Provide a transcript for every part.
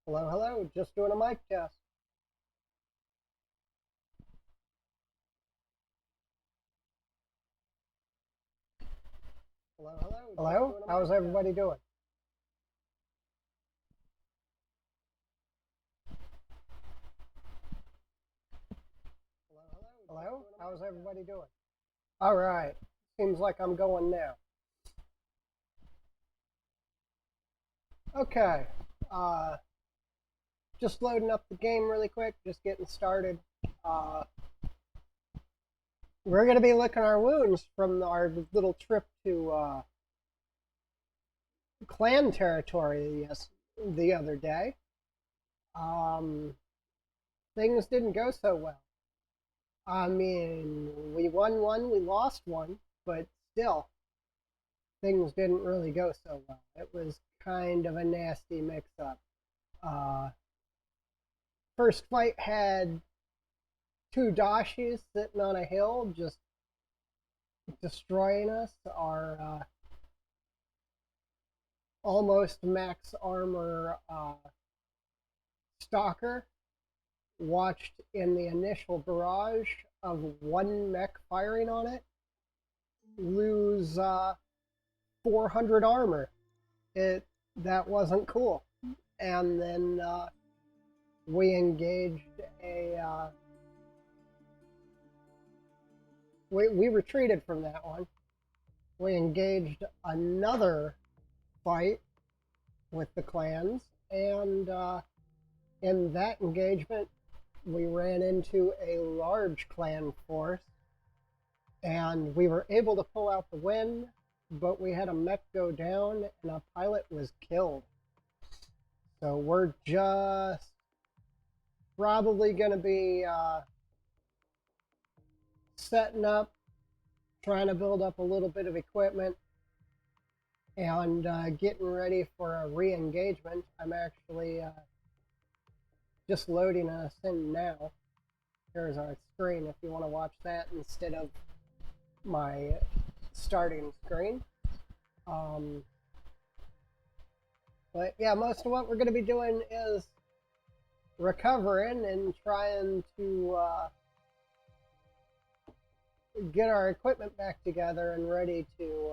Hello, hello. Just doing a mic test. Hello, hello. Hello. How's everybody doing? Hello. How's everybody doing? All right. Seems like I'm going now. Okay. Uh, just loading up the game really quick. Just getting started. Uh, we're gonna be licking our wounds from our little trip to clan territory. Yes, the other day. Um, things didn't go so well. I mean, we won one, we lost one, but still, things didn't really go so well. It was kind of a nasty mix-up. Uh, first fight had two Dashis sitting on a hill, just destroying us. Our almost max armor stalker watched in the initial barrage of one mech firing on it lose 400 armor. That wasn't cool. And then we engaged we retreated from that one. We engaged another fight with the clans, and in that engagement, we ran into a large clan force, and we were able to pull out the win, but we had a mech go down, and a pilot was killed. So we're just probably going to be setting up, trying to build up a little bit of equipment, and getting ready for a re-engagement. I'm actually just loading us in now. Here's our screen if you want to watch that instead of my starting screen. But yeah, most of what we're going to be doing is recovering and trying to get our equipment back together and ready to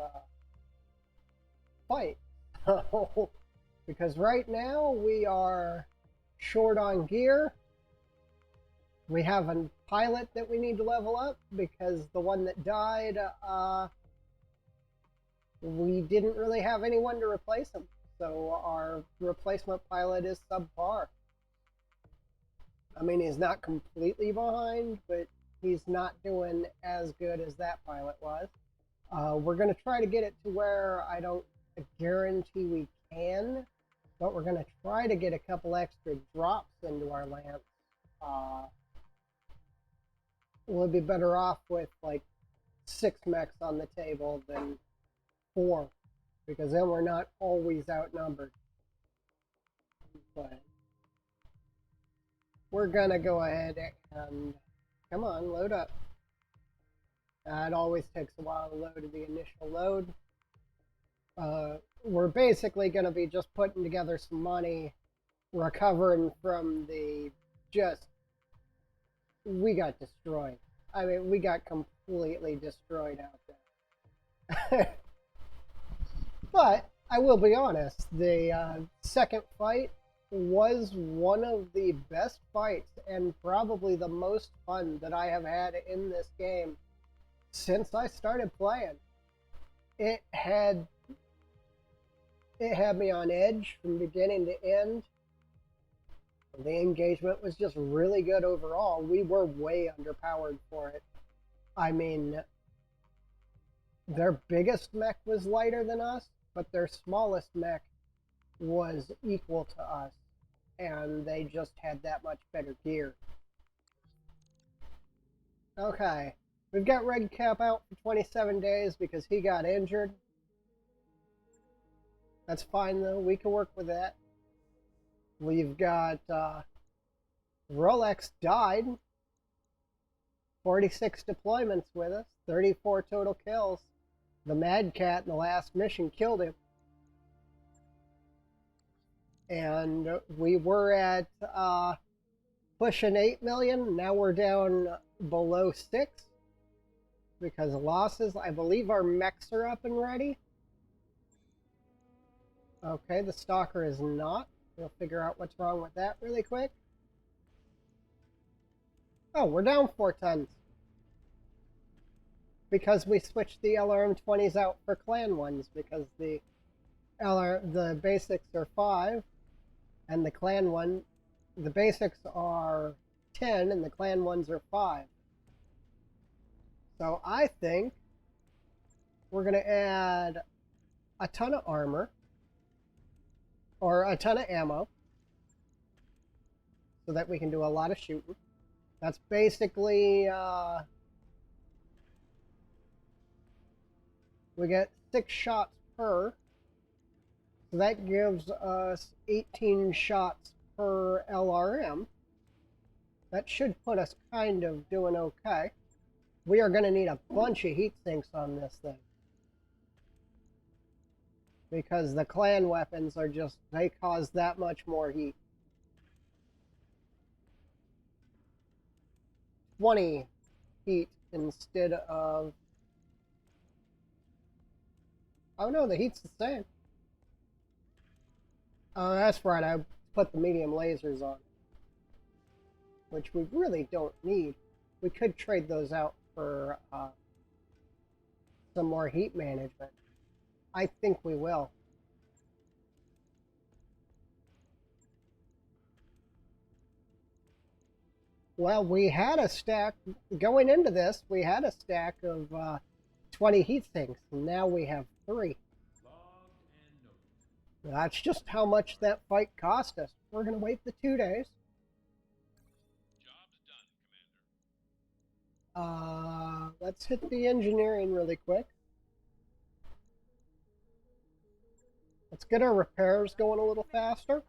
fight. Because right now we are short on gear. We have a pilot that we need to level up because the one that died, we didn't really have anyone to replace him. So our replacement pilot is subpar. I mean, he's not completely behind, but he's not doing as good as that pilot was. We're going to try to get it to where I don't guarantee we can, but we're going to try to get a couple extra drops into our lance. We'll be better off with like 6 mechs on the table than 4, because then we're not always outnumbered. But we're gonna go ahead and come on, load up. It always takes a while to load the initial load. We're basically going to be just putting together some money, recovering from we got destroyed. I mean, we got completely destroyed out there. But I will be honest, the second fight was one of the best fights and probably the most fun that I have had in this game since I started playing. It had me on edge from beginning to end. The engagement was just really good overall. We were way underpowered for it. I mean, their biggest mech was lighter than us, but their smallest mech was equal to us, and they just had that much better gear. Okay, we've got Red Cap out for 27 days because he got injured. That's fine though, we can work with that. We've got Rolex died, 46 deployments with us, 34 total kills. The Mad Cat in the last mission killed him. And we were at pushing 8 million. Now we're down below 6 because of losses. I believe our mechs are up and ready. Okay, the stalker is not. We'll figure out what's wrong with that really quick. Oh, we're down 4 tons. Because we switched the LRM-20s out for clan ones, because the basics are 5, and the clan one, the basics are 10, and the clan ones are 5. So I think we're going to add a ton of armor, or a ton of ammo, so that we can do a lot of shooting. That's basically, we get 6 shots per, so that gives us 18 shots per LRM. That should put us kind of doing okay. We are going to need a bunch of heat sinks on this thing, because the clan weapons are just, they cause that much more heat. 20 heat instead of... Oh no, the heat's the same. Oh, that's right, I put the medium lasers on, which we really don't need. We could trade those out for some more heat management. I think we will. Well, we had a stack, going into this, we had a stack of 20 heat sinks, and now we have 3. That's just how much that fight cost us. We're going to wait the 2 days. Job's done, Commander. Let's hit the engineering really quick. Let's get our repairs going a little faster.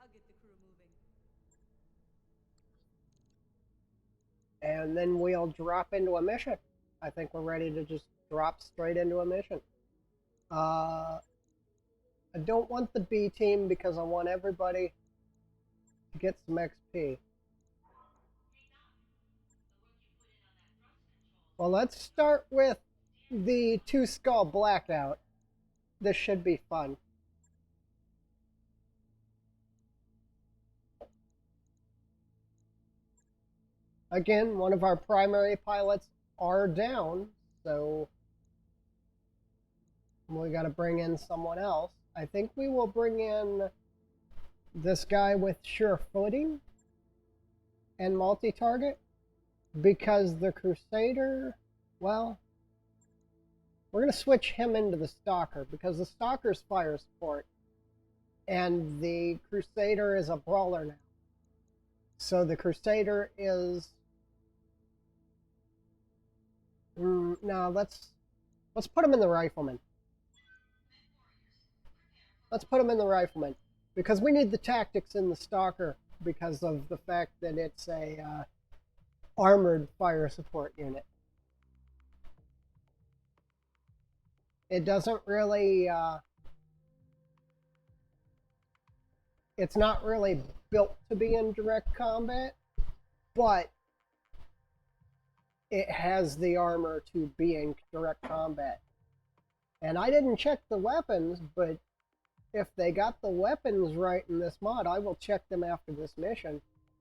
And then we'll drop into a mission. I think we're ready to just drop straight into a mission. I don't want the B team because I want everybody to get some XP. Well, let's start with the 2 skull blackout. This should be fun. Again, one of our primary pilots are down, so we got to bring in someone else. I think we will bring in this guy with sure footing and multi-target, because the Crusader, well, we're going to switch him into the Stalker, because the Stalker's fire support, and the Crusader is a brawler now. So the Crusader is... no, let's put him in the Rifleman. Let's put him in the Rifleman, because we need the tactics in the Stalker because of the fact that it's a armored fire support unit. It doesn't really... it's not really built to be in direct combat, but it has the armor to be in direct combat. And I didn't check the weapons, but if they got the weapons right in this mod, I will check them after this mission.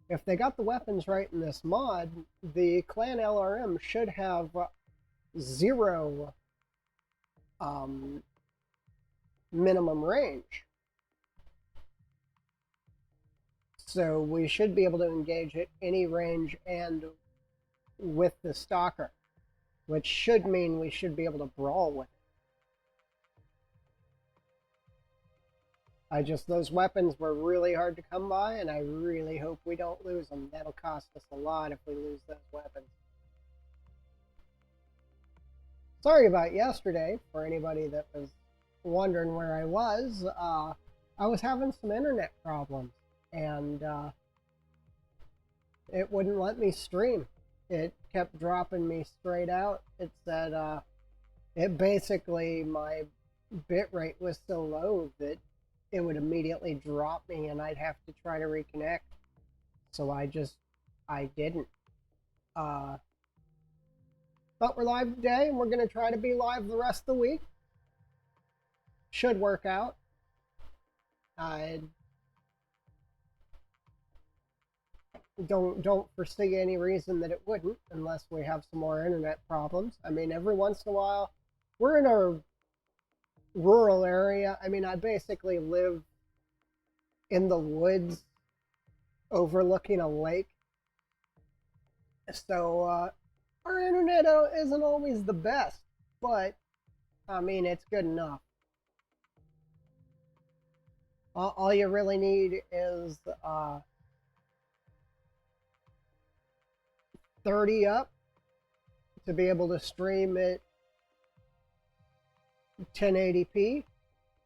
If they got the weapons right in this mod, the clan LRM should have 0 minimum range. So we should be able to engage at any range and with the Stalker, which should mean we should be able to brawl with it. Those weapons were really hard to come by, and I really hope we don't lose them. That'll cost us a lot if we lose those weapons. Sorry about yesterday, for anybody that was wondering where I was. I was having some internet problems, and it wouldn't let me stream. It kept dropping me straight out. It said, it basically, my bitrate was so low that it would immediately drop me and I'd have to try to reconnect. So I didn't. Uh, but we're live today, and we're going to try to be live the rest of the week. Should work out. I don't foresee any reason that it wouldn't, unless we have some more internet problems. I mean, every once in a while, we're in a rural area. I mean, I basically live in the woods overlooking a lake. So our internet isn't always the best, but I mean, it's good enough. All you really need is 30 up to be able to stream it 1080p,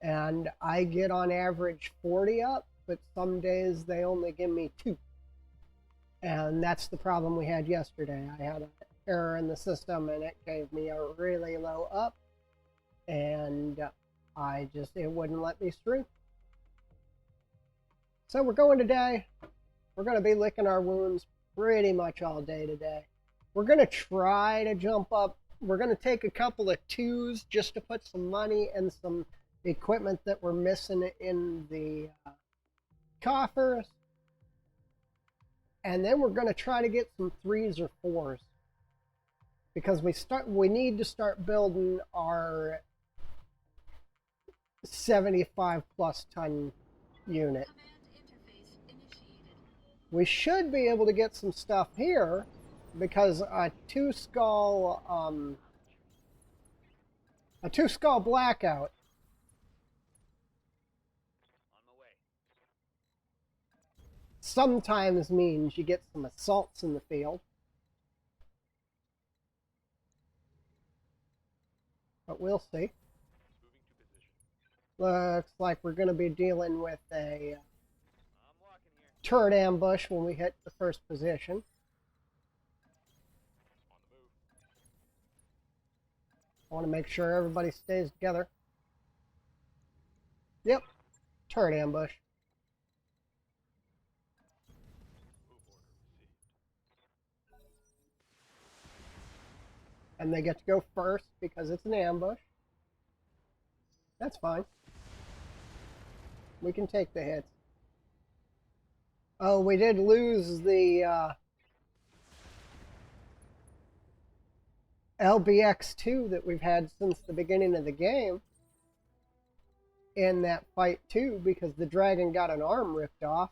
and I get on average 40 up, but some days they only give me 2. And that's the problem we had yesterday. I had an error in the system and it gave me a really low up, and it wouldn't let me stream. So we're going today. We're going to be licking our wounds pretty much all day today. We're going to try to jump up. We're going to take a couple of 2s just to put some money and some equipment that we're missing in the coffers. And then we're going to try to get some 3s or 4s. Because we need to start building our 75 plus ton unit. We should be able to get some stuff here because a two skull blackout sometimes means you get some assaults in the field. But we'll see. Looks like we're going to be dealing with a turret ambush when we hit the first position. I want to make sure everybody stays together. Yep, turret ambush. And they get to go first because it's an ambush. That's fine. We can take the hits. Oh, we did lose the LBX2 that we've had since the beginning of the game in that fight too, because the dragon got an arm ripped off.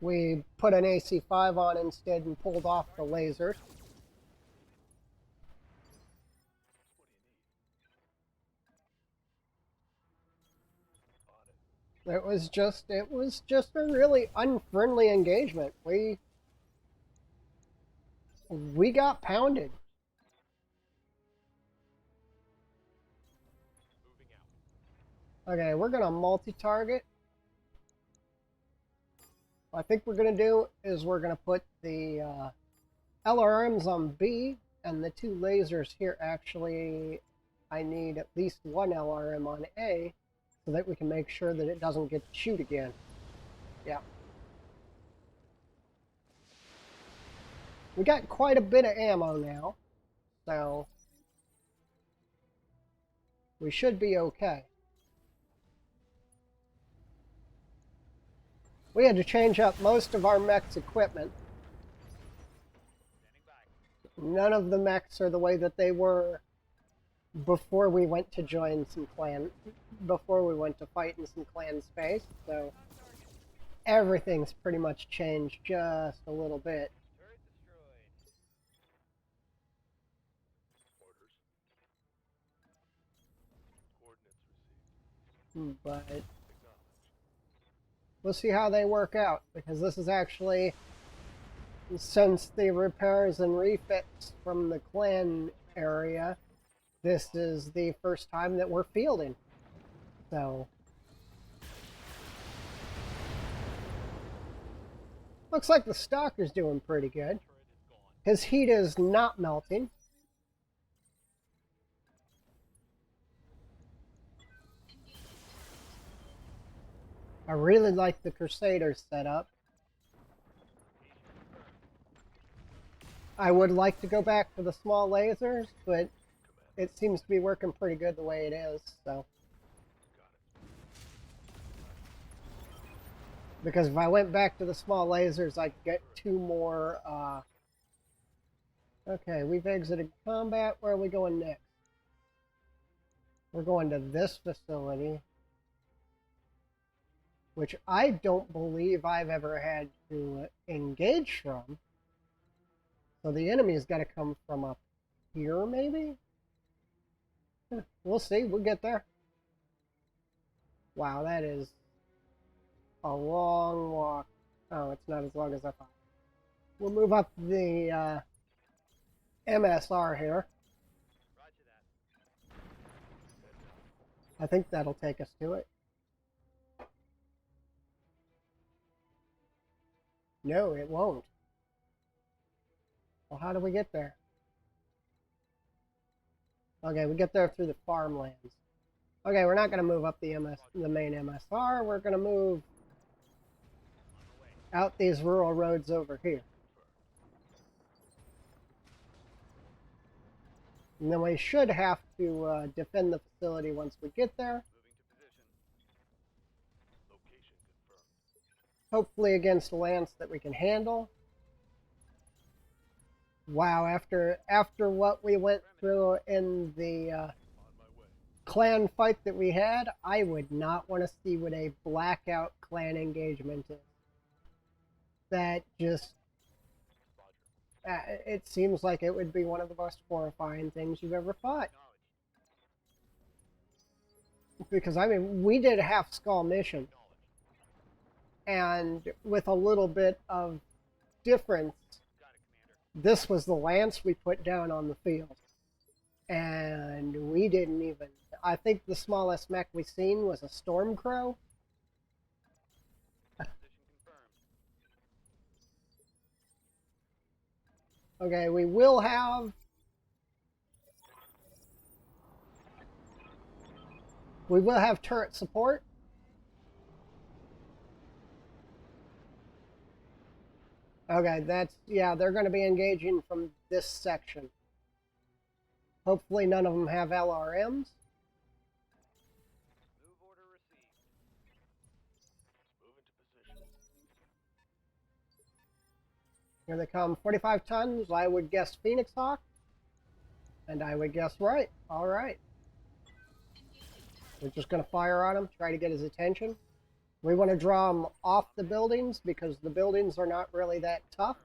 We put an AC5 on instead and pulled off the lasers. It was just a really unfriendly engagement. We got pounded. Okay, we're gonna multi-target. What I think we're gonna do is we're gonna put the LRMs on B and the 2 lasers here. Actually, I need at least 1 LRM on A, so that we can make sure that it doesn't get to shoot again. Yeah. We got quite a bit of ammo now, so we should be okay. We had to change up most of our mech's equipment. None of the mechs are the way that they were before we went to join some clan, before we went to fight in some clan space, so everything's pretty much changed just a little bit. But we'll see how they work out, because this is actually, since the repairs and refits from the clan area, this is the first time that we're fielding. So Looks like the Stalker's doing pretty good. His heat is not melting. I really like the Crusaders setup. I would like to go back to the small lasers, but it seems to be working pretty good the way it is, so. Because if I went back to the small lasers, I'd get 2 more, Okay, we've exited combat. Where are we going next? We're going to this facility, which I don't believe I've ever had to engage from. So the enemy's got to come from up here, maybe? We'll see. We'll get there. Wow, that is a long walk. Oh, it's not as long as I thought. We'll move up the MSR here. I think that'll take us to it. No, it won't. Well, how do we get there? Okay, we get there through the farmlands. Okay, we're not going to move up the main MSR. We're going to move out these rural roads over here. And then we should have to defend the facility once we get there. Hopefully against a lance that we can handle. Wow, after what we went through in the clan fight that we had, I would not want to see what a blackout clan engagement is. That just... it seems like it would be one of the most horrifying things you've ever fought. Because, I mean, we did a half skull mission. And with a little bit of difference, this was the lance we put down on the field. And we didn't even... I think the smallest mech we seen was a Stormcrow. Okay, we will have... turret support. Okay, that's... yeah, they're going to be engaging from this section. Hopefully none of them have LRMs. Move order received. Move into position. Here they come. 45 tons. I would guess Phoenix Hawk. And I would guess right. All right. We're just going to fire on him, try to get his attention. We want to draw him off the buildings because the buildings are not really that tough.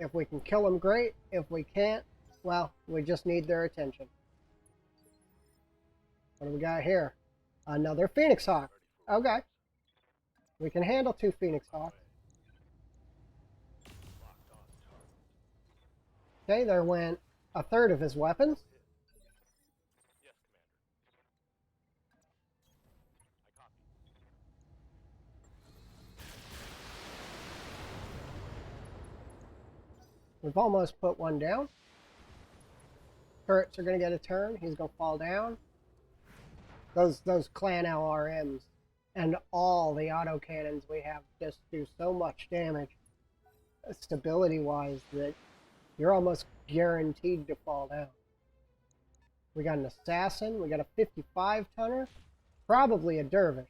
If we can kill them, great. If we can't, well, we just need their attention. What do we got here? Another Phoenix Hawk. Okay. We can handle 2 Phoenix Hawks. Okay, there went a third of his weapons. Yes, Commander. I copy. We've almost put one down. Turrets are going to get a turn. He's going to fall down. Those clan LRMs and all the autocannons we have just do so much damage stability-wise that you're almost guaranteed to fall down. We got an assassin. We got a 55-tonner. Probably a dervish.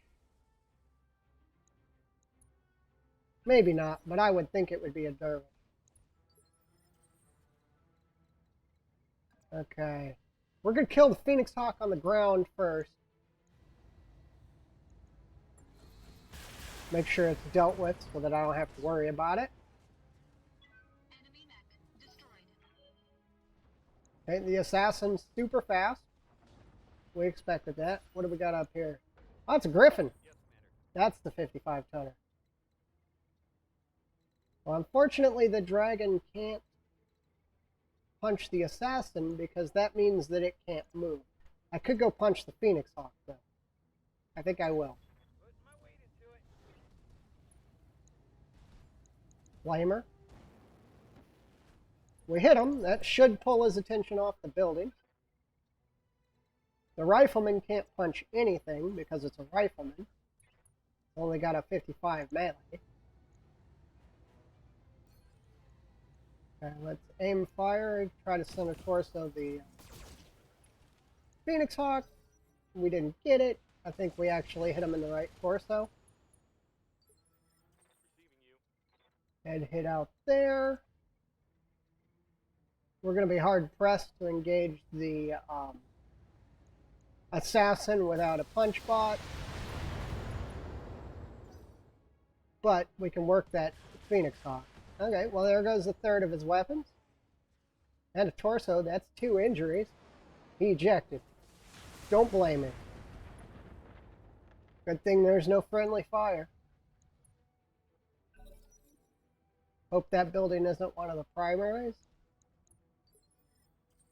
Maybe not, but I would think it would be a dervish. Okay. We're going to kill the Phoenix Hawk on the ground first. Make sure it's dealt with so that I don't have to worry about it. Enemy mech destroyed. Okay, the assassin's super fast. We expected that. What do we got up here? Oh, it's a Griffin. Yes, Commander. That's the 55-tonner. Well, unfortunately, the dragon can't punch the assassin because that means that it can't move. I could go punch the Phoenix Hawk, though. I think I will. Put my weight into it. Flamer. We hit him. That should pull his attention off the building. The rifleman can't punch anything because it's a rifleman. Only got a 55 melee. Okay, let's aim fire. Try to center torso the Phoenix Hawk. We didn't get it. I think we actually hit him in the right torso. Receiving you. Head hit out there. We're going to be hard pressed to engage the assassin without a punch bot. But we can work that Phoenix Hawk. Okay, well there goes a third of his weapons. And a torso, that's 2 injuries. He ejected. Don't blame him. Good thing there's no friendly fire. Hope that building isn't one of the primaries.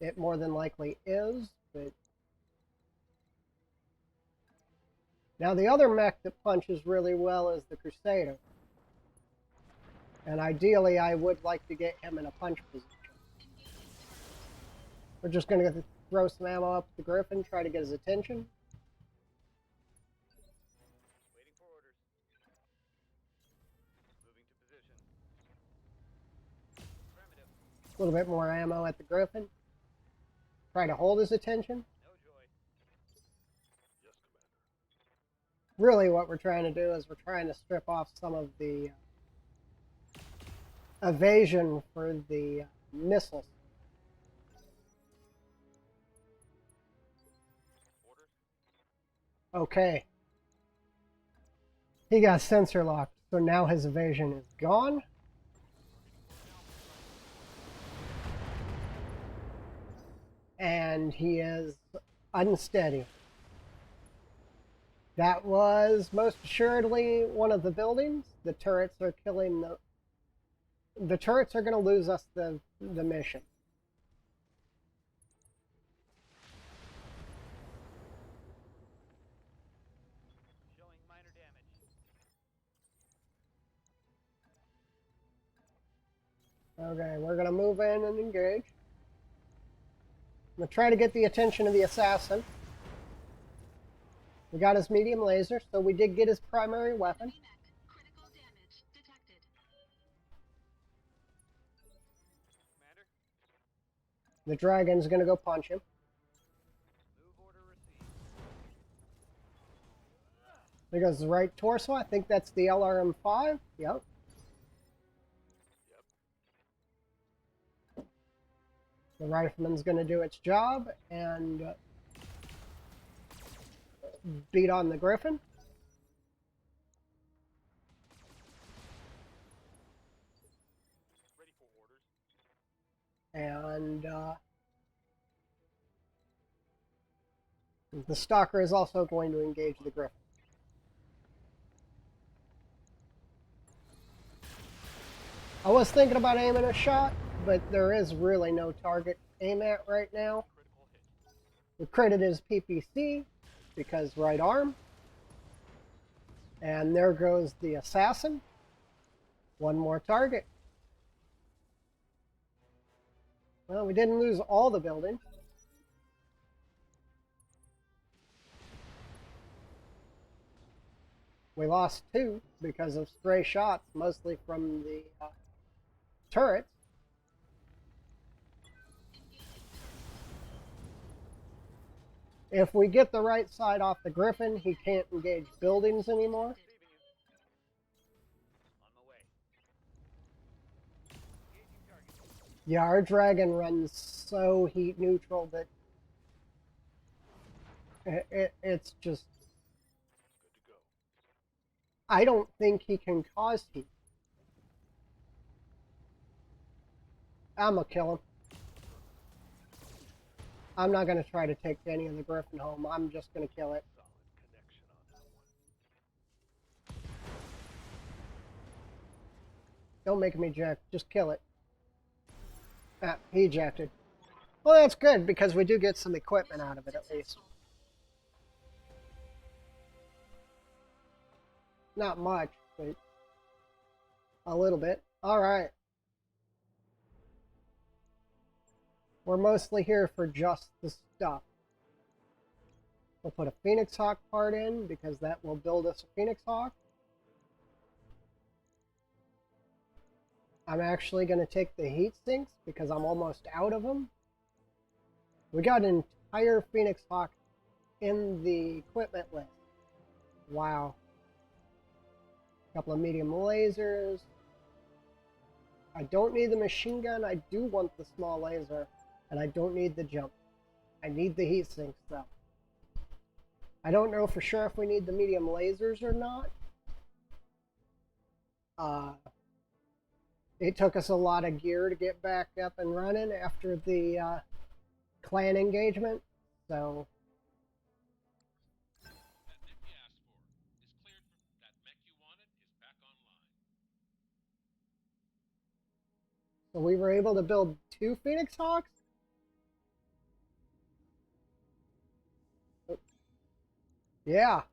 It more than likely is, but... Now the other mech that punches really well is the Crusader. And ideally I would like to get him in a punch position. We're just going to throw some ammo up the Griffin, try to get his attention. Waiting for orders. Moving to position. Affirmative. A little bit more ammo at the Griffin. Try to hold his attention. No joy. Yes, Commander. Really what we're trying to do is we're trying to strip off some of the evasion for the missiles. Orders. Okay. He got sensor locked, so now his evasion is gone. And he is unsteady. That was most assuredly one of the buildings. The turrets are killing the turrets are going to lose us the mission. Showing minor damage. Okay, we're going to move in and engage. I'm going to try to get the attention of the assassin. We got his medium laser, so we did get his primary weapon. Enemy mech. Critical damage detected. Commander. The dragon's going to go punch him. Move order received. There goes the right torso. I think that's the LRM-5. Yep. Yep. The rifleman's going to do its job and beat on the Griffin. Ready for orders. And the Stalker is also going to engage the Griffin. I was thinking about aiming a shot, but there is really no target to aim at right now. Critical hit. We credit his PPC because right arm. And there goes the assassin. One more target. Well, we didn't lose all the buildings. We lost 2 because of stray shots, mostly from the turrets. If we get the right side off the Griffin, he can't engage buildings anymore. Receiving you. On my way. Engaging target. Yeah, our dragon runs so heat neutral that it's just... Good to go. I don't think he can cause heat. I'm gonna kill him. I'm not gonna try to take any of the Griffin home. I'm just gonna kill it. Solid connection on that one. Don't make him eject. Just kill it. Ah, he ejected. Well, that's good because we do get some equipment out of it at least. Not much, but a little bit. All right. We're mostly here for just the stuff. We'll put a Phoenix Hawk part in because that will build us a Phoenix Hawk. I'm actually going to take the heat sinks because I'm almost out of them. We got an entire Phoenix Hawk in the equipment list. Wow. A couple of medium lasers. I don't need the machine gun. I do want the small laser. And I don't need the jump. I need the heat sinks though. I don't know for sure if we need the medium lasers or not. It took us a lot of gear to get back up and running after the clan engagement. So That mech you asked for is cleared from that mech you wanted is back online. So we were able to build 2 Phoenix Hawks. Yeah.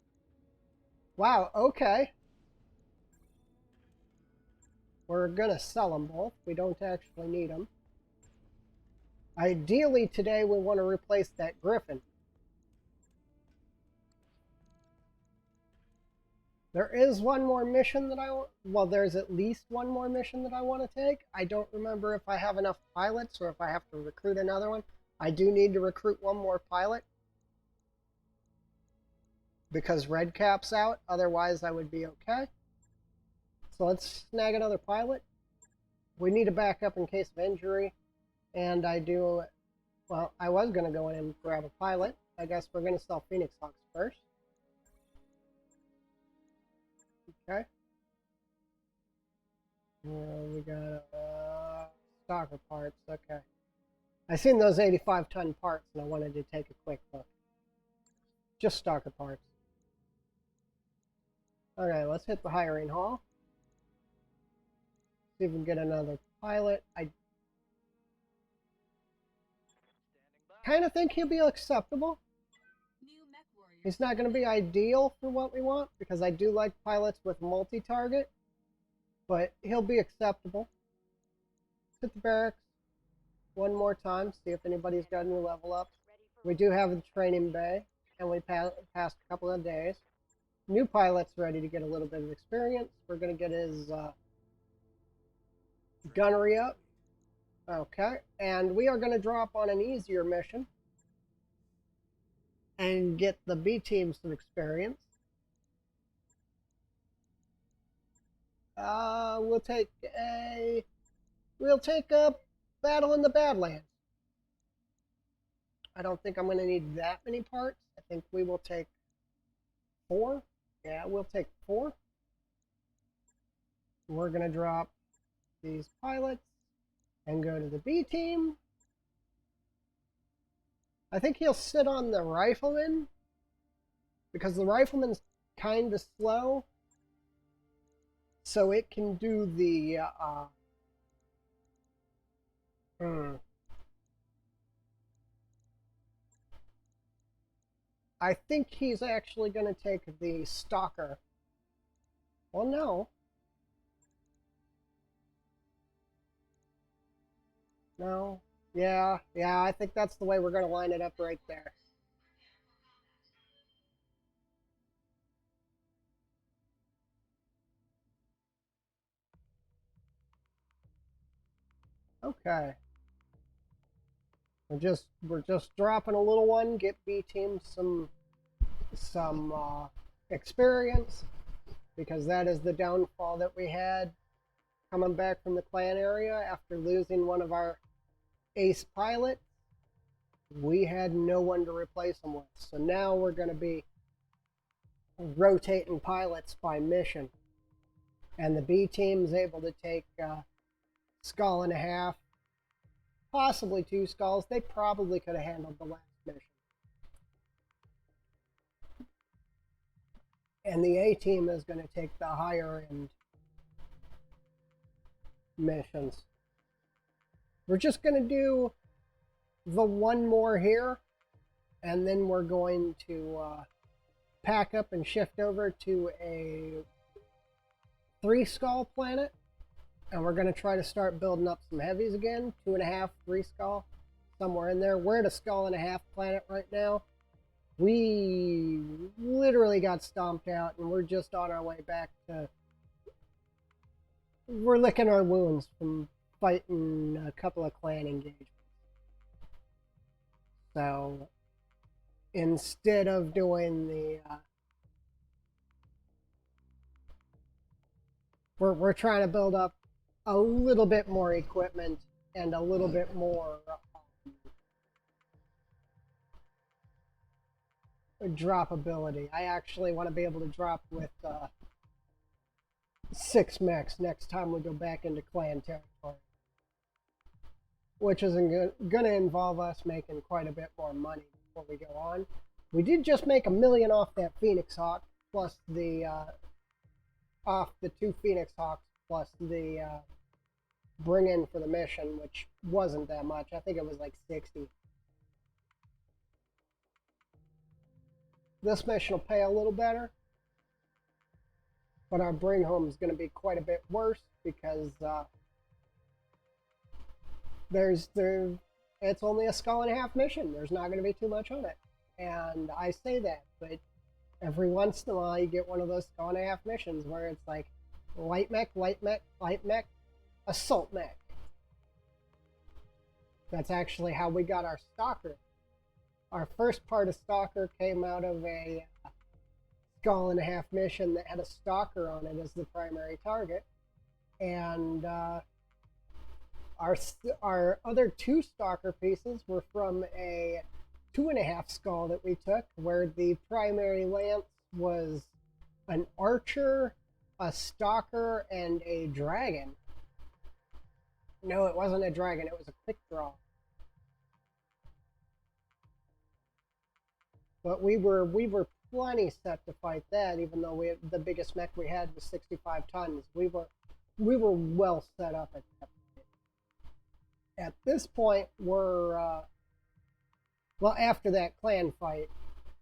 Wow, okay. We're going to sell them both. We don't actually need them. Ideally, today we want to replace that Griffin. There is one more mission that well, there's at least one more mission that I want to take. I don't remember if I have enough pilots or if I have to recruit another one. I do need to recruit one more pilot because Red Cap's out. Otherwise, I would be okay. So let's snag another pilot. We need a backup in case of injury. And I do, well, I was going to go in and grab a pilot. I guess we're going to sell Phoenix Hawks first. Okay. We got stalker parts. Okay. I seen those 85-ton parts and I wanted to take a quick look. Just stalker parts. Okay, let's hit the hiring hall. See if we can get another pilot. I kind of think he'll be acceptable. He's not going to be ideal for what we want because I do like pilots with multi-target, but he'll be acceptable. Hit the barracks one more time, see if anybody's got any level ups. We do have the training bay, and we passed a couple of days. New pilot's ready to get a little bit of experience. We're going to get his gunnery up. Okay, and we are going to drop on an easier mission and get the B team some experience. We'll take a battle in the Badlands. I don't think I'm going to need that many parts. I think we will take 4. Yeah, we'll take 4. We're going to drop these pilots and go to the B team. I think he'll sit on the rifleman because the rifleman's kind of slow. So it can do the I think he's actually going to take the stalker. Well, no. No. Yeah, I think that's the way we're going to line it up right there. Okay. We're just dropping a little one, get B team some experience because that is the downfall that we had coming back from the clan area after losing one of our ace pilots. We had no one to replace him with. So now we're going to be rotating pilots by mission. And the B team is able to take skull and a half, possibly 2 skulls. They probably could have handled the last mission. And the A team is going to take the higher end missions. We're just going to do the one more here, and then we're going to pack up and shift over to a 3 skull planet And we're going to try to start building up some heavies again. 2.5, 3 skull, somewhere in there. We're at a skull and a half planet right now. We literally got stomped out, and we're just on our way back to... We're licking our wounds from fighting a couple of clan engagements. So instead of doing the... we're trying to build up a little bit more equipment and a little bit more drop ability. I actually want to be able to drop with 6 mechs next time we go back into clan territory, which is going to involve us making quite a bit more money before we go on. We did just make $1 million off that Phoenix Hawk, plus the off the 2 Phoenix Hawks, plus the bring in for the mission, which wasn't that much. I think it was like 60. This mission will pay a little better, but our bring home is going to be quite a bit worse because it's only a skull and a half mission. There's not going to be too much on it, and I say that, but every once in a while you get one of those skull and a half missions where it's like light mech, light mech, light mech, assault mech. That's actually how we got our stalker. Our first part of stalker came out of a skull and a half mission that had a stalker on it as the primary target, and our other 2 stalker pieces were from a 2.5 skull that we took, where the primary lance was an archer, a stalker, and a dragon. No, it wasn't a dragon, it was a quick draw. But we were plenty set to fight that, even though the biggest mech we had was 65 tons. We were well set up at that point. At this point, we're well, after that clan fight,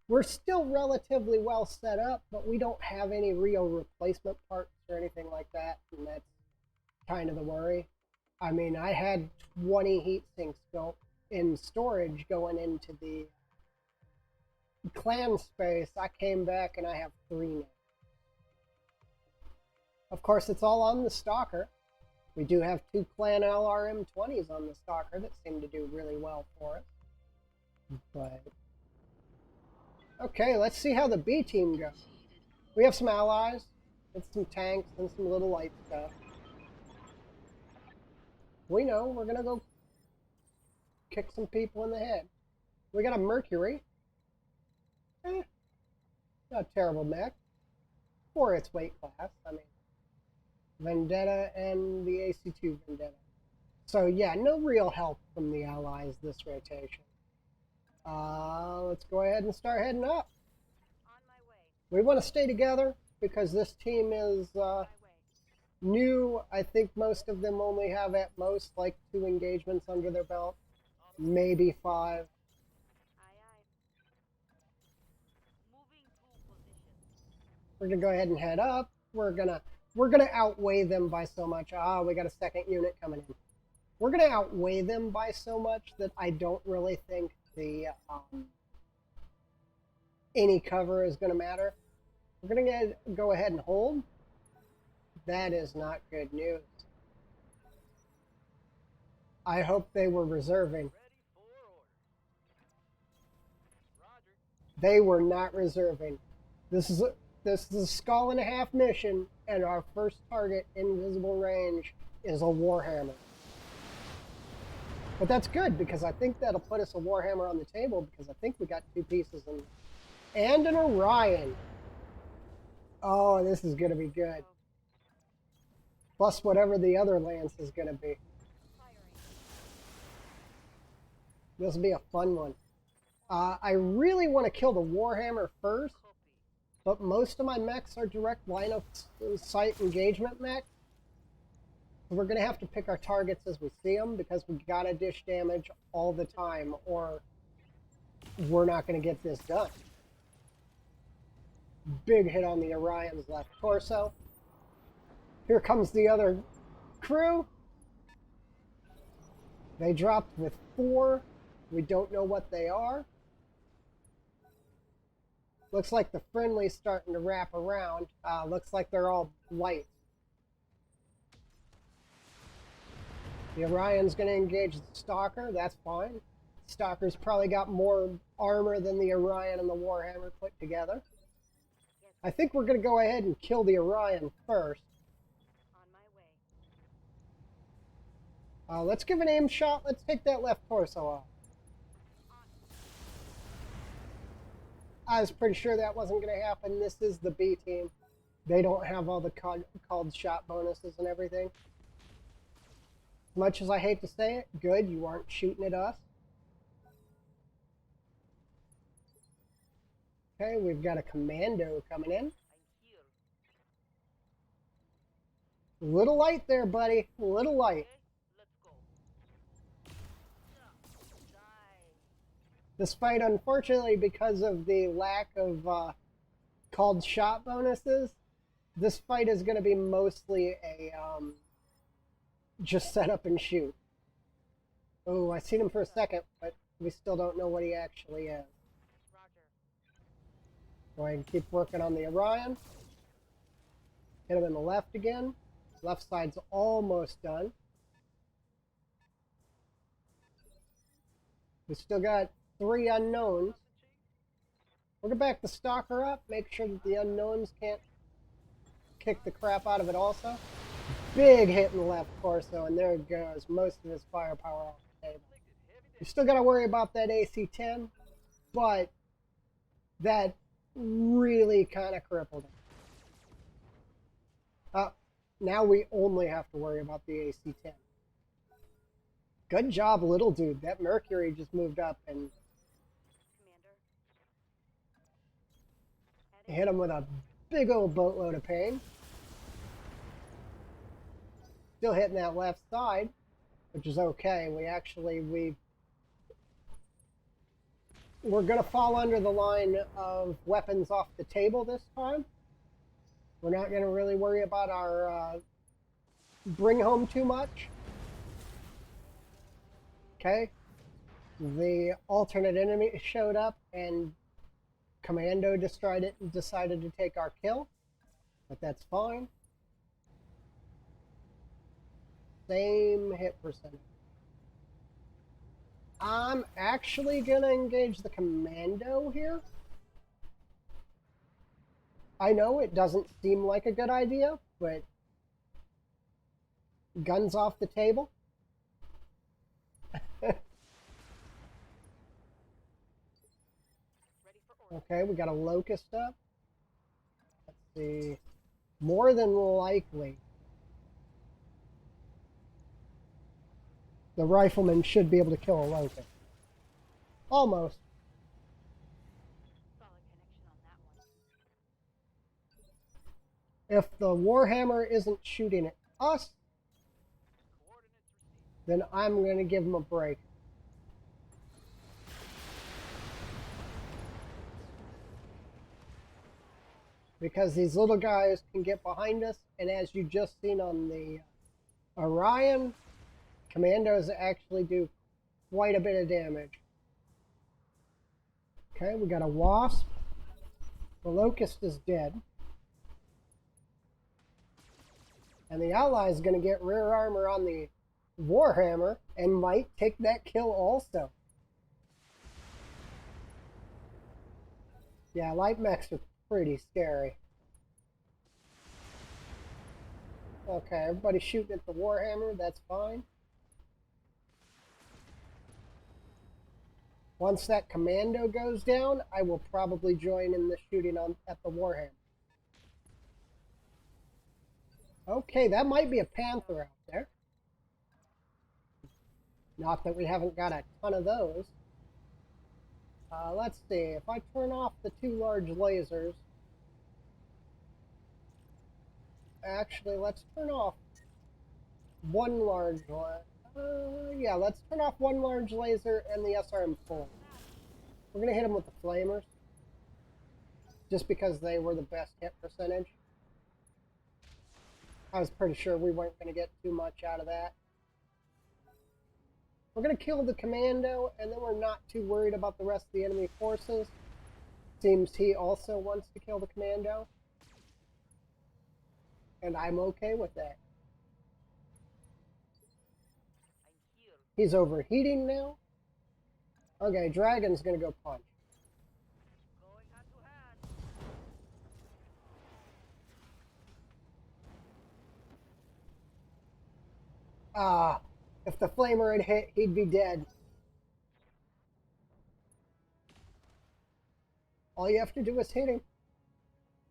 we're still relatively well set up, but we don't have any real replacement parts or anything like that, and that's kind of the worry. I mean, I had 20 heat sinks in storage going into the clan space. I came back and I have 3 now. Of course, it's all on the stalker. We do have 2 clan LRM-20s on the stalker that seem to do really well for us. But okay, let's see how the B team goes. We have some allies, and some tanks, and some little light stuff. We know we're gonna go kick some people in the head. We got a Mercury. Not a terrible mech for its weight class. I mean, Vendetta and the AC-2 Vendetta. So yeah, no real help from the allies this rotation. Let's go ahead and start heading up. On my way. We want to stay together because this team is new. I think most of them only have at most like 2 engagements under their belt, maybe 5. Aye, aye. Moving to position. We're gonna go ahead and head up. We're gonna outweigh them by so much. We got a second unit coming in. We're gonna outweigh them by so much that I don't really think the any cover is gonna matter. We're gonna go ahead and hold. That is not good news. I hope they were reserving. Ready for order. Roger. They were not reserving. This is a skull and a half mission, and our first target in visible range is a Warhammer. But that's good, because I think that'll put us a Warhammer on the table, because I think we got 2 pieces in, and an Orion. Oh, this is going to be good. Plus whatever the other lance is going to be. This will be a fun one. I really want to kill the Warhammer first, but most of my mechs are direct line of sight engagement mechs. So we're going to have to pick our targets as we see them, because we got to dish damage all the time, or we're not going to get this done. Big hit on the Orion's left torso. Here comes the other crew. They dropped with 4. We don't know what they are. Looks like the friendly's starting to wrap around. Looks like they're all light. The Orion's going to engage the Stalker. That's fine. Stalker's probably got more armor than the Orion and the Warhammer put together. I think we're going to go ahead and kill the Orion first. On my way. Let's give an aim shot. Let's take that left torso off. I was pretty sure that wasn't going to happen. This is the B team. They don't have all the called shot bonuses and everything. As much as I hate to say it, good, you aren't shooting at us. Okay, we've got a commando coming in. I'm here. A little light there, buddy. A little light. Okay, let's go. Die. This fight, unfortunately, because of the lack of called shot bonuses, this fight is going to be mostly a just set up and shoot. Oh, I seen him for a second, but we still don't know what he actually is. Roger. Go ahead and keep working on the Orion. Hit him in the left again. Left side's almost done. We still got 3 unknowns. We're gonna back the Stalker up, make sure that the unknowns can't kick the crap out of it also. Big hit in the left torso, and there it goes. Most of his firepower off the table. You still got to worry about that AC-10, but that really kind of crippled him. Now we only have to worry about the AC-10. Good job, little dude. That Mercury just moved up and Commander. hit him with a big old boatload of pain. Still hitting that left side, which is okay. We're gonna fall under the line of weapons off the table this time. We're not gonna really worry about our bring home too much. Okay. The alternate enemy showed up and Commando decided to take our kill, but that's fine. Same hit percentage. I'm actually gonna engage the Commando here. I know it doesn't seem like a good idea, but guns off the table. Ready for order. Okay, we got a Locust up. Let's see. More than likely, the Rifleman should be able to kill a Locust. Almost. Solid connection on that one. If the Warhammer isn't shooting at us, Coordinates received. then I'm going to give him a break. Because these little guys can get behind us, and as you just seen on the Orion, Commandos actually do quite a bit of damage. Okay, we got a Wasp. The Locust is dead. And the ally is going to get rear armor on the Warhammer and might take that kill also. Yeah, light mechs are pretty scary. Okay, everybody's shooting at the Warhammer. That's fine. Once that Commando goes down, I will probably join in the shooting at the Warhammer. Okay, that might be a Panther out there. Not that we haven't got a ton of those. Let's see, if I turn off the 2 large lasers... Actually, let's turn off 1 large one. Yeah, let's turn off 1 large laser and the SRM-4. We're going to hit them with the flamers. Just because they were the best hit percentage. I was pretty sure we weren't going to get too much out of that. We're going to kill the commando, and then we're not too worried about the rest of the enemy forces. Seems he also wants to kill the commando. And I'm okay with that. I'm here. He's overheating now. Okay, Dragon's going to go punch. Going hand to hand. Ah, if the flamer had hit, he'd be dead. All you have to do is hit him.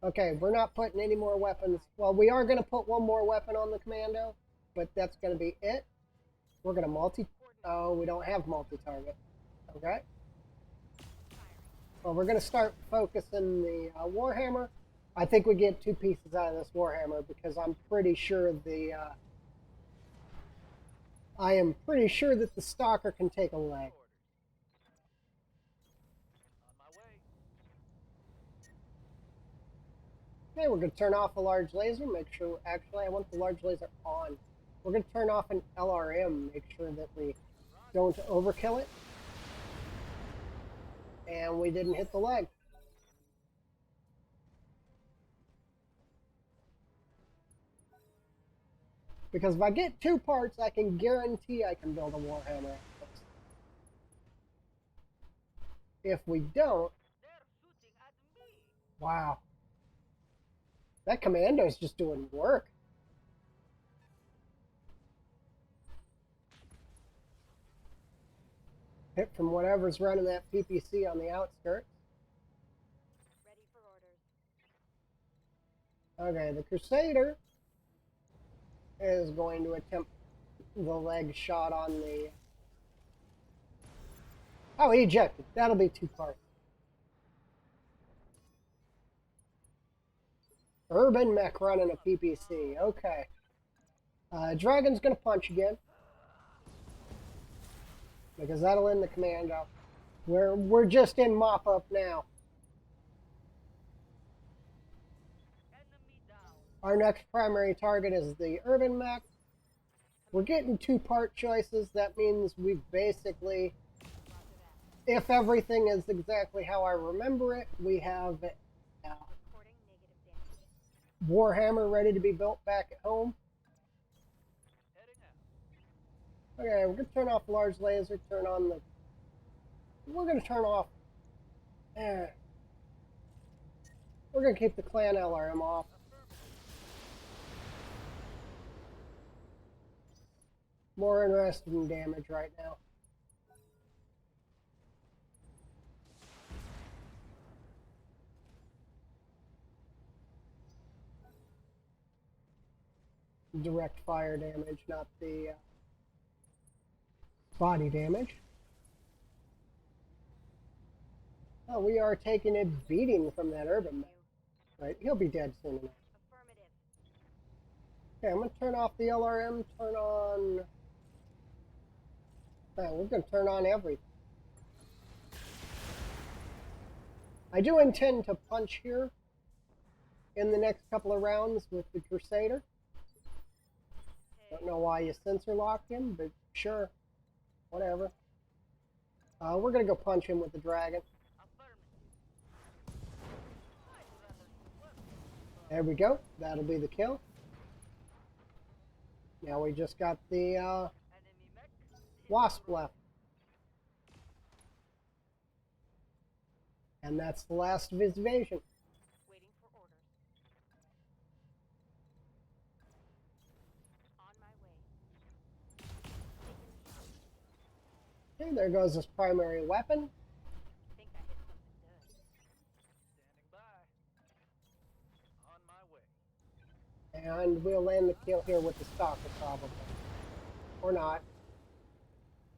Okay, we're not putting any more weapons. Well, we are going to put one more weapon on the commando, but that's going to be it. We're going to multi... Oh, we don't have multi-target. Okay. Well, we're going to start focusing the Warhammer. I think we get 2 pieces out of this Warhammer because I'm pretty sure the... I am pretty sure that the Stalker can take a leg. On my way. Okay, we're going to turn off a large laser. Make sure... Actually, I want the large laser on. We're going to turn off an LRM. Make sure that we don't overkill it. And we didn't hit the leg. Because if I get 2 parts, I can guarantee I can build a Warhammer. If we don't... They're shooting at me. Wow. That commando's just doing work. Hit from whatever's running that PPC on the outskirts. Ready for orders. Okay, the Crusader is going to attempt the leg shot on the... Oh, he ejected. That'll be 2 parts. Urban mech running a PPC. Okay. Dragon's going to punch again. Because that'll end the commando. We're just in mop-up now. Enemy down. Our next primary target is the urban mech. We're getting 2-part choices. That means we've basically, Roger that. if everything is exactly how I remember it, we have Reporting negative damage. Warhammer ready to be built back at home. Heading out. Okay, we're going to turn off the large laser, turn on the... We're going to turn off... We're going to keep the clan LRM off. More interested in damage right now. Direct fire damage, not the body damage. Oh, we are taking a beating from that urban man. Right, he'll be dead soon enough. Affirmative. Okay, I'm going to turn off the LRM, turn on... we're going to turn on everything. I do intend to punch here in the next couple of rounds with the Crusader. Don't know why you sensor locked him, but sure. Whatever. We're going to go punch him with the Dragon. There we go. That'll be the kill. Now we just got the Enemy mech. Wasp left. And that's the last of his invasion. Waiting for orders. On my way. Taking shot. Okay, there goes his primary weapon. I think I hit something good. Standing by. On my way. And we'll land the kill here with the Stalker, probably. Or not.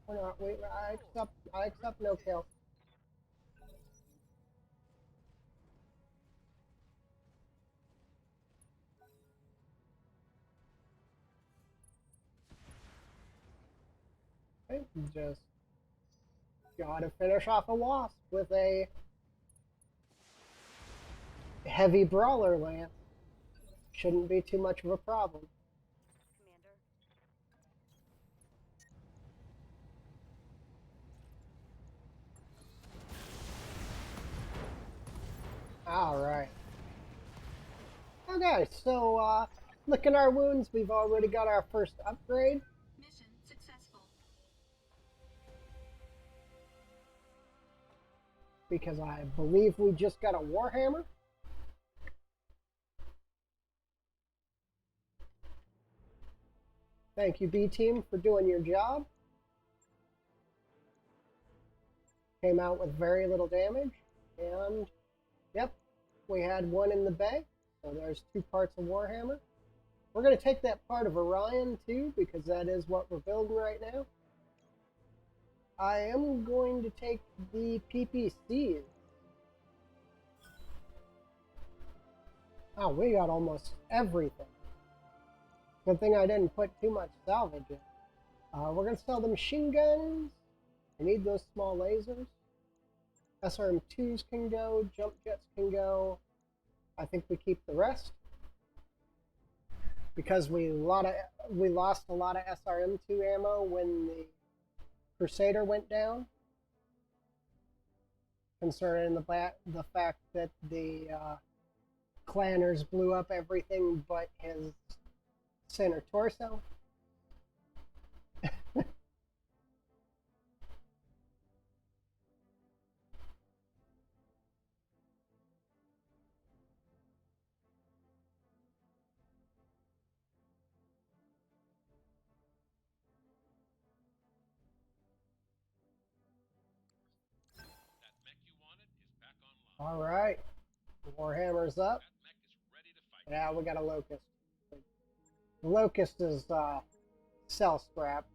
Or not. Wait, I accept no kill. Okay, just gotta finish off a Wasp with a heavy brawler lance. shouldn't be too much of a problem. Commander. All right. Okay, so licking our wounds, we've already got our first upgrade. Mission successful. Because I believe we just got a Warhammer. Thank you, B Team, for doing your job. Came out with very little damage. And, yep, we had one in the bay. So there's 2 parts of Warhammer. We're going to take that part of Orion, too, because that is what we're building right now. I am going to take the PPCs. Oh, we got almost everything. Good thing I didn't put too much salvage in. We're going to sell the machine guns. I need those small lasers. SRM2s can go. Jump jets can go. I think we keep the rest. Because we lost a lot of SRM2 ammo when the Crusader went down. Concerning the fact that the Clanners blew up everything but his center torso. That mech you wanted is back online. All right, Warhammer's up. That mech is ready to fight. Yeah, we got a Locust. The Locust is cell scrap.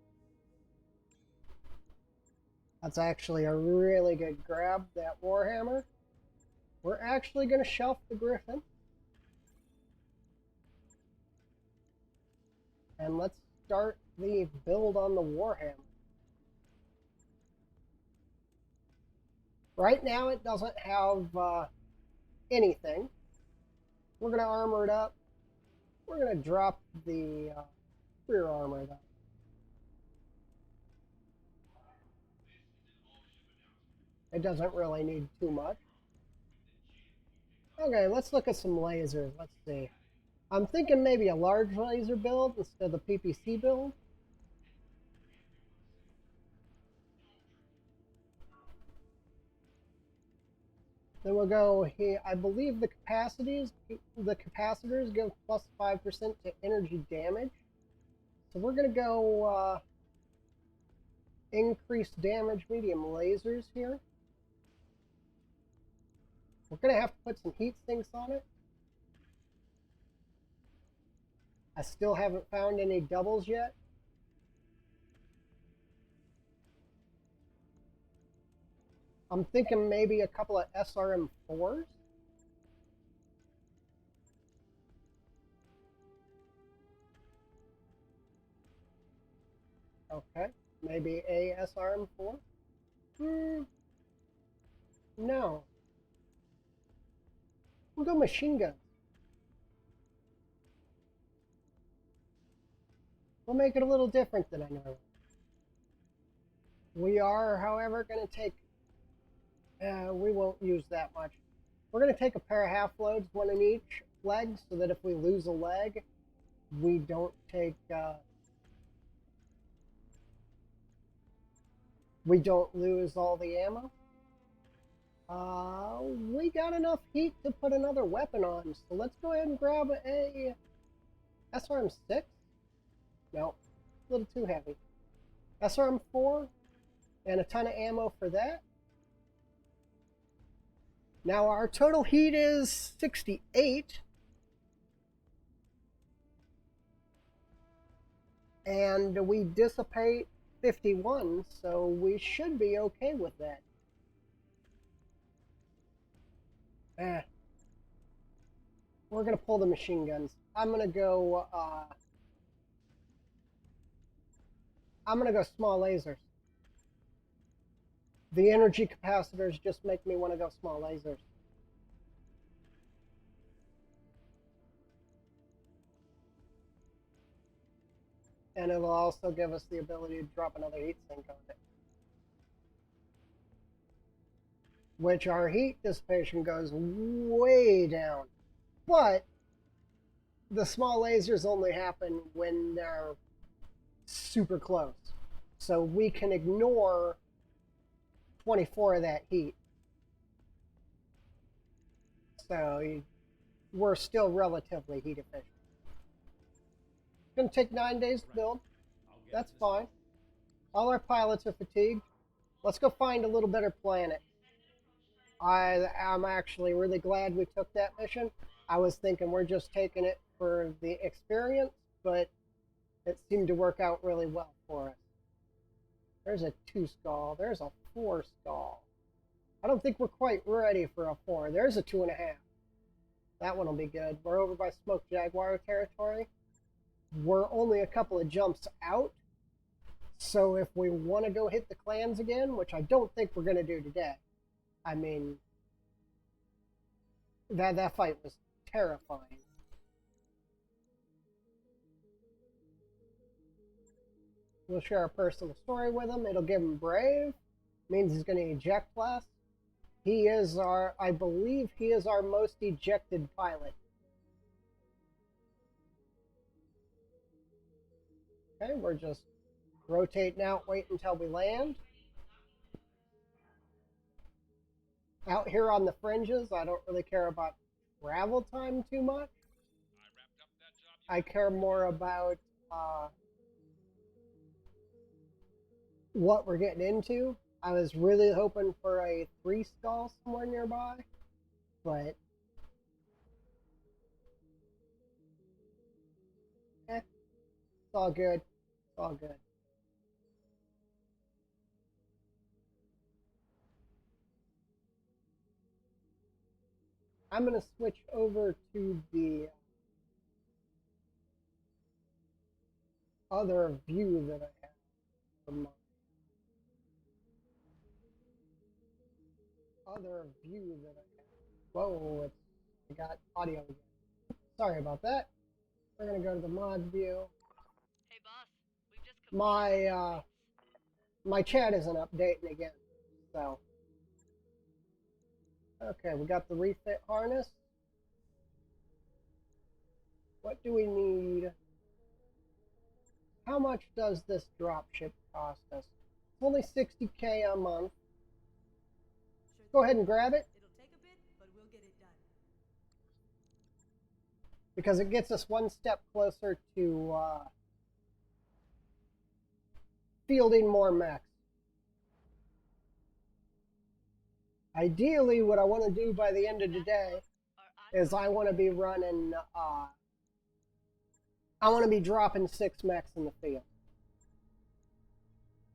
That's actually a really good grab, that Warhammer. We're actually going to shelf the Griffin. And let's start the build on the Warhammer. Right now it doesn't have anything. We're going to armor it up. We're going to drop the rear armor though. It doesn't really need too much. Okay, let's look at some lasers. Let's see. I'm thinking maybe a large laser build instead of the PPC build. Then we'll go here. I believe the capacitors give plus 5% to energy damage. So we're going to go increased damage medium lasers here. We're going to have to put some heat sinks on it. I still haven't found any doubles yet. I'm thinking maybe a couple of SRM4s. Okay, maybe a SRM4. No. We'll go machine guns. We'll make it a little different than I know. We are, however, going to take... we won't use that much. We're going to take a pair of half loads, one in each leg, so that if we lose a leg, we don't take... we don't lose all the ammo. We got enough heat to put another weapon on, so let's go ahead and grab a SRM6. No, a little too heavy. SRM4, and a ton of ammo for that. Now our total heat is 68. And we dissipate 51, so we should be okay with that. We're going to pull the machine guns. I'm going to go small lasers. The energy capacitors just make me want to go small lasers. and it'll also give us the ability to drop another heat sink on it. Which our heat dissipation goes way down. But the small lasers only happen when they're super close. So we can ignore 24 of that heat. So we're still relatively heat efficient. It's going to take 9 days to build. That's fine. All our pilots are fatigued. Let's go find a little better planet. I'm actually really glad we took that mission. I was thinking we're just taking it for the experience, but it seemed to work out really well for us. There's a 2 skull. There's a 4 skull. I don't think we're quite ready for a 4. There's a 2.5. That one will be good. We're over by Smoke Jaguar territory. We're only a couple of jumps out. So if we want to go hit the clans again, which I don't think we're going to do today. I mean, that fight was terrifying. We'll share a personal story with him. It'll give him brave. Means he's going to eject less. He is I believe he is our most ejected pilot. Okay, we're just rotating out, wait until we land. Out here on the fringes, I don't really care about travel time too much. I care more about what we're getting into. I was really hoping for a 3 skull somewhere nearby, but it's all good. It's all good. I'm going to switch over to the other view that I have from my Whoa, I got audio again. Sorry about that. We're going to go to the mod view. Hey boss, we've just completed My chat isn't updating again, so. Okay, we got the refit harness. What do we need? How much does this dropship cost us? It's only 60K a month. Go ahead and grab it. It'll take a bit, but we'll get it done. Because it gets us one step closer to fielding more mechs. Ideally, what I want to do by the end of the day is I want to be running, I want to be dropping 6 mechs in the field.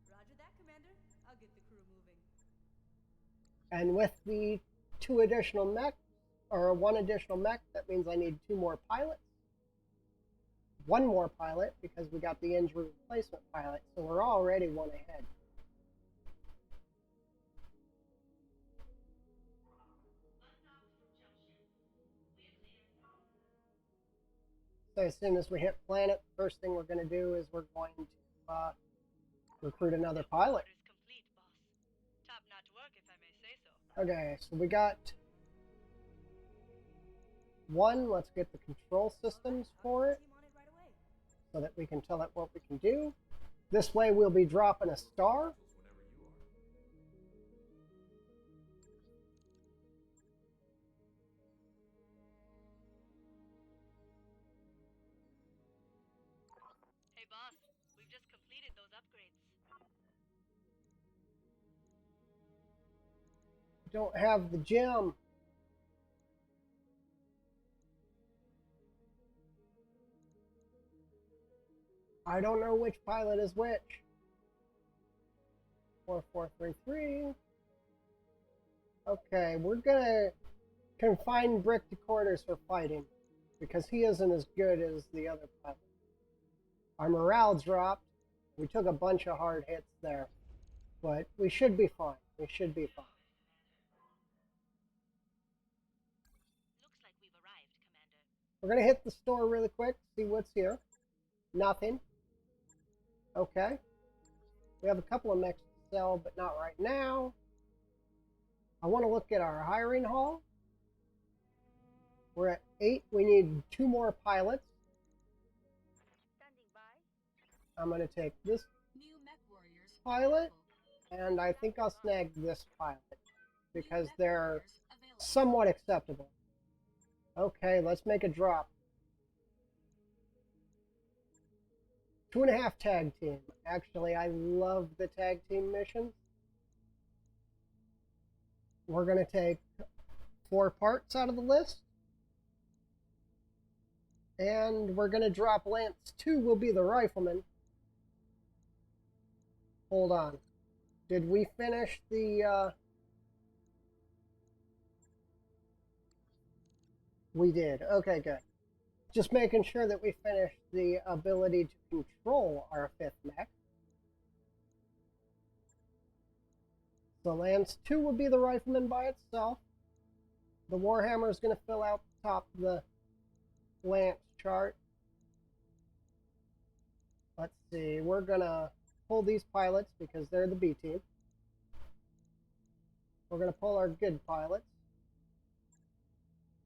Roger that, Commander. I'll get the crew moving. And with the 2 additional mechs, or 1 additional mech, that means I need 2 more pilots. 1 more pilot, because we got the injury replacement pilot, so we're already 1 ahead. So as soon as we hit planet, first thing we're going to do is we're going to recruit another pilot. Orders complete, boss. Top-notch work, if I may say so. Okay, so we got 1. Let's get the control systems for it, Team on it right away. so that we can tell it what we can do. This way we'll be dropping a star. Hey boss, we've just completed those upgrades. Don't have the gem. I don't know which pilot is which. 4433. Okay, we're gonna confine Brick to quarters for fighting, because he isn't as good as the other pilot. Our morale dropped. We took a bunch of hard hits there, but we should be fine. We should be fine. Looks like we've arrived, Commander. We're gonna hit the store really quick, see what's here. Nothing. Okay. We have a couple of mechs to sell, but not right now. I want to look at our hiring hall. We're at 8. We need 2 more pilots. Standing by. I'm going to take this New mech warriors. pilot, and I think I'll snag this pilot because they're somewhat acceptable. Okay, let's make a drop. 2.5 tag team. Actually, I love the tag team missions. We're going to take 4 parts out of the list. And we're going to drop Lance 2 will be the rifleman. Hold on. Did we finish the... We did. Okay, good. Just making sure that we finished the ability to control our 5th mech. So Lance 2 will be the rifleman by itself. The Warhammer is going to fill out the top of the Lance chart. Let's see. We're going to pull these pilots because they're the B team. We're going to pull our good pilots.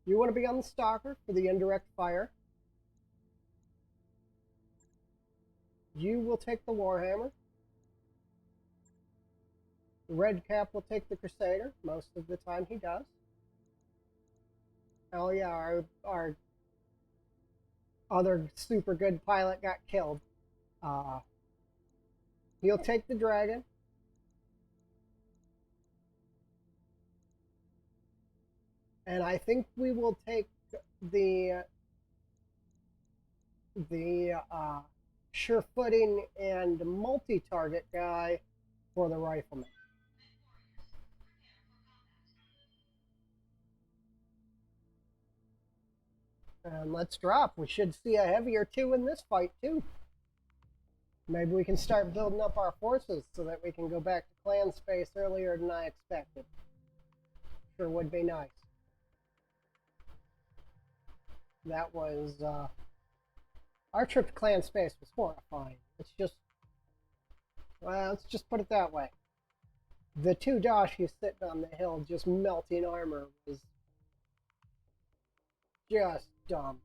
You want to be on the Stalker for the indirect fire. You will take the Warhammer. Red Cap will take the Crusader. Most of the time he does. Oh yeah, our other super good pilot got killed. He'll take the Dragon. And I think we will take the sure-footing and multi-target guy for the rifleman. And let's drop. We should see a heavier 2 in this fight, too. Maybe we can start building up our forces so that we can go back to clan space earlier than I expected. Sure would be nice. That was, our trip to clan space was horrifying. It's just, well, let's just put it that way. The 2 Dashis sitting on the hill just melting armor was just dumb.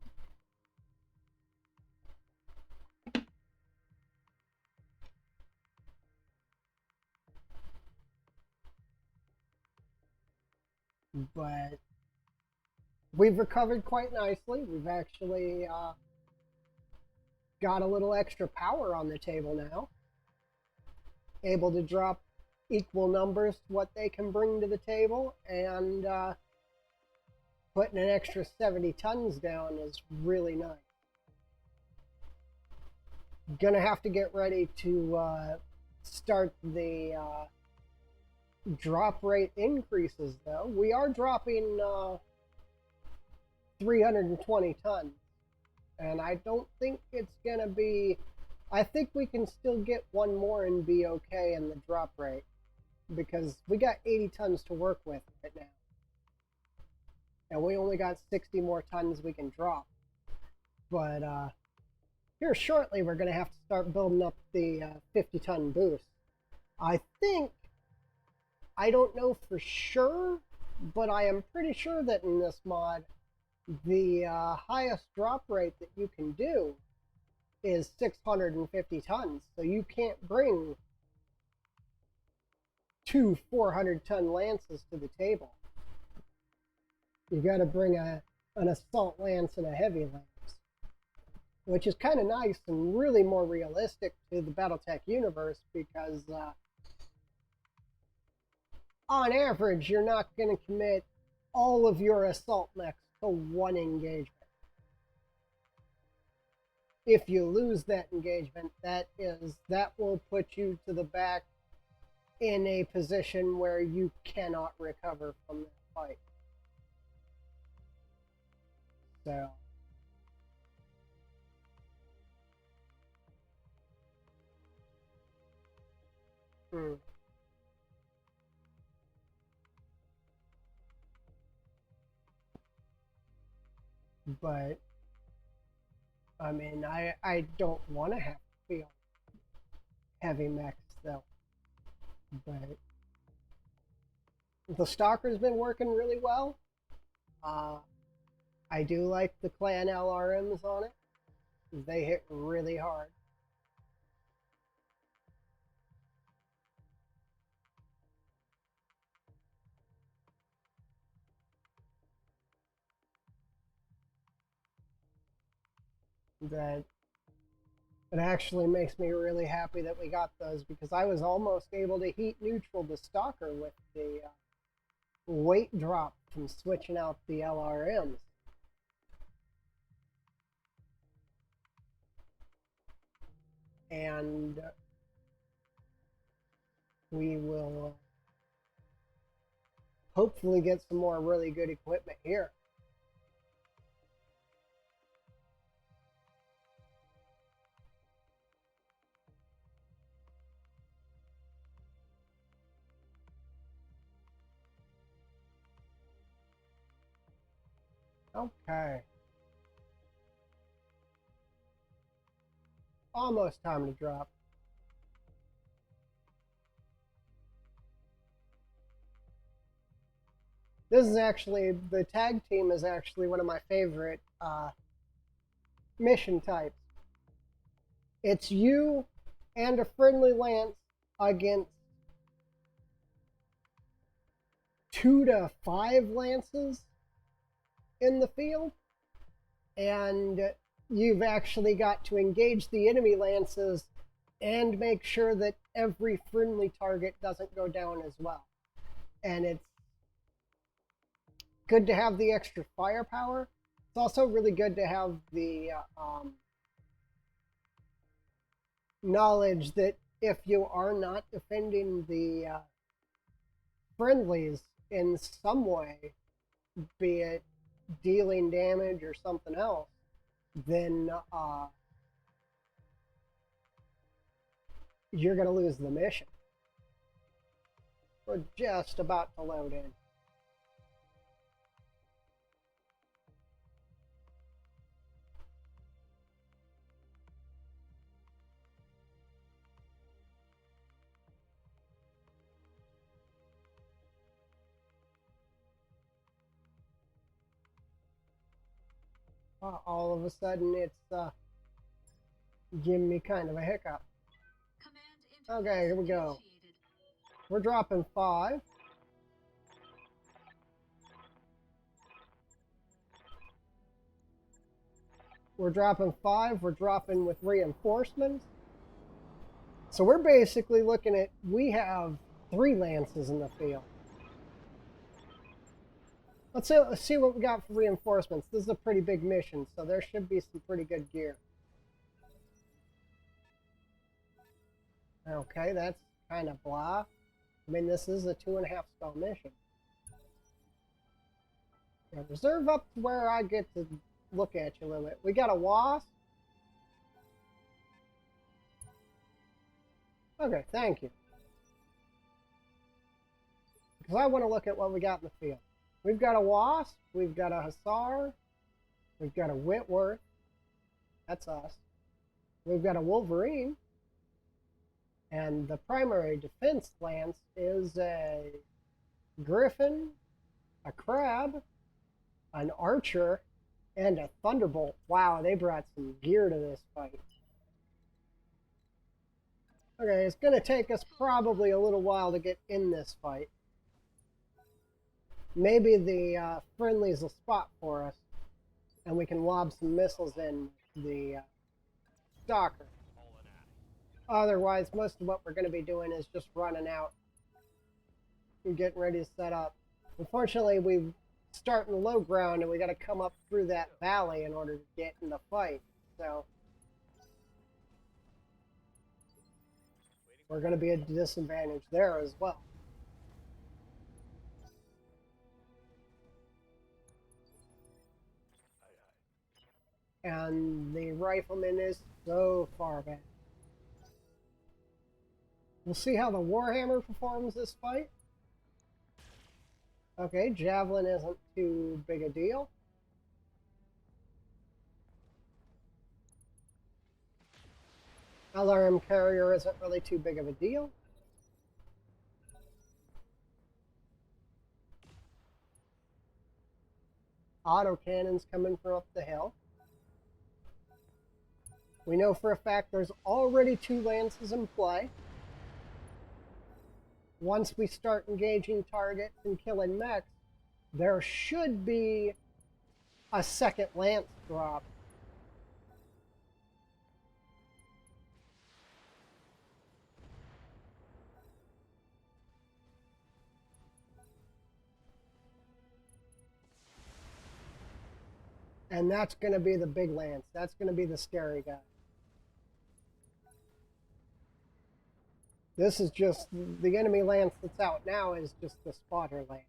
But we've recovered quite nicely. We've actually got a little extra power on the table now. Able to drop equal numbers to what they can bring to the table, and putting an extra 70 tons down is really nice. Gonna have to get ready to start the drop rate increases, though. We are dropping 320 tons, and I don't think it's gonna be... I think we can still get one more and be okay in the drop rate, because we got 80 tons to work with right now. And we only got 60 more tons we can drop. But here shortly, we're going to have to start building up the 50-ton boost. I think, I don't know for sure, but I am pretty sure that in this mod, the highest drop rate that you can do is 650 tons. So you can't bring 2 400-ton lances to the table. You got to bring an assault lance and a heavy lance, which is kind of nice and really more realistic to the Battletech universe, because on average, you're not going to commit all of your assault mechs to one engagement. If you lose that engagement, that will put you to the back in a position where you cannot recover from that fight. So, but I mean, I don't want to have to feel heavy mechs though. But the Stalker's been working really well. I do like the clan LRMs on it. They hit really hard. That it actually makes me really happy that we got those because I was almost able to heat neutral the Stalker with the weight drop from switching out the LRMs. And we will hopefully get some more really good equipment here. Okay. Almost time to drop. This is actually, the tag team is actually one of my favorite mission types. It's you and a friendly lance against 2 to 5 lances in the field, and you've actually got to engage the enemy lances and make sure that every friendly target doesn't go down as well. And it's good to have the extra firepower. It's also really good to have the knowledge that if you are not defending the friendlies in some way, be it dealing damage or something else, then you're going to lose the mission. We're just about to load in. All of a sudden, it's giving me kind of a hiccup. Okay, here we go. We're dropping 5. We're dropping 5. We're dropping with reinforcements. So we're basically looking at, we have 3 lances in the field. Let's see what we got for reinforcements. This is a pretty big mission, so there should be some pretty good gear. Okay, that's kind of blah. I mean, this is a 2.5 star mission. Yeah, reserve up to where I get to look at you a little bit. We got a wasp. Okay, thank you. Because I want to look at what we got in the field. We've got a wasp. We've got a hussar. We've got a Whitworth. That's us. We've got a Wolverine. And the primary defense lance is a Griffin, a Crab, an Archer, and a Thunderbolt. Wow, they brought some gear to this fight. Okay, it's going to take us probably a little while to get in this fight. Maybe the friendlies will spot for us, and we can lob some missiles in the Stalker. Otherwise, most of what we're going to be doing is just running out and getting ready to set up. Unfortunately, we start in the low ground, and we got to come up through that valley in order to get in the fight. So we're going to be at a disadvantage there as well. And the rifleman is so far back. We'll see how the Warhammer performs this fight. Okay, Javelin isn't too big a deal. LRM carrier isn't really too big of a deal. Autocannons coming from up the hill. We know for a fact there's already 2 lances in play. Once we start engaging targets and killing mechs, there should be a second lance drop. And that's going to be the big lance. That's going to be the scary guy. This is just, the enemy lance that's out now is just the spotter lance.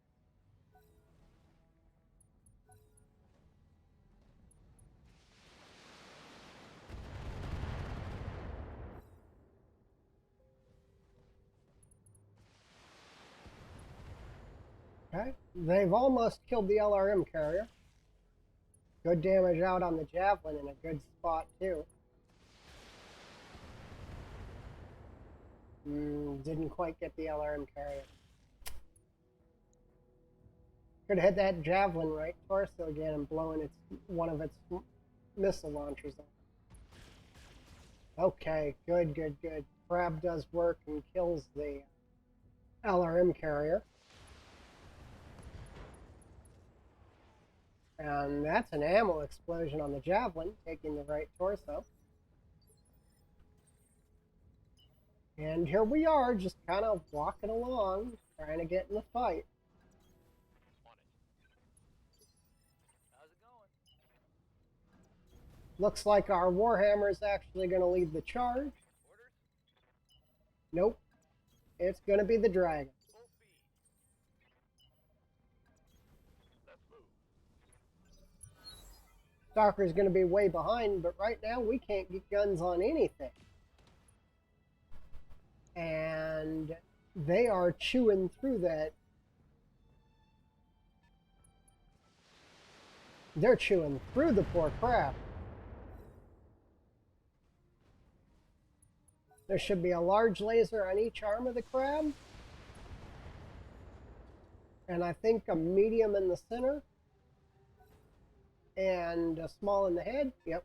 Okay, they've almost killed the LRM carrier. Good damage out on the javelin in a good spot too. Didn't quite get the LRM carrier. Could have hit that javelin right torso again and blown one of its missile launchers up. Okay, good. Crab does work and kills the LRM carrier. And that's an ammo explosion on the javelin, taking the right torso. And here we are, just kind of walking along, trying to get in the fight. On it. How's it going? Looks like our Warhammer is actually going to lead the charge. Orders? Nope. It's going to be the dragon. Full speed. Let's move. Stalker's going to be way behind, but right now we can't get guns on anything. And they are chewing through that. They're chewing through the poor crab. There should be a large laser on each arm of the crab. And I think a medium in the center. And a small in the head. Yep.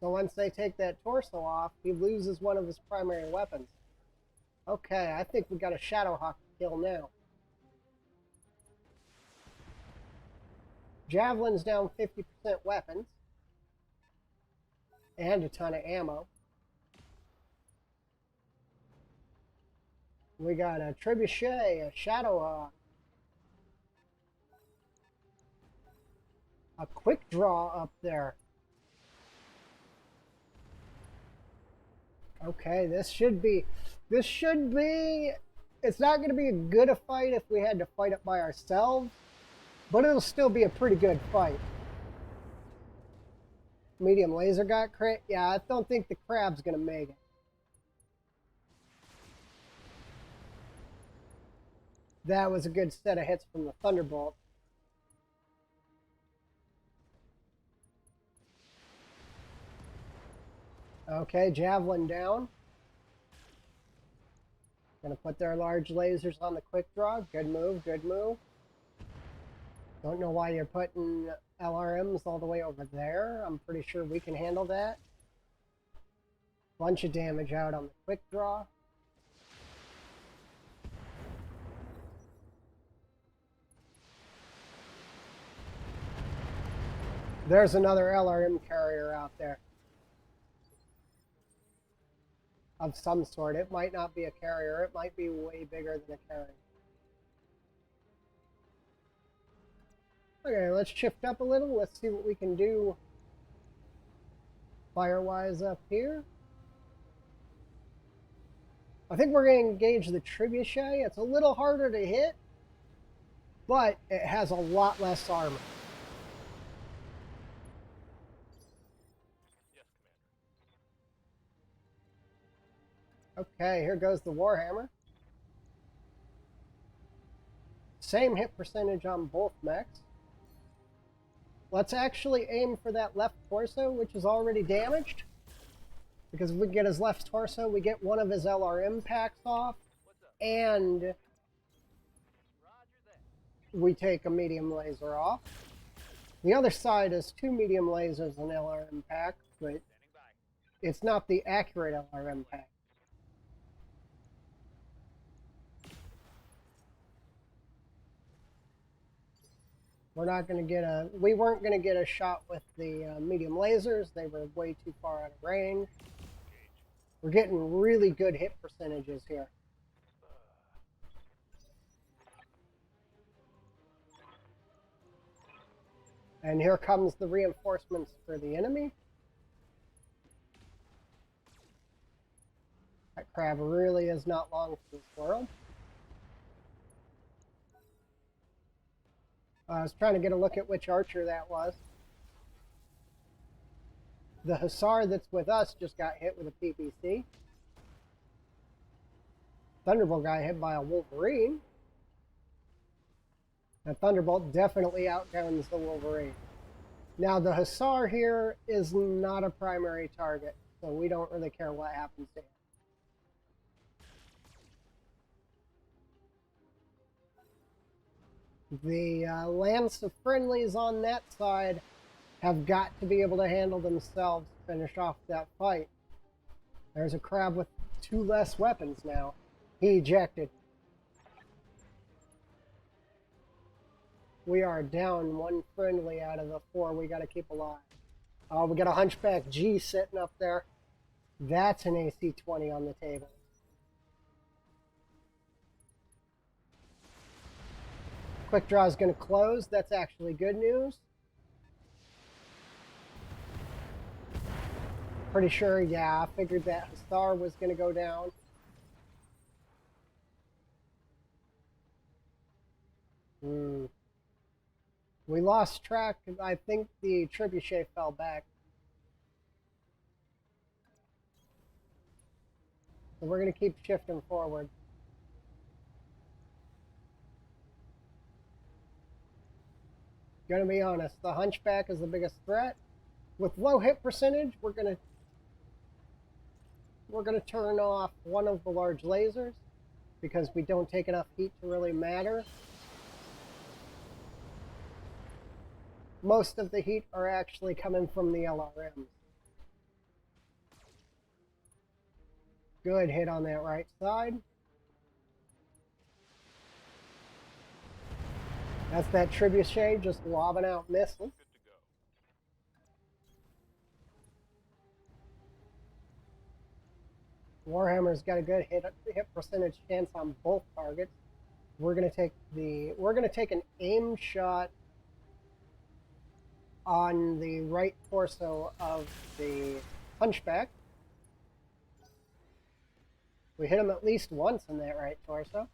So once they take that torso off, he loses one of his primary weapons. Okay, I think we got a Shadowhawk kill now. Javelin's down 50% weapons. And a ton of ammo. We got a Trebuchet, a Shadowhawk. A quick draw up there. Okay, this should be, it's not going to be as good a fight if we had to fight it by ourselves, but it'll still be a pretty good fight. Medium laser got crit? Yeah, I don't think the crab's going to make it. That was a good set of hits from the Thunderbolt. Okay, Javelin down. Gonna put their large lasers on the quick draw. Good move, good move. Don't know why you're putting LRMs all the way over there. I'm pretty sure we can handle that. Bunch of damage out on the quick draw. There's another LRM carrier out there. Of some sort. It might not be a carrier. It might be way bigger than a carrier. Okay, let's shift up a little. Let's see what we can do fire-wise up here. I think we're going to engage the Trebuchet. It's a little harder to hit, but it has a lot less armor. Yes, Commander. Okay, here goes the Warhammer. Same hit percentage on both mechs. let's actually aim for that left torso, which is already damaged. Because if we get his left torso, we get one of his LRM packs off, and Roger that. we take a medium laser off. The other side is 2 medium lasers and LRM pack, but Standing by. it's not the accurate LRM pack. We're not going to get a. We weren't going to get a shot with the medium lasers. They were way too far out of range. We're getting really good hit percentages here. And here comes the reinforcements for the enemy. That crab really is not long for this world. I was trying to get a look at which archer that was. The Hussar that's with us just got hit with a PPC. Thunderbolt got hit by a Wolverine. The Thunderbolt definitely outguns the Wolverine. Now the Hussar here is not a primary target, so we don't really care what happens to him. The Lance of Friendlies on that side have got to be able to handle themselves to finish off that fight. There's a crab with 2 less weapons now. He ejected. We are down 1 friendly out of the 4 we got to keep alive. Oh, we got a Hunchback G sitting up there. That's an AC-20 on the table. Quick draw is going to close. That's actually good news. Pretty sure, yeah, I figured that Hussar was going to go down. We lost track. I think the trebuchet fell back. So we're going to keep shifting forward. Gonna be honest, the Hunchback is the biggest threat. With low hit percentage, we're gonna turn off one of the large lasers because we don't take enough heat to really matter. Most of the heat are actually coming from the LRMs. Good hit on that right side. That's that trebuchet just lobbing out missiles. Good to go. Warhammer's got a good hit percentage chance on both targets. We're gonna take an aim shot on the right torso of the Hunchback. We hit him at least once in that right torso.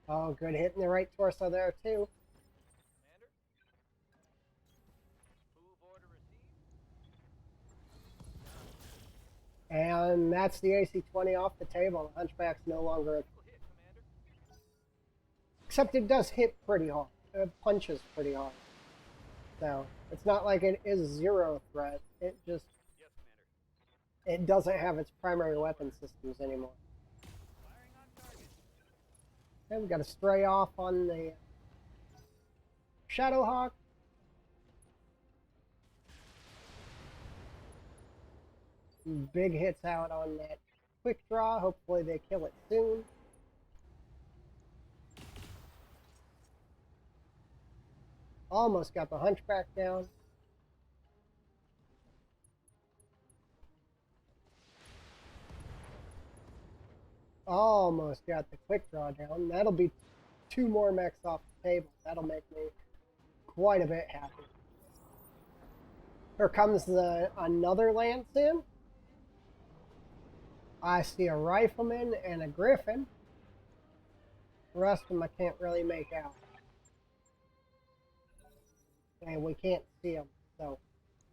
Oh, good hit in the right torso there, too. Commander? Move order received. And that's the AC-20 off the table. The Hunchback's no longer... Hit, Commander. Except it does hit pretty hard. It punches pretty hard. So, it's not like it is zero threat. It just... Yes, Commander. It doesn't have its primary weapon systems anymore. Firing on target. Okay, we got a stray off on the Shadowhawk. Big hits out on that quick draw. Hopefully they kill it soon. Almost got the Hunchback down. Almost got the quick draw down. That'll be 2 more mechs off the table. That'll make me quite a bit happy. Here comes another Lance in. I see a Rifleman and a Griffin. The rest of them I can't really make out. And we can't see them, so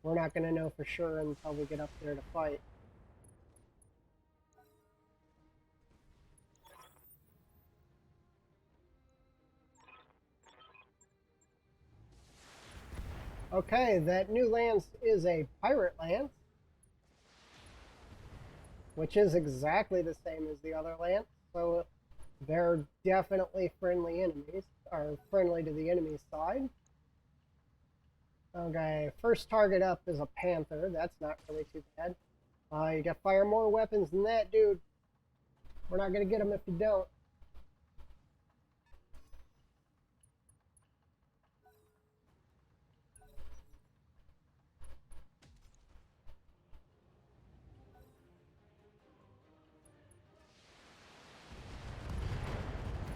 we're not going to know for sure until we get up there to fight. Okay, that new lance is a pirate lance, which is exactly the same as the other lance. So they're definitely friendly enemies, or friendly to the enemy side. Okay, first target up is a panther. That's not really too bad. You got fire more weapons than that, dude. We're not gonna get them if you don't.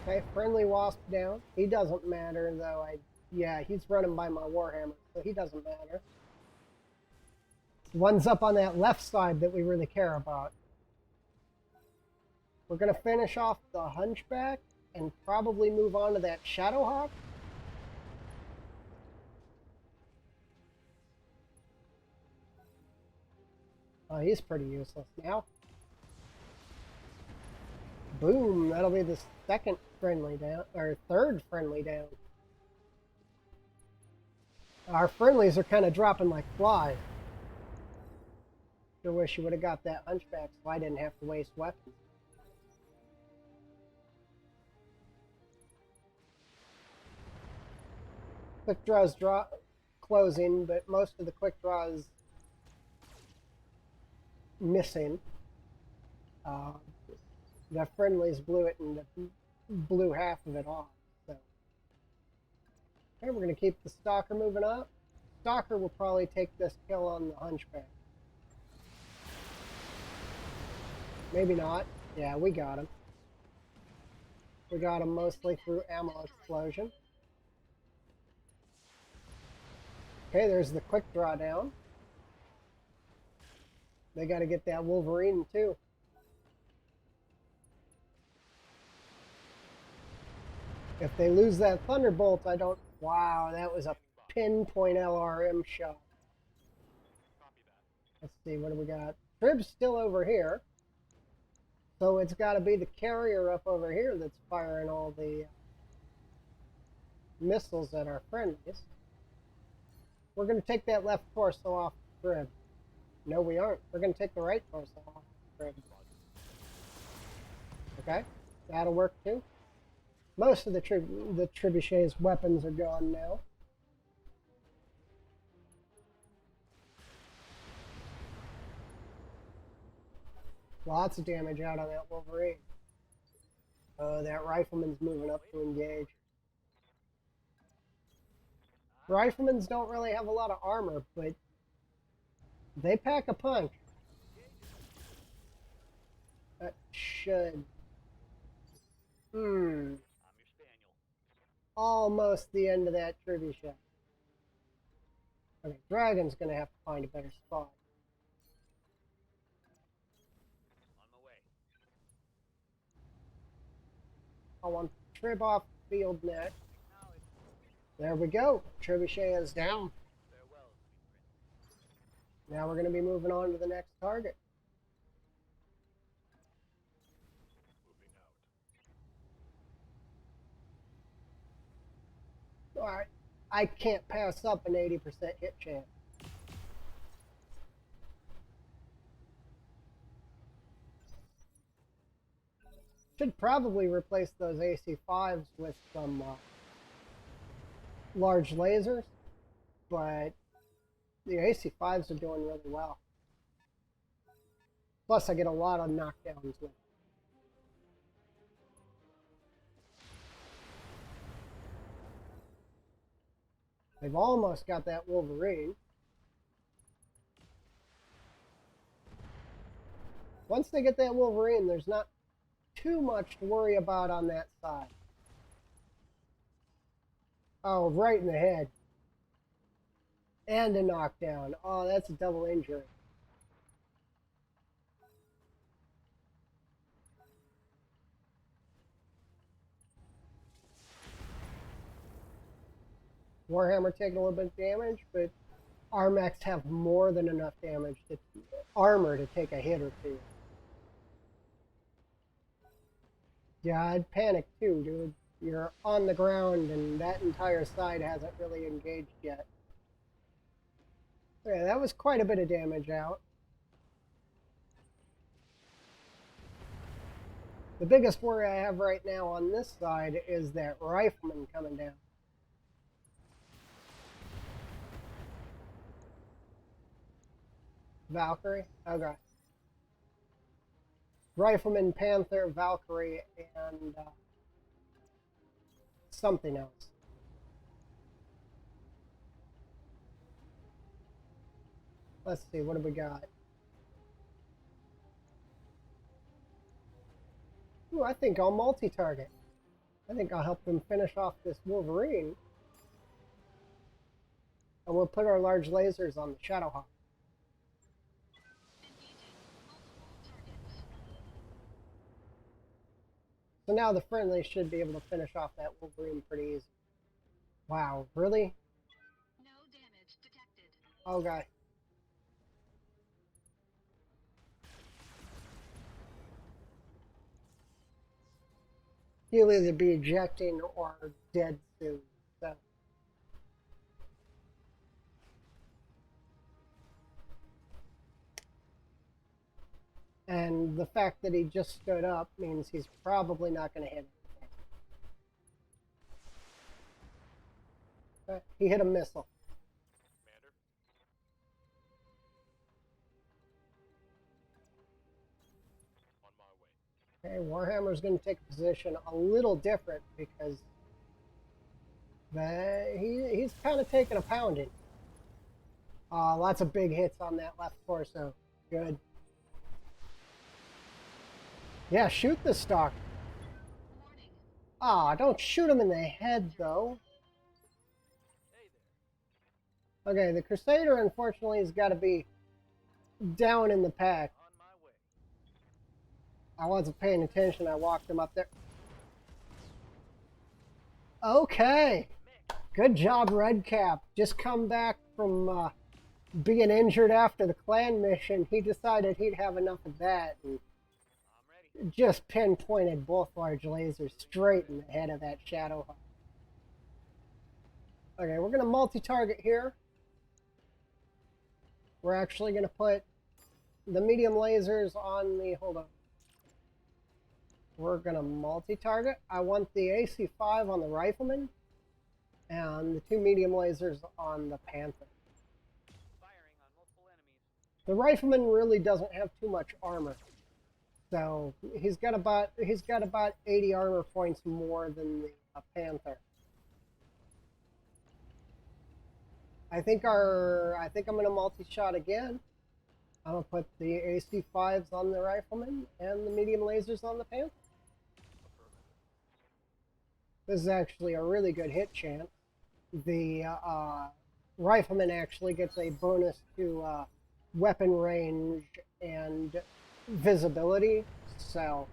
Okay, friendly wasp down. He doesn't matter though. Yeah, he's running by my warhammer, so he doesn't matter. One's up on that left side that we really care about. We're gonna finish off the hunchback and probably move on to that shadowhawk. Oh, he's pretty useless now. Boom, that'll be the second friendly down, or third friendly down. Our friendlies are kind of dropping like flies. Sure wish you would have got that hunchback so I didn't have to waste weapons. Quick draws closing, but most of the quick draws missing. The friendlies blew it and blew half of it off. So, okay, we're going to keep the stalker moving up. Stalker will probably take this kill on the hunchback. Maybe not. Yeah, we got him. We got him mostly through ammo explosion. Okay, there's the quick draw down. They got to get that Wolverine too. If they lose that Thunderbolt, I don't... Wow, that was a pinpoint LRM shot. Let's see, what do we got? Trib's still over here. So it's got to be the carrier up over here that's firing all the missiles at our friendlies. We're going to take that left torso off the Trib. No, we aren't. We're going to take the right torso off the Trib. Okay, that'll work too. Most of the trebuchet's weapons are gone now. Lots of damage out on that Wolverine. That rifleman's moving up to engage. Riflemen's don't really have a lot of armor, but they pack a punch. That should... Almost the end of that trebuchet. Okay, Dragon's gonna have to find a better spot. On my way. I want Trib off the field next. There we go. Trebuchet is down. Farewell, sweet prince. Now we're going to be moving on to the next target. Moving out. Alright, I can't pass up an 80% hit chance. Should probably replace those AC5s with some large lasers, but the AC5s are doing really well. Plus I get a lot of knockdowns with it. They've almost got that Wolverine. Once they get that Wolverine, there's not too much to worry about on that side. Oh, right in the head. And a knockdown. Oh, that's a double injury. Warhammer taking a little bit of damage, but Armax have more than enough damage to armor to take a hit or two. Yeah, I'd panic too, dude. You're on the ground and that entire side hasn't really engaged yet. Okay, that was quite a bit of damage out. The biggest worry I have right now on this side is that rifleman coming down. Valkyrie? Okay. Rifleman, Panther, Valkyrie, and something else. Let's see, what do we got? Ooh, I think I'll multi-target. I think I'll help them finish off this Wolverine. And we'll put our large lasers on the Shadowhawk. So now the friendly should be able to finish off that Wolverine pretty easy. Wow, really? No damage detected. Okay. He'll either be ejecting or dead soon. So. And the fact that he just stood up means he's probably not going to hit anything. But he hit a missile. Commander. On my way. Okay, Warhammer's going to take a position a little different because he's kind of taking a pounding. Lots of big hits on that left torso. Good. Yeah, shoot the stalker. Warning. Ah, don't shoot him in the head, though. Hey there. Okay, the Crusader, unfortunately, has got to be down in the pack. On my way. I wasn't paying attention. I walked him up there. Okay. Good job, Redcap. Just come back from being injured after the clan mission. He decided he'd have enough of that and I'm ready. just pinpointed both large lasers straight in the head of that Shadowhawk. Okay, we're going to multi-target here. We're actually going to put the medium lasers on the... Hold on. We're going to multi-target. I want the AC-5 on the Rifleman and the 2 medium lasers on the Panther. Firing on multiple enemies. The Rifleman really doesn't have too much armor. So he's got about 80 armor points more than the Panther. I think I'm gonna multi-shot again. I'm gonna put the AC-5s on the Rifleman and the medium lasers on the Panther. This is actually a really good hit chance. The Rifleman actually gets a bonus to weapon range and visibility, so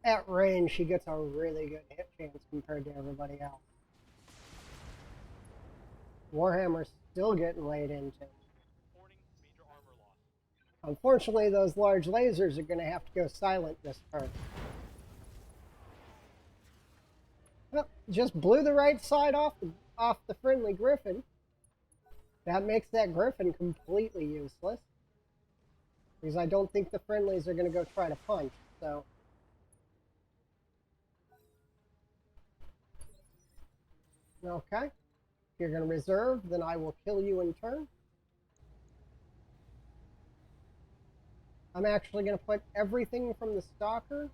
at range he gets a really good hit chance compared to everybody else. Warhammer's still getting laid into. Warning, major armor loss. Unfortunately, those large lasers are going to have to go silent this turn. Well, just blew the right side off the friendly Griffin. That makes that Griffin completely useless. Because I don't think the friendlies are going to go try to punch, so... Okay. If you're going to reserve, then I will kill you in turn. I'm actually going to put everything from the Stalker,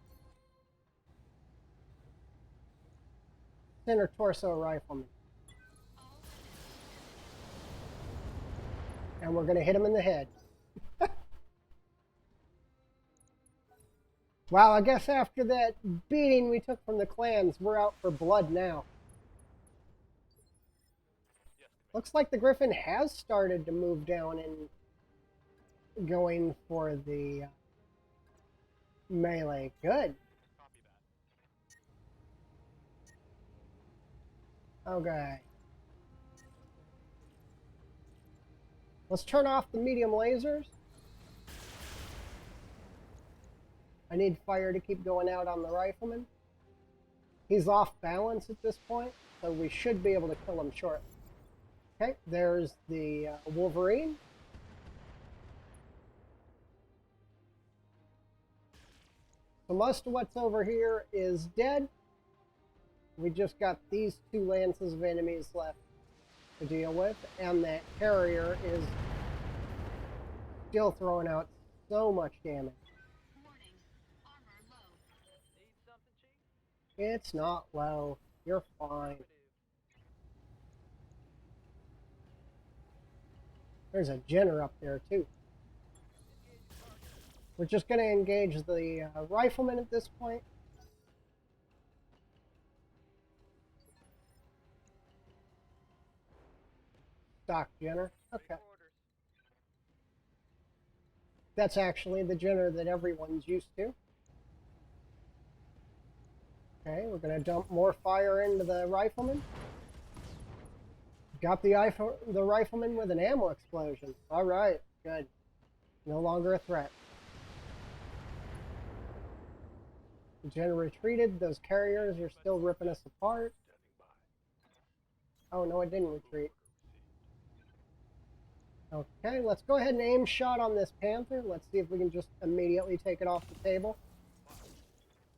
center torso rifleman. And we're going to hit him in the head. Wow, I guess after that beating we took from the clans, we're out for blood now. Yes, Looks like the Griffin has started to move down and going for the melee. Good. copy that. Okay. Let's turn off the medium lasers. I need fire to keep going out on the Rifleman. He's off balance at this point, so we should be able to kill him shortly. Okay, there's the Wolverine. So most of what's over here is dead. We just got these two lances of enemies left to deal with, and that carrier is still throwing out so much damage. Warning. Armor low. Need something, Chief? It's not low. You're fine. Affirmative. There's a Jenner up there, too. Engage target. We're just going to engage the rifleman at this point. Stock Jenner. Okay. Waiting orders. That's actually the Jenner that everyone's used to. Okay, we're going to dump more fire into the rifleman. Got the rifleman with an ammo explosion. All right, good. No longer a threat. The Jenner retreated. Those carriers are still ripping us apart. Standing by. Oh, no, it didn't retreat. Order received. Okay, let's go ahead and aim shot on this Panther. Let's see if we can just immediately take it off the table.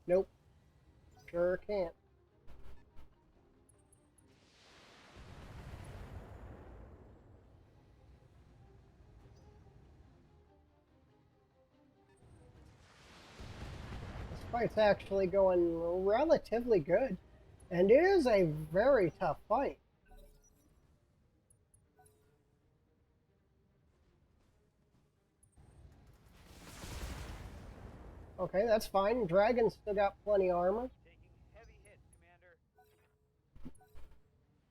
Nope. Sure can't. This fight's actually going relatively good. And it is a very tough fight. Okay, that's fine. Dragon's still got plenty armor. Taking heavy hits, Commander.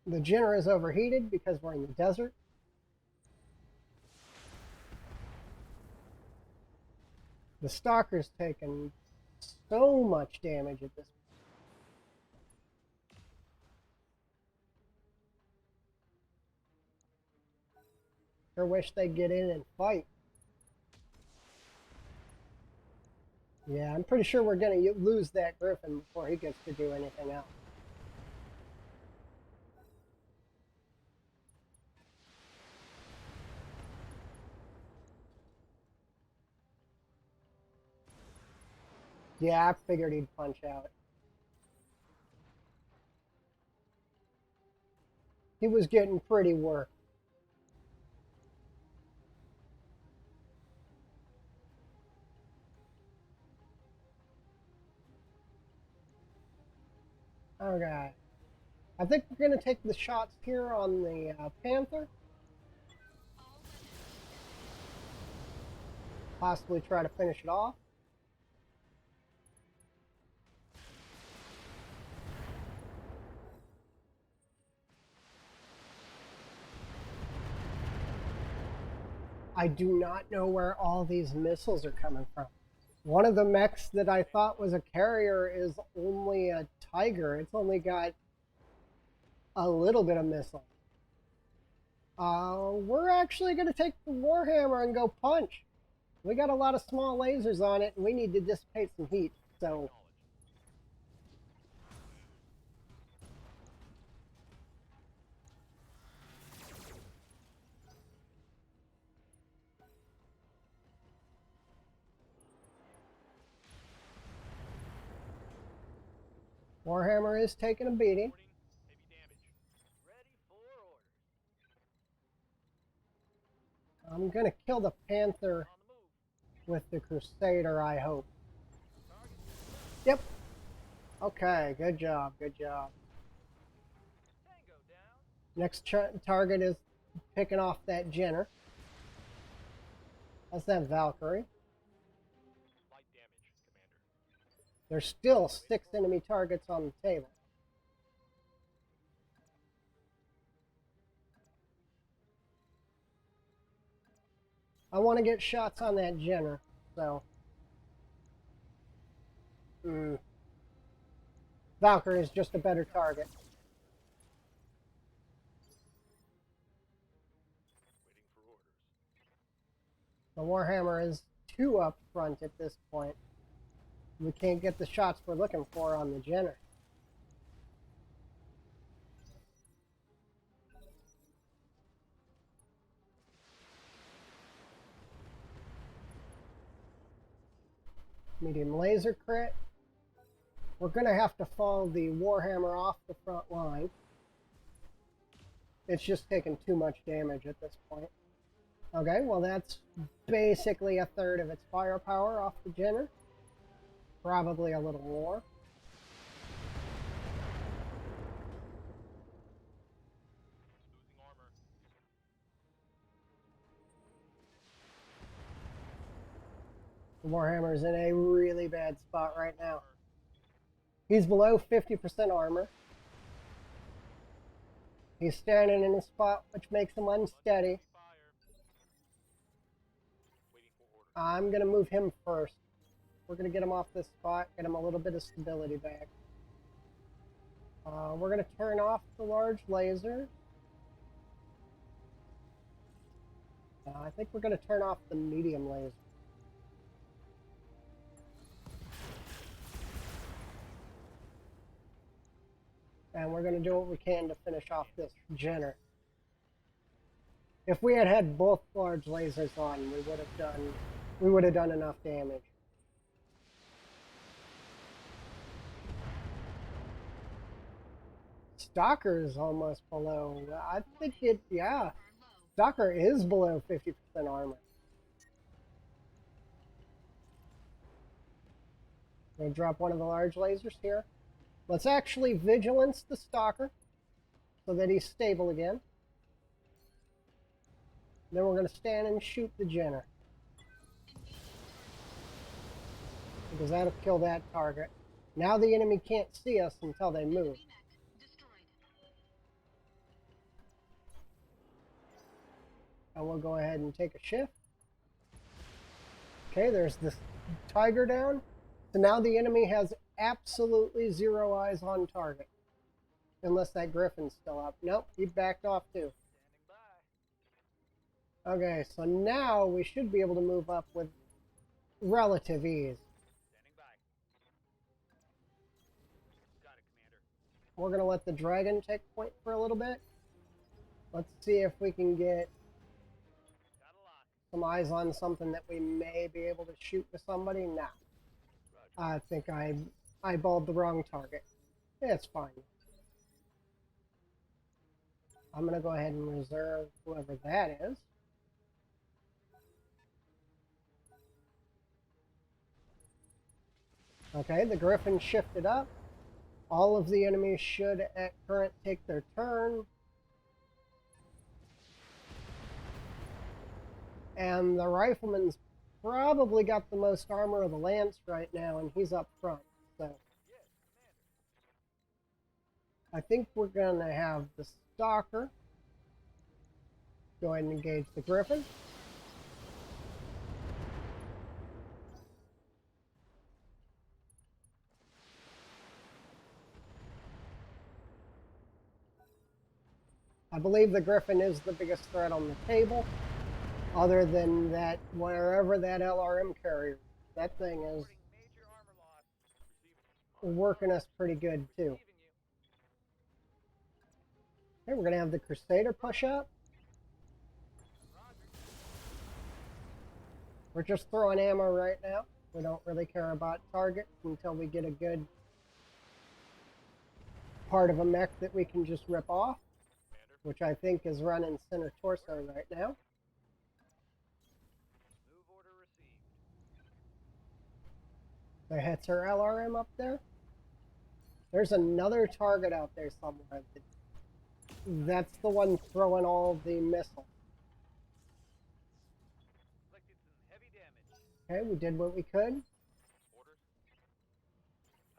The Jenner is overheated because we're in the desert. The Stalker's taken so much damage at this point. Sure wish they'd get in and fight. Yeah, I'm pretty sure we're going to lose that Griffin before he gets to do anything else. Yeah, I figured he'd punch out. He was getting pretty worked. Okay. I think we're going to take the shots here on the Panther. All weapons. Possibly try to finish it off. I do not know where all these missiles are coming from. One of the mechs that I thought was a carrier is only a Tiger. It's only got a little bit of missile. We're actually going to take the Warhammer and go punch. We got a lot of small lasers on it, and we need to dissipate some heat. So, Warhammer is taking a beating. Reporting heavy damage. Ready for orders. I'm going to kill the Panther On the move. with the Crusader, I hope. Target. Yep. Okay, good job, good job. Tango down. Next target is picking off that Jenner. That's that Valkyrie. Light damage, Commander. There's still 6 enemy targets on the table. I want to get shots on that Jenner, so. Valkyrie is just a better target. Waiting for orders. The Warhammer is 2 up front at this point. We can't get the shots we're looking for on the Jenner. Medium laser crit. We're going to have to fall the Warhammer off the front line. It's just taking too much damage at this point. Okay, well that's basically a third of its firepower off the Jenner. Probably a little more. Losing armor. The Warhammer's in a really bad spot right now. He's below 50% armor. He's standing in a spot which makes him unsteady. Fire. Waiting for order. I'm going to move him first. We're going to get him off this spot, get him a little bit of stability back. We're going to turn off the large laser. I think we're going to turn off the medium laser. And we're going to do what we can to finish off this Jenner. If we had had both large lasers on, we would have done enough damage. Stalker is almost below. I think it, yeah. Stalker is below 50% armor. I'm going to drop one of the large lasers here. Let's actually vigilance the Stalker so that he's stable again. Then we're going to stand and shoot the Jenner. Because that'll kill that target. Now the enemy can't see us until they move. And we'll go ahead and take a shift. Okay, there's this Tiger down. So now the enemy has absolutely zero eyes on target. Unless that Griffin's still up. Nope, he backed off too. Standing by. Okay, so now we should be able to move up with relative ease. Standing by. Got it, Commander. We're going to let the dragon take point for a little bit. Let's see if we can get Got a lock. some eyes on something that we may be able to shoot with somebody. Nah. Roger. I think I eyeballed the wrong target. It's fine. I'm going to go ahead and reserve whoever that is. Okay, the Griffin shifted up. All of the enemies should at current take their turn. And the Rifleman's probably got the most armor of the Lance right now, and he's up front. So Yes, Commander. I think we're going to have the Stalker go ahead and engage the Griffin. I believe the Griffin is the biggest threat on the table, other than that, wherever that LRM carrier, that thing is Reporting major armor loss. Receiving. working us pretty good too. Receiving you. Okay, we're going to have the Crusader push up. Roger. We're just throwing ammo right now. We don't really care about targets until we get a good part of a mech that we can just rip off, Commander. which I think is running center torso right now. Move order received. The Hetzer LRM up there. There's another target out there somewhere. That's the one throwing all the missiles. Inflicted some heavy damage. Okay, we did what we could. Orders.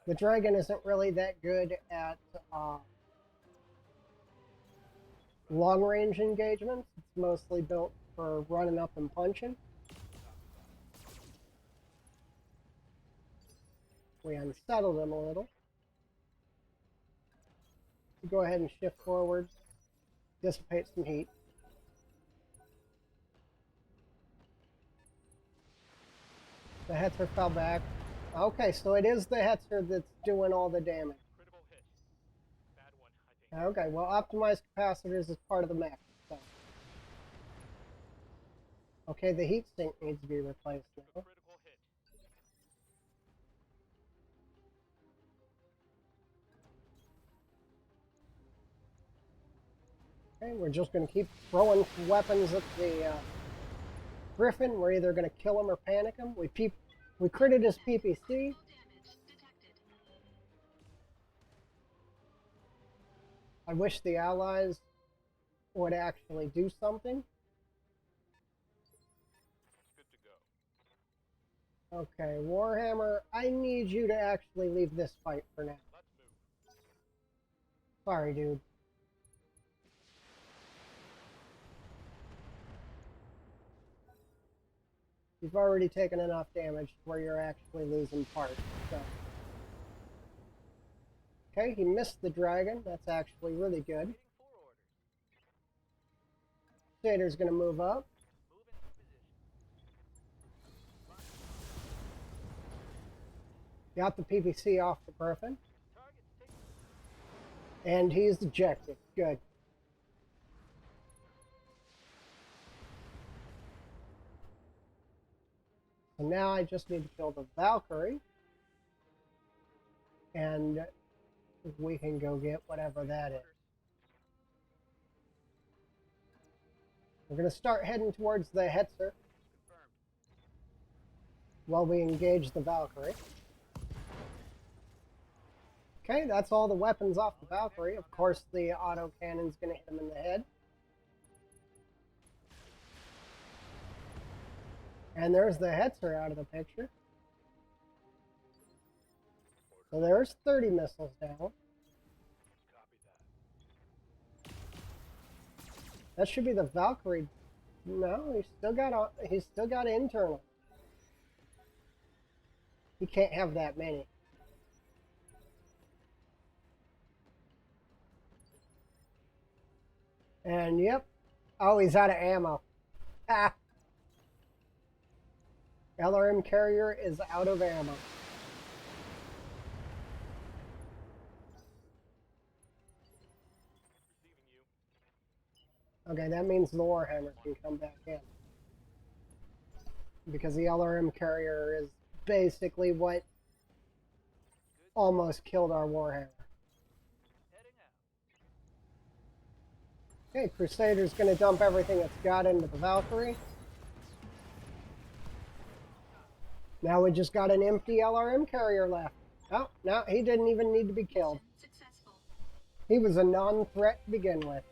The Dragon isn't really that good at long-range engagements. It's mostly built for running up and punching. We unsettled him a little. Go ahead and shift forward, dissipate some heat. The Hetzer fell back. Okay, so it is the Hetzer that's doing all the damage. Critical hit. Bad one, I think. Okay, well, optimized capacitors is part of the mech. So. Okay, the heat sink needs to be replaced now. Critical hit. Okay, we're just going to keep throwing weapons at the Griffin. We're either going to kill him or panic him. We critted his PPC. I wish the allies would actually do something. Good to go. Okay, Warhammer, I need you to actually leave this fight for now. Let's move. Sorry, dude. You've already taken enough damage where you're actually losing parts, so. Okay, he missed the dragon. That's actually really good. Waiting for orders. Crusader's gonna move up. Move into position. Got the PPC off the Griffin. Target's taken. And he's ejected. Good. So now I just need to kill the Valkyrie. And we can go get whatever that is. We're going to start heading towards the Hetzer Confirmed. while we engage the Valkyrie. Okay, that's all the weapons off the Valkyrie. Of course, the auto cannon's going to hit him in the head. And there's the Hetzer out of the picture. So there's 30 missiles down. Copy that. That should be the Valkyrie. No, he's still got internal. He can't have that many. And yep. Oh, he's out of ammo. Ah. LRM carrier is out of ammo. Receiving you. Okay, that means the Warhammer can come back in. Because the LRM carrier is basically what almost killed our Warhammer. Heading out. Okay, Crusader's going to dump everything it's got into the Valkyrie. Now we just got an empty LRM carrier left. Oh, no, he didn't even need to be killed. He was a non-threat to begin with.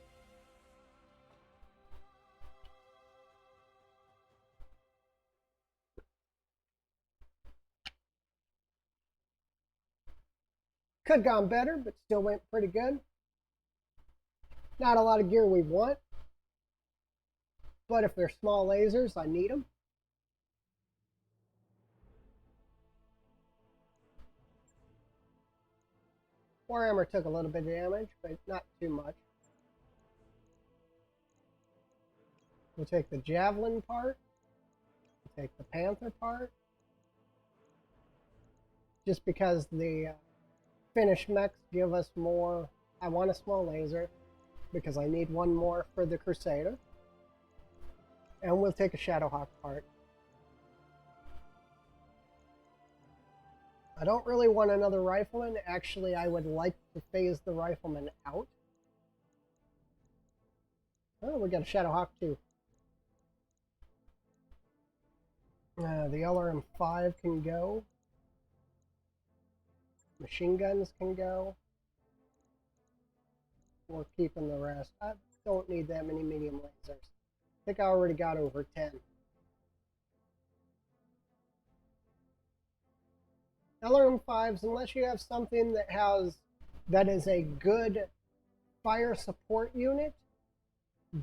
Could have gone better, but still went pretty good. Not a lot of gear we want. But if they're small lasers, I need them. Warhammer took a little bit of damage, but not too much. We'll take the Javelin part. We'll take the Panther part. Just because the finished mechs give us more. I want a small laser because I need one more for the Crusader. And we'll take a Shadowhawk part. I don't really want another rifleman. Actually, I would like to phase the rifleman out. Oh, we got a Shadowhawk too. The LRM-5 can go. Machine guns can go. We're keeping the rest. I don't need that many medium lasers. I think I already got over 10. LRM-5s, unless you have something that is a good fire support unit,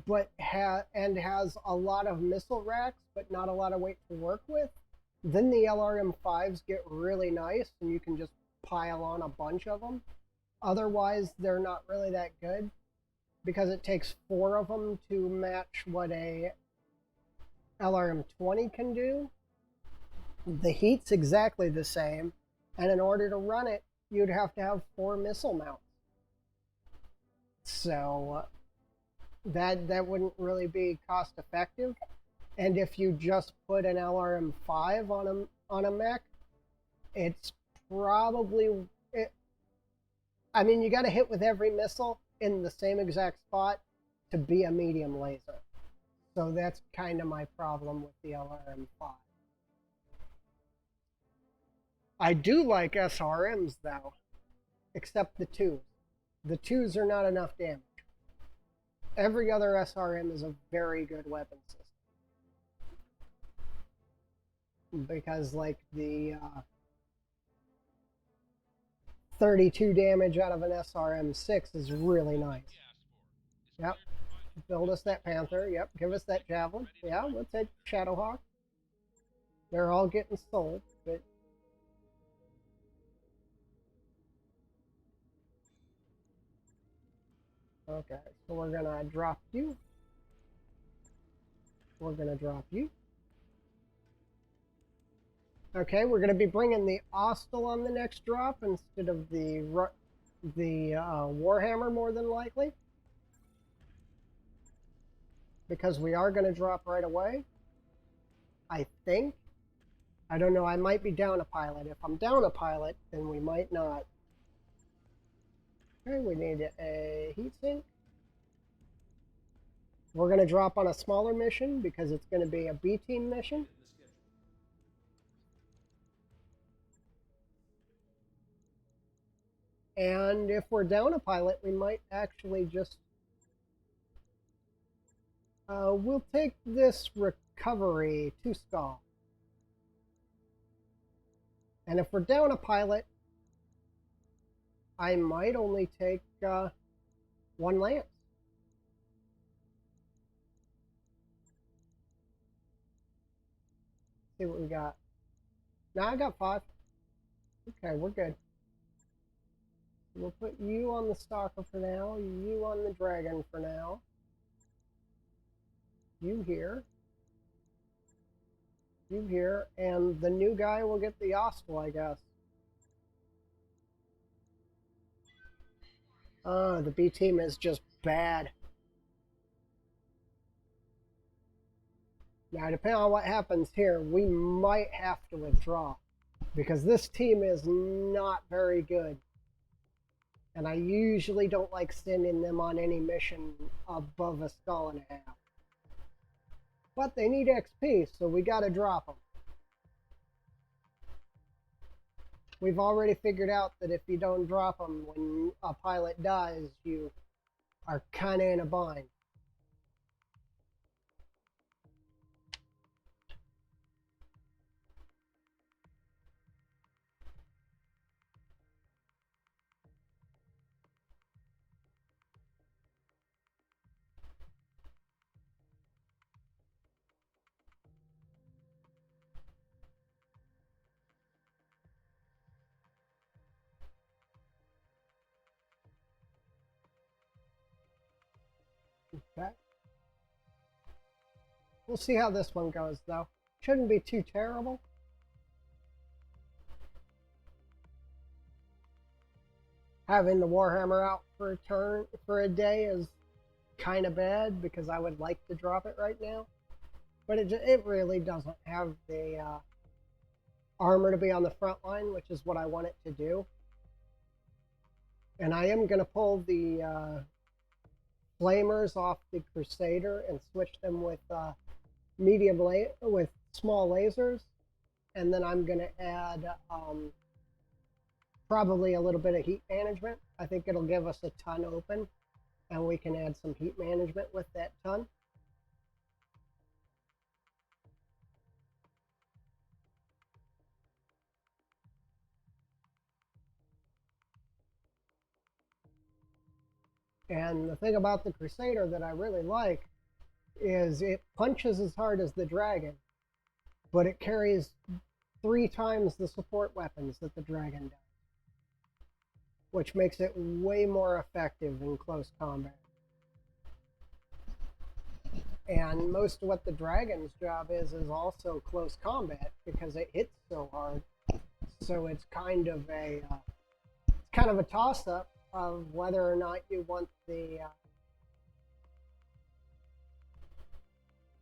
but has a lot of missile racks, but not a lot of weight to work with, then the LRM-5s get really nice, and you can just pile on a bunch of them. Otherwise, they're not really that good, because it takes 4 of them to match what a LRM-20 can do. The heat's exactly the same, and in order to run it, you'd have to have 4 missile mounts. So that wouldn't really be cost effective. And if you just put an LRM-5 on a mech, it's probably I mean, you got to hit with every missile in the same exact spot, to be a medium laser. So that's kind of my problem with the LRM-5. I do like SRMs though, except the 2s. The 2s are not enough damage. Every other SRM is a very good weapon system. Because like the 32 damage out of an SRM-6 is really nice. Yep. Build us that Panther. Yep. Give us that Javelin. Yeah, we'll take Shadowhawk. They're all getting sold, but okay, so we're gonna drop you. We're gonna drop you. Okay, we're gonna be bringing the Ostel on the next drop instead of the Warhammer, more than likely, because we are gonna drop right away. I think. I don't know. I might be down a pilot. If I'm down a pilot, then we might not. Okay, we need a heatsink. We're going to drop on a smaller mission because it's going to be a B-team mission. And if we're down a pilot, we might actually just... we'll take this recovery to Skull. And if we're down a pilot, I might only take one lance. See what we got. Now I got 5. Okay, we're good. We'll put you on the Stalker for now, you on the Dragon for now. You here. You here, and the new guy will get the Ostel, I guess. The B team is just bad. Now, depending on what happens here, we might have to withdraw, because this team is not very good. And I usually don't like sending them on any mission above a skull and a half. But they need XP, so we gotta drop them. We've already figured out that if you don't drop them when a pilot dies, you are kind of in a bind. Okay. We'll see how this one goes, though. Shouldn't be too terrible. Having the Warhammer out for a day is kind of bad because I would like to drop it right now, but it really doesn't have the armor to be on the front line, which is what I want it to do. And I am going to pull the flamers off the Crusader and switch them with with small lasers, and then I'm going to add probably a little bit of heat management. I think it'll give us a ton open, and we can add some heat management with that ton. And the thing about the Crusader that I really like is it punches as hard as the Dragon, but it carries 3 times the support weapons that the Dragon does, which makes it way more effective in close combat. And most of what the Dragon's job is also close combat because it hits so hard. So it's kind of a toss-up of whether or not you want the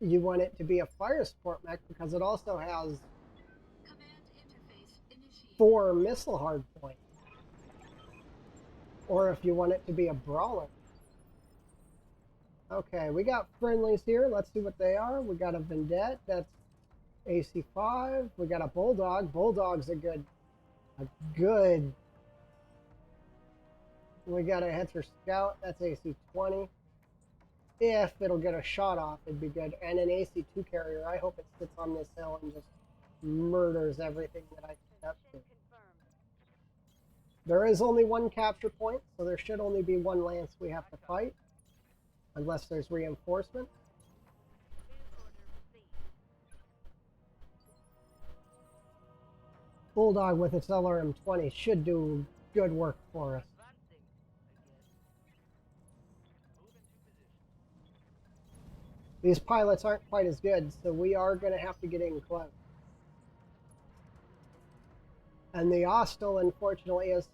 you want it to be a fire support mech, because it also has 4 missile hardpoints. Or if you want it to be a brawler. Okay, we got friendlies here. Let's see what they are. We got a Vendette. That's AC5. We got a Bulldog. Bulldog's a good. We got a Hetzer Scout. That's AC20. If it'll get a shot off, it'd be good. And an AC2 carrier. I hope it sits on this hill and just murders everything that I get up to. There is only one capture point, so there should only be one lance we have to fight. Unless there's reinforcement. Bulldog with its LRM-20 should do good work for us. Advancing, I guess. Move into position. These pilots aren't quite as good, so we are going to have to get in close. And the Ostel, unfortunately, is...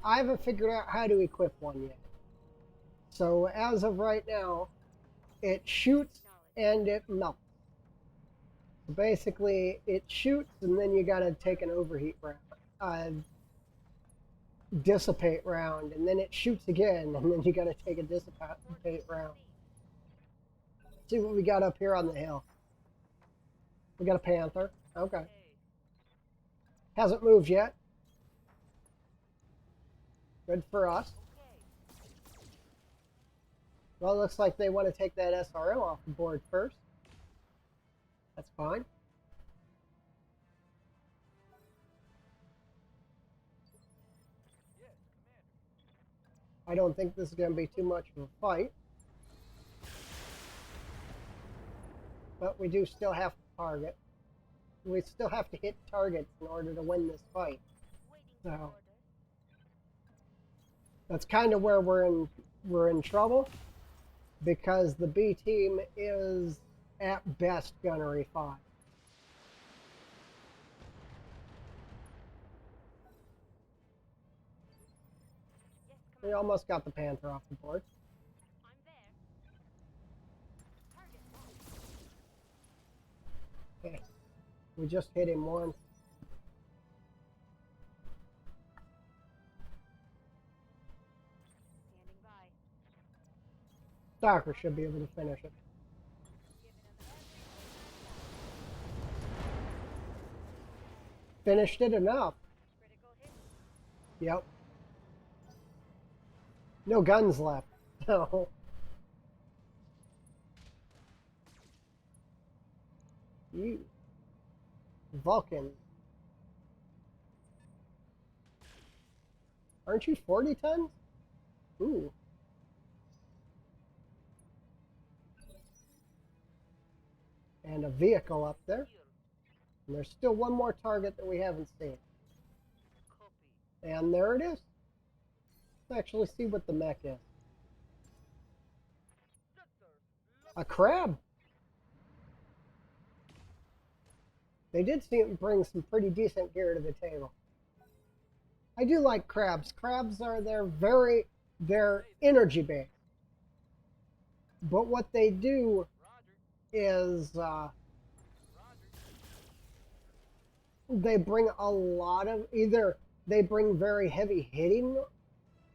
I haven't figured out how to equip one yet. So as of right now, it shoots and it melts. So basically, it shoots and then you got to take an overheat round, dissipate round, and then it shoots again, and then you got to take a dissipate round. See what we got up here on the hill. We got a Panther. Okay. Hasn't moved yet. Good for us. Well, it looks like they want to take that SRM off the board first. That's fine. Yes, Commander. I don't think this is going to be too much of a fight. But we do still have to target. We still have to hit targets in order to win this fight. So that's kind of where we're in trouble, because the B team is at best gunnery 5. We almost got the Panther off the board. Okay. We just hit him once. Stalker should be able to finish it. Finished it enough. Yep. No guns left. So. You. Vulcan. Aren't you 40 tons? Ooh. And a vehicle up there. And there's still one more target that we haven't seen. Copy. And there it is. Let's actually see what the mech is. A crab. They did seem to bring some pretty decent gear to the table. I do like crabs. Crabs are they're energy based. But what they do is they bring a lot of they bring very heavy hitting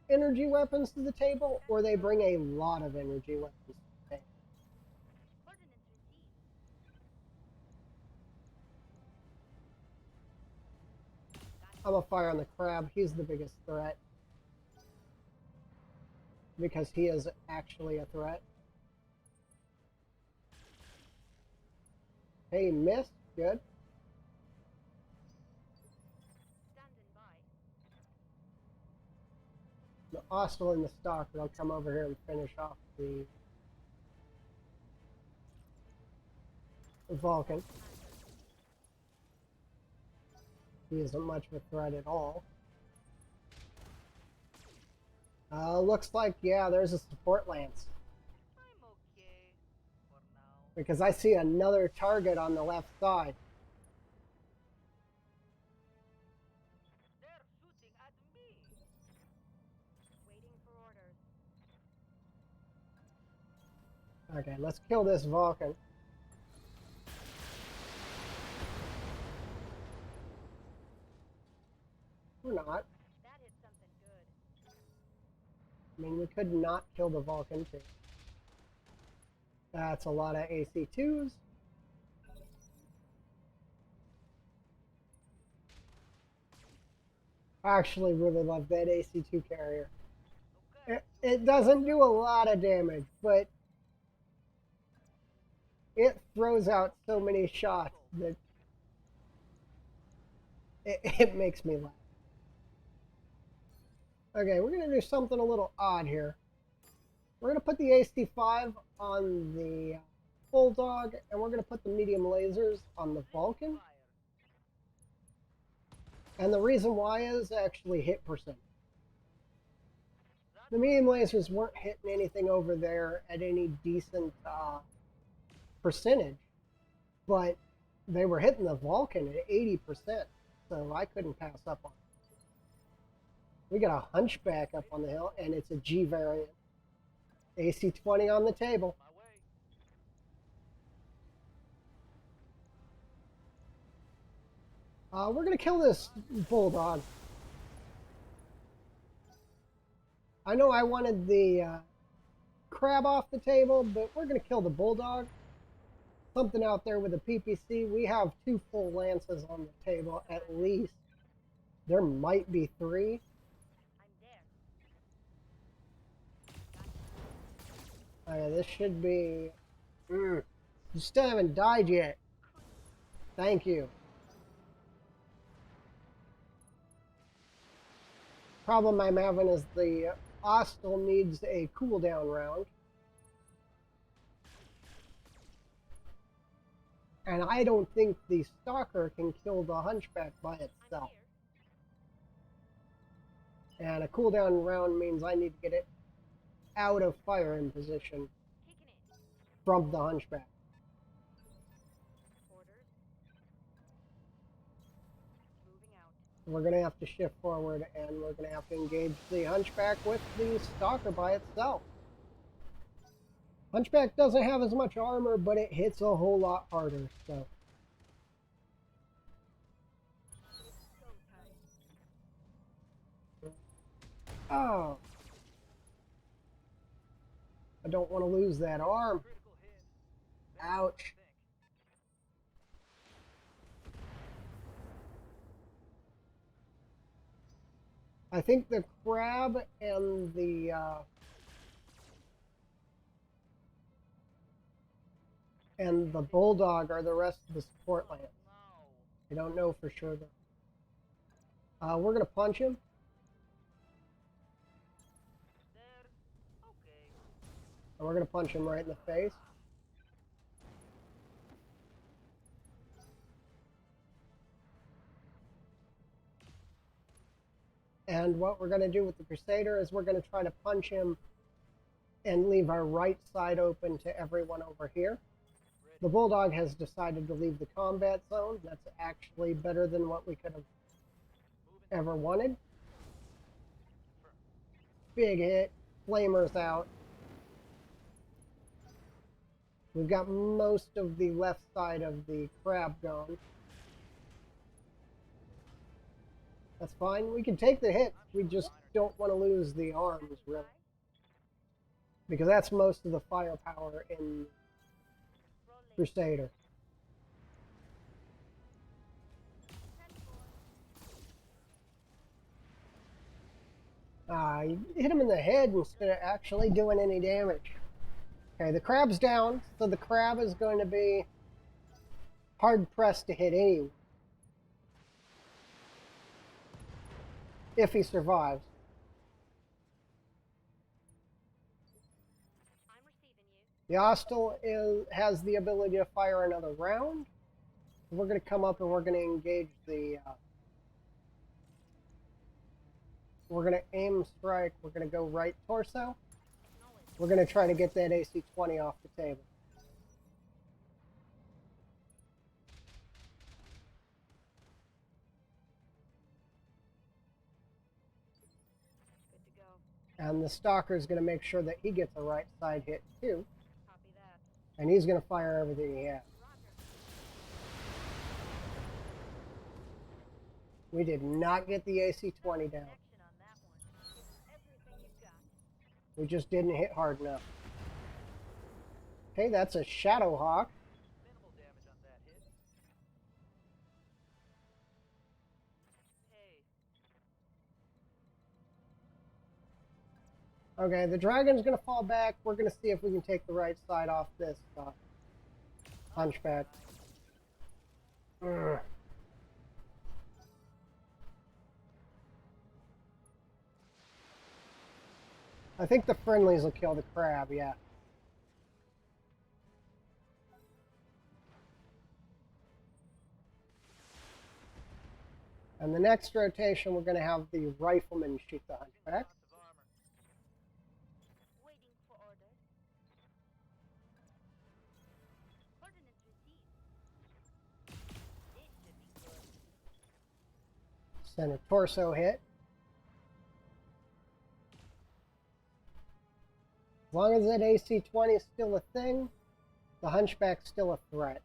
energy weapons to the table, or they bring a lot of energy weapons to the table. I'm gonna fire on the crab. He's the biggest threat. Because he is actually a threat. Hey, missed. Good. The Ostel and the Stalker will come over here and finish off the Vulcan. He isn't much of a threat at all. Looks like, yeah, there's a support lance. I'm okay for now. Because I see another target on the left side. They're shooting at me. Waiting for orders. Okay, let's kill this Vulcan. We're not. That hit something good. I mean, we could not kill the Vulcan too. That's a lot of AC-2s. I actually really love that AC-2 carrier. It doesn't do a lot of damage, but it throws out so many shots that it makes me laugh. Okay, we're going to do something a little odd here. We're going to put the AC-5 on the Bulldog, and we're going to put the medium lasers on the Vulcan. And the reason why is actually hit percent. The medium lasers weren't hitting anything over there at any decent percentage, but they were hitting the Vulcan at 80%, so I couldn't pass up on it. We got a Hunchback up on the hill, and it's a G variant. AC-20 on the table. We're going to kill this Bulldog. I know I wanted the crab off the table, but we're going to kill the Bulldog. Something out there with a PPC. We have 2 full lances on the table, at least. There might be 3. Okay, this should be... You still haven't died yet. Thank you. Problem I'm having is the Hostile needs a cooldown round. And I don't think the Stalker can kill the Hunchback by itself. And a cooldown round means I need to get it out of firing position from the Hunchback. We're going to have to shift forward, and we're going to have to engage the Hunchback with the Stalker by itself. Hunchback doesn't have as much armor, but it hits a whole lot harder, so... Oh! I don't want to lose that arm. Ouch. I think the Crab and the Bulldog are the rest of the support lance. I don't know for sure though. We're gonna punch him. And we're gonna punch him right in the face. And what we're going to do with the Crusader is we're going to try to punch him and leave our right side open to everyone over here. The Bulldog has decided to leave the combat zone. That's actually better than what we could have ever wanted. Big hit. Flamer's out. We've got most of the left side of the Crab gone. That's fine. We can take the hits. We just don't want to lose the arms, really. Because that's most of the firepower in Crusader. You hit him in the head instead of actually doing any damage. Okay, the Crab's down, so the Crab is going to be hard-pressed to hit anyone. If he survives. The Hostile has the ability to fire another round. We're going to come up and we're going to engage the... we're going to aim strike. We're going to go right torso. We're going to try to get that AC-20 off the table. And the Stalker is going to make sure that he gets a right side hit too. And he's going to fire everything he has. We did not get the AC-20 down. We just didn't hit hard enough. Okay, that's a Shadow Hawk. Minimal damage on that hit. Hey. Okay, the dragon's gonna fall back. We're gonna see if we can take the right side off this hunchback. Ugh. I think the friendlies will kill the crab, yeah. And the next rotation, we're going to have the rifleman shoot the hunchback. Lots of armor. Waiting for orders. Coordinates received. This should be good. Send a torso hit. As long as that AC-20 is still a thing, the hunchback's still a threat.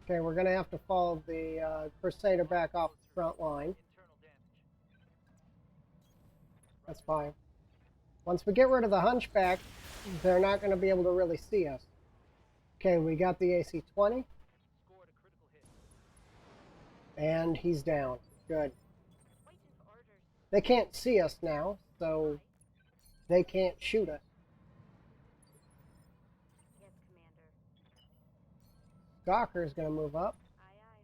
Okay, we're going to have to follow the Crusader back off the front line. Internal damage. That's fine. Once we get rid of the hunchback, they're not going to be able to really see us. Okay, we got the AC-20, Scored a critical hit. and he's down. Good. Waiting for orders. They can't see us now, so they can't shoot us. Yes, Commander. Stalker's going to move up,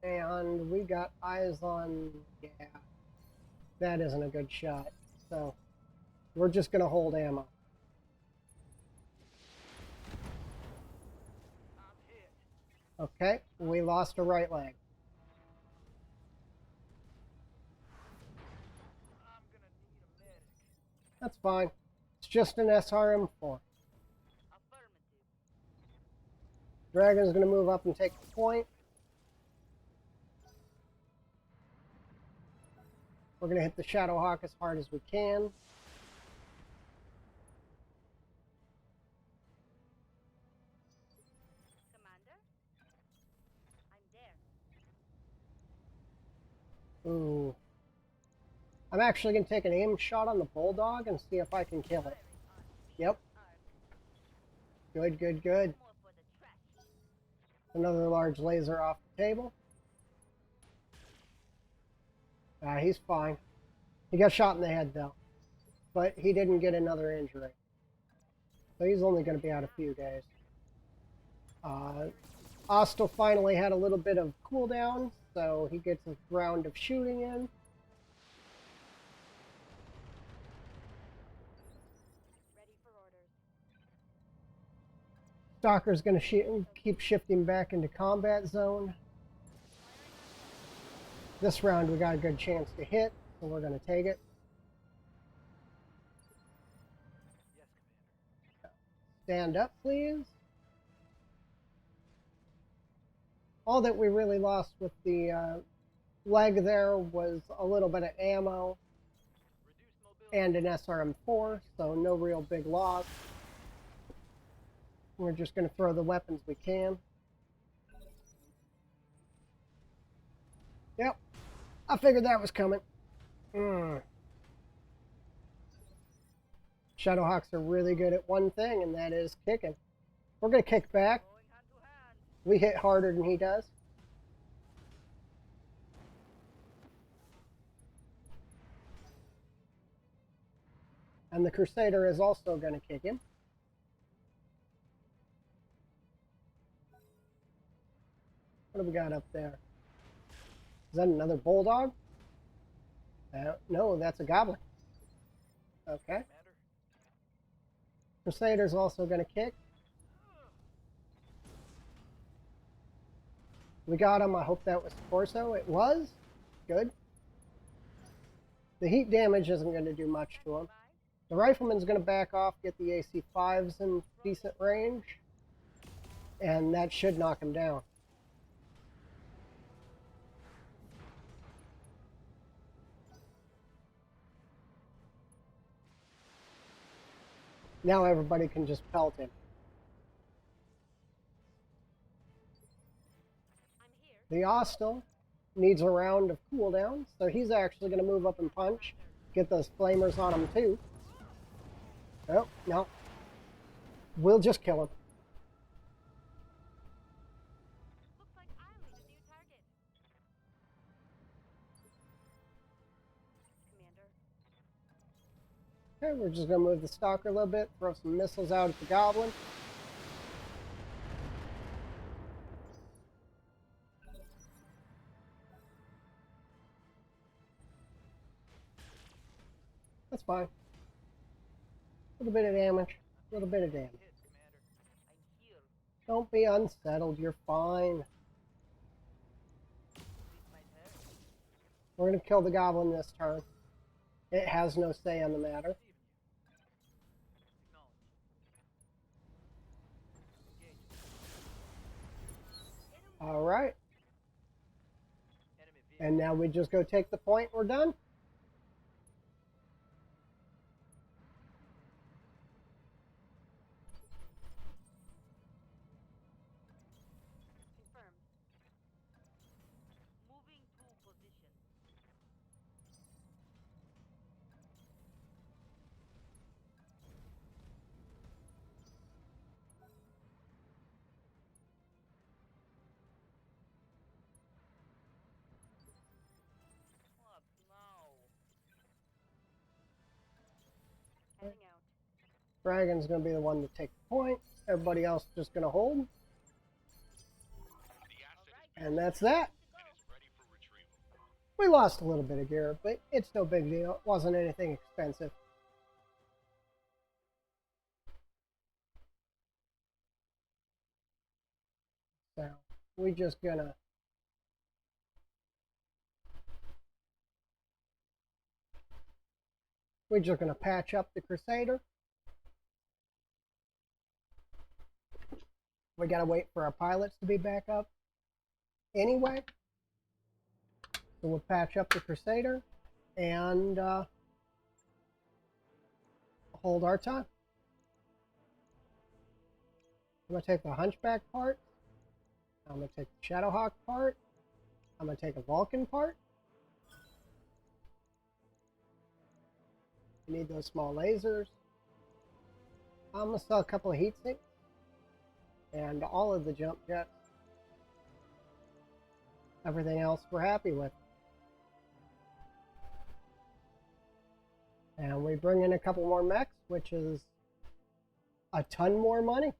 Aye, aye. and we got eyes on... Yeah, that isn't a good shot. So we're just going to hold ammo. I'm hit. Okay, we lost a right leg. I'm gonna need a medic. That's fine. It's just an SRM-4. Affirmative. Dragon's going to move up and take the point. We're going to hit the Shadow Hawk as hard as we can. Commander? I'm there. Ooh. I'm actually going to take an aim shot on the Bulldog and see if I can kill it. Yep. Good, good, good. More for the trash heap. Another large laser off the table. He's fine. He got shot in the head, though. But he didn't get another injury. So he's only going to be out a few days. Ostel finally had a little bit of cooldown, so he gets a round of shooting in. Ready for orders. Stalker's going to keep shifting back into combat zone. This round we got a good chance to hit, so we're going to take it. Yes, Commander. Stand up, please. All that we really lost with the leg there was a little bit of ammo Reduced mobility. and an SRM-4, so no real big loss. We're just going to throw the weapons we can. Yep, I figured that was coming. Shadowhawks are really good at one thing, and that is kicking. We're going to kick back. Going hand to hand. We hit harder than he does. And the Crusader is also going to kick him. What do we got up there? Is that another Bulldog? No, that's a Goblin. Okay. Commander. Crusader's also going to kick. We got him. I hope that was torso. It was. Good. The heat damage isn't going to do much to him. The rifleman's going to back off, get the AC-5s in decent range, and that should knock him down. Now everybody can just pelt him. I'm here. The Ostel needs a round of cooldown, so he's actually going to move up and punch. get those flamers on them too. Oh, no. We'll just kill him. Looks like Island a new target. Commander. Okay, we're just going to move the stalker a little bit, throw some missiles out at the goblin. That's fine. A little bit of damage. A little bit of damage. Hit, Commander. I'm here. Don't be unsettled. You're fine. It's my turn. We're going to kill the goblin this turn. It has no say on the matter. Receiving you. Acknowledged. Engage. All right. Enemy vehicle. And now we just go take the point. We're done. Confirmed. Moving to position. What now? Heading out. Dragon's going to be the one to take the point. Everybody else just going to hold. The asset is And that's that. and is ready for retrieval. We lost a little bit of gear, but it's no big deal. It wasn't anything expensive. So we're just gonna patch up the Crusader. We gotta wait for our pilots to be back up anyway. So we'll patch up the Crusader and hold our time. I'm gonna take the Hunchback part. I'm gonna take the Shadowhawk part. I'm gonna take a Vulcan part. You need those small lasers. I'm gonna sell a couple of heat sinks and all of the jump jets. Everything else we're happy with. And we bring in a couple more mechs, which is a ton more money.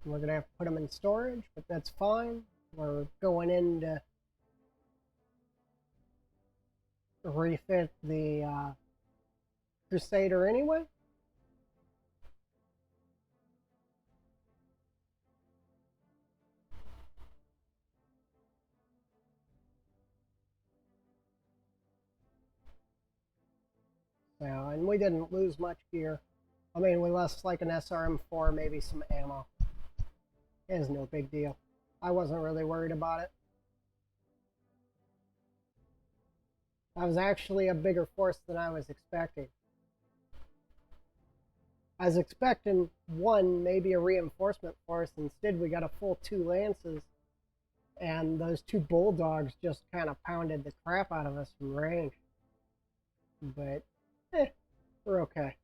We're going to have to put them in storage, but that's fine. We're going in to refit the Crusader anyway. So, and we didn't lose much gear. I mean, we lost like an SRM4, maybe some ammo. It is no big deal. I wasn't really worried about it. That was actually a bigger force than I was expecting. I was expecting one, maybe a reinforcement force. Instead, we got a full 2 Lances. And those 2 Bulldogs just kind of pounded the crap out of us from range. But, we're okay.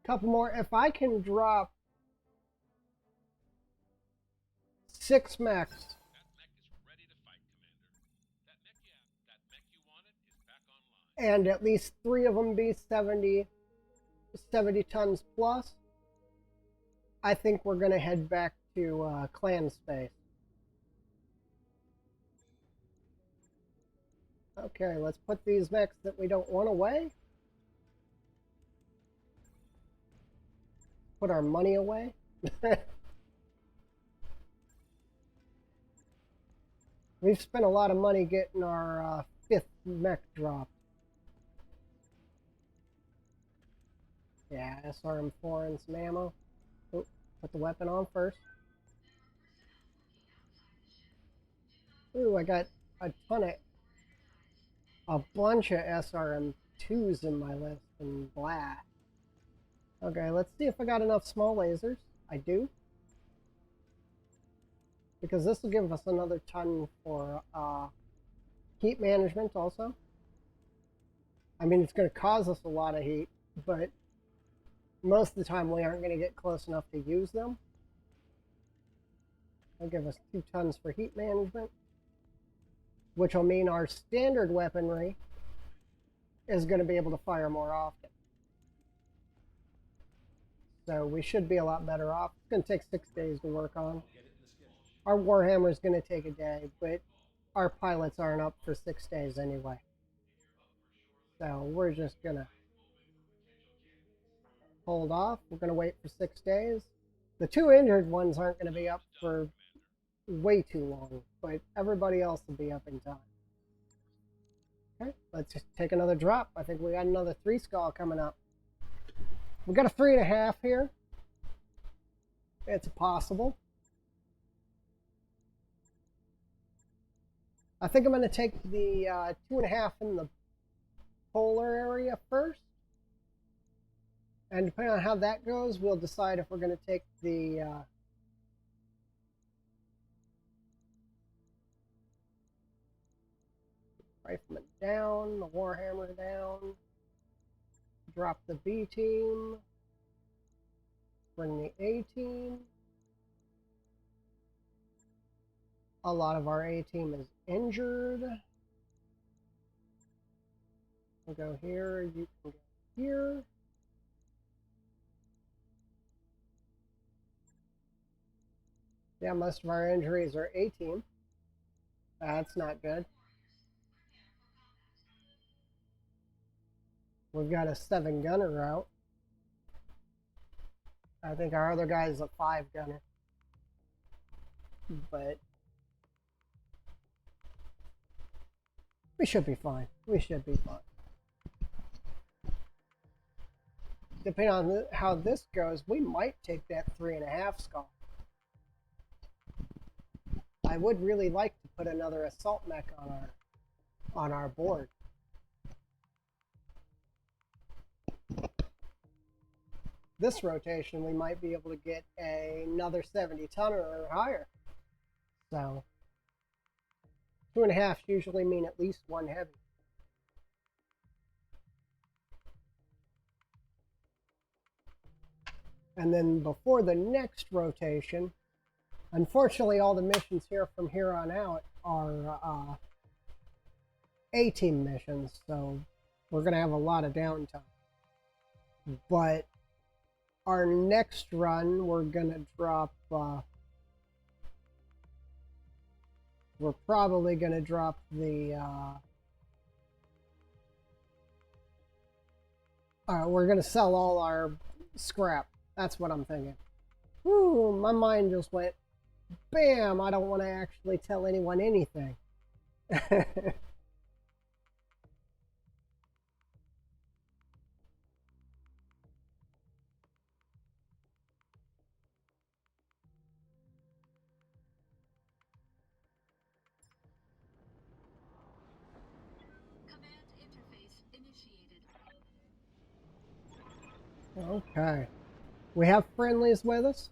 Couple more. If I can drop 6 mechs. That mech is ready to fight, Commander. That mech you wanted is back online. And at least 3 of them be 70 tons plus, I think we're going to head back to clan space. Okay, let's put these mechs that we don't want away. Put our money away. We've spent a lot of money getting our 5th mech dropped. Yeah, SRM4 and some ammo. Oh, put the weapon on first. Ooh, I got a bunch of SRM2s in my list, and blah. Okay, let's see if I got enough small lasers. I do. because this will give us another ton for heat management also. I mean, it's going to cause us a lot of heat, but most of the time we aren't going to get close enough to use them. It'll give us 2 tons for heat management, which will mean our standard weaponry is going to be able to fire more often. So we should be a lot better off. It's going to take 6 days to work on. Our Warhammer is going to take a day, but our pilots aren't up for 6 days anyway. So we're just going to hold off. We're going to wait for 6 days. The 2 injured ones aren't going to be up for way too long, but everybody else will be up in time. Okay, let's just take another drop. I think we got another 3 skull coming up. We got a 3.5 here. It's possible. I think I'm going to take the 2.5 in the polar area first. And depending on how that goes, we'll decide if we're going to take the rifleman down, the Warhammer down, drop the B team, bring the A team. A lot of our A team is injured. We'll go here, you can go here. Yeah, most of our injuries are A team. That's not good. We've got a 7 gunner out. I think our other guy is a 5 gunner. But we should be fine. We should be fine. Depending on how this goes, we might take that 3.5 skull. I would really like to put another assault mech on our board. This rotation, we might be able to get another 70 tonner or higher. So 2.5 usually mean at least 1 heavy. And then before the next rotation, unfortunately all the missions here from here on out are A-team missions, so we're going to have a lot of downtime. But our next run, we're going to drop, we're probably going to drop the, we're going to sell all our scrap. That's what I'm thinking. Whew, my mind just went, bam, I don't want to actually tell anyone anything. Command interface initiated. Okay. We have friendlies with us.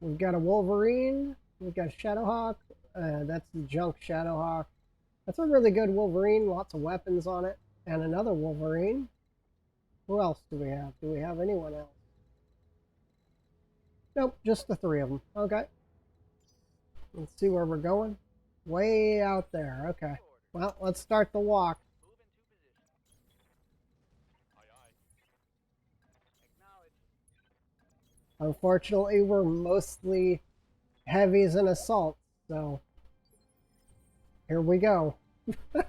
We've got a Wolverine. We've got a Shadowhawk. That's the junk Shadowhawk. That's a really good Wolverine. Lots of weapons on it. And another Wolverine. Who else do we have? Do we have anyone else? Nope, just the 3 of them. Okay. Let's see where we're going. Way out there. Okay. Well, let's start the walk. Unfortunately, we're mostly heavies and assaults, so here we go. The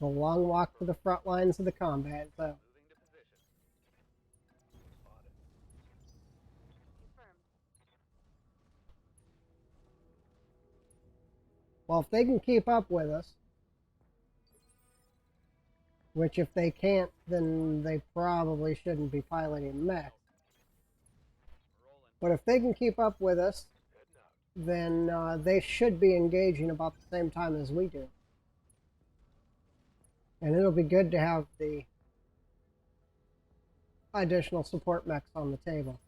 long walk to the front lines of the combat zone. Well, if they can keep up with us, which if they can't, then they probably shouldn't be piloting mechs. But if they can keep up with us, then they should be engaging about the same time as we do. And it'll be good to have the additional support mechs on the table.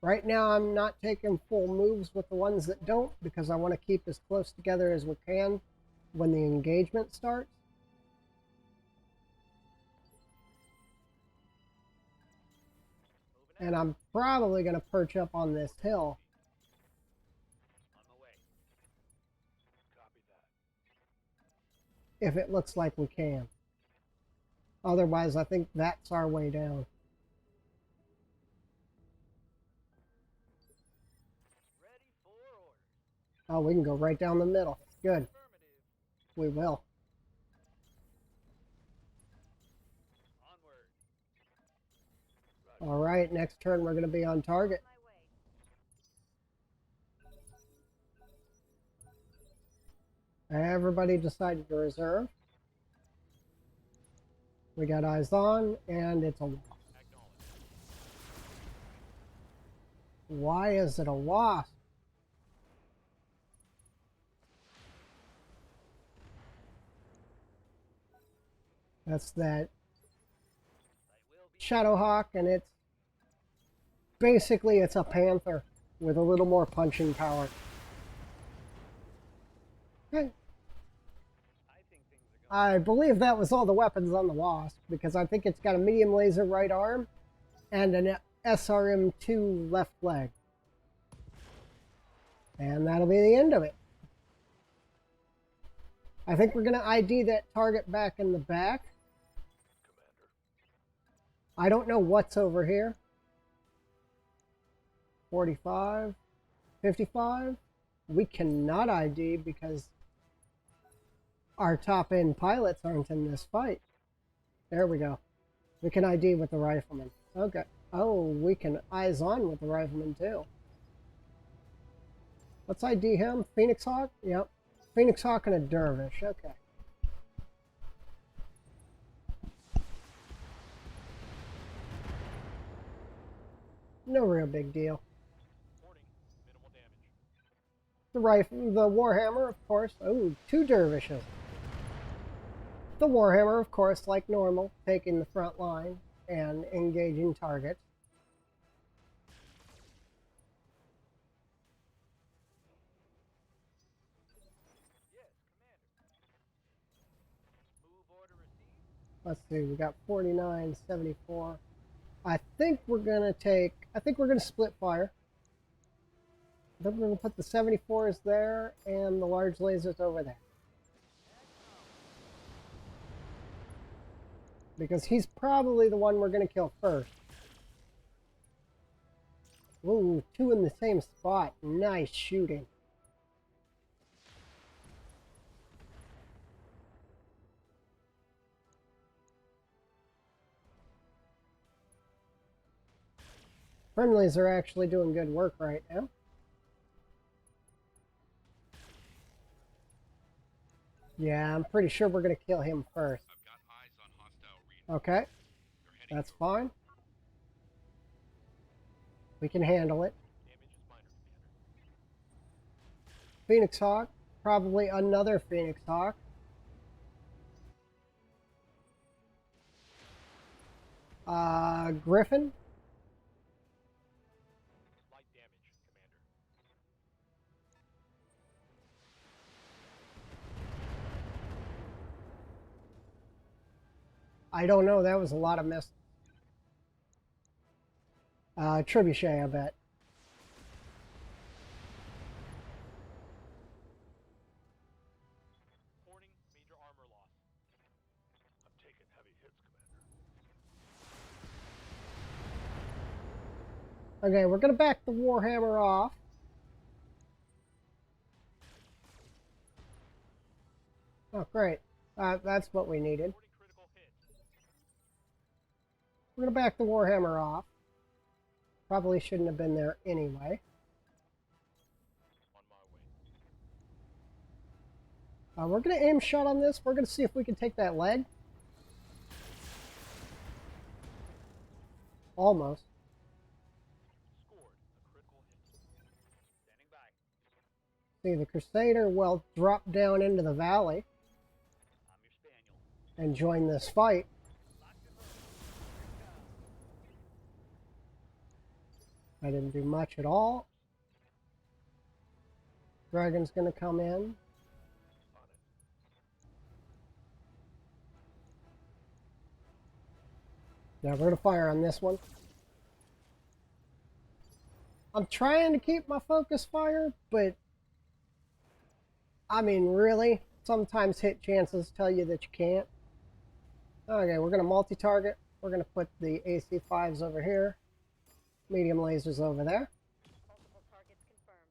Right now I'm not taking full moves with the ones that don't because I want to keep as close together as we can when the engagement starts. And I'm probably going to perch up on this hill. On my way. Copy that. If it looks like we can. Otherwise, I think that's our way down. Ready for orders. Oh, we can go right down the middle. Good. Affirmative. We will. Onward. All right, next turn we're going to be on target. My way. Everybody decided to reserve. We got eyes on, and it's a wasp. Acknowledge. Why is it a wasp? That's that Shadowhawk, and it's basically it's a panther with a little more punching power. Okay. I believe that was all the weapons on the wasp because I think it's got a medium laser right arm and an SRM2 left leg. And that'll be the end of it. I think we're going to ID that target back in the back. Commander. I don't know what's over here. 45, 55. We cannot ID because our top-end pilots aren't in this fight. There we go. We can ID with the rifleman. Okay. Oh, we can eyes on with the rifleman too. Let's ID him. Phoenix Hawk? Yep. Phoenix Hawk and a dervish. Okay. No real big deal. Warning. Minimal damage. The rifle, the Warhammer, of course. Oh, 2 dervishes. The Warhammer, of course, like normal, taking the front line and engaging targets. Yes, Commander. Move order received. Let's see, we got 49, 74. I think we're going to split fire. Then we're going to put the 74s there and the large lasers over there. Because he's probably the one we're going to kill first. Ooh, 2 in the same spot. Nice shooting. Friendlies are actually doing good work right now. Yeah, I'm pretty sure we're going to kill him first. I've got eyes on hostile reading. Okay, They're heading that's your way. fine. We can handle it. Damage is minor, Commander. Phoenix Hawk. Probably another Phoenix Hawk. Griffin. Light damage, Commander. I don't know. That was a lot of miss. Trebuchet, I bet. Warning, major armor loss. I'm taking heavy hits, Commander. Okay, we're going to back the Warhammer off. Oh, great. That's what we needed. 40 critical hits. We're going to back the Warhammer off. Probably shouldn't have been there anyway. On my way. We're going to aim shot on this. We're going to see if we can take that leg. Almost. Scored a critical hit. Standing by. See, the Crusader will drop down into the valley I'm your spaniel. and join this fight. Locked and loaded. I didn't do much at all. Dragon's gonna come in. Now we're gonna fire on this one. I'm trying to keep my focus fire, but I mean, really, sometimes hit chances tell you that you can't. Okay, we're gonna multi-target. We're gonna put the AC5s over here, medium lasers over there. Multiple targets confirmed.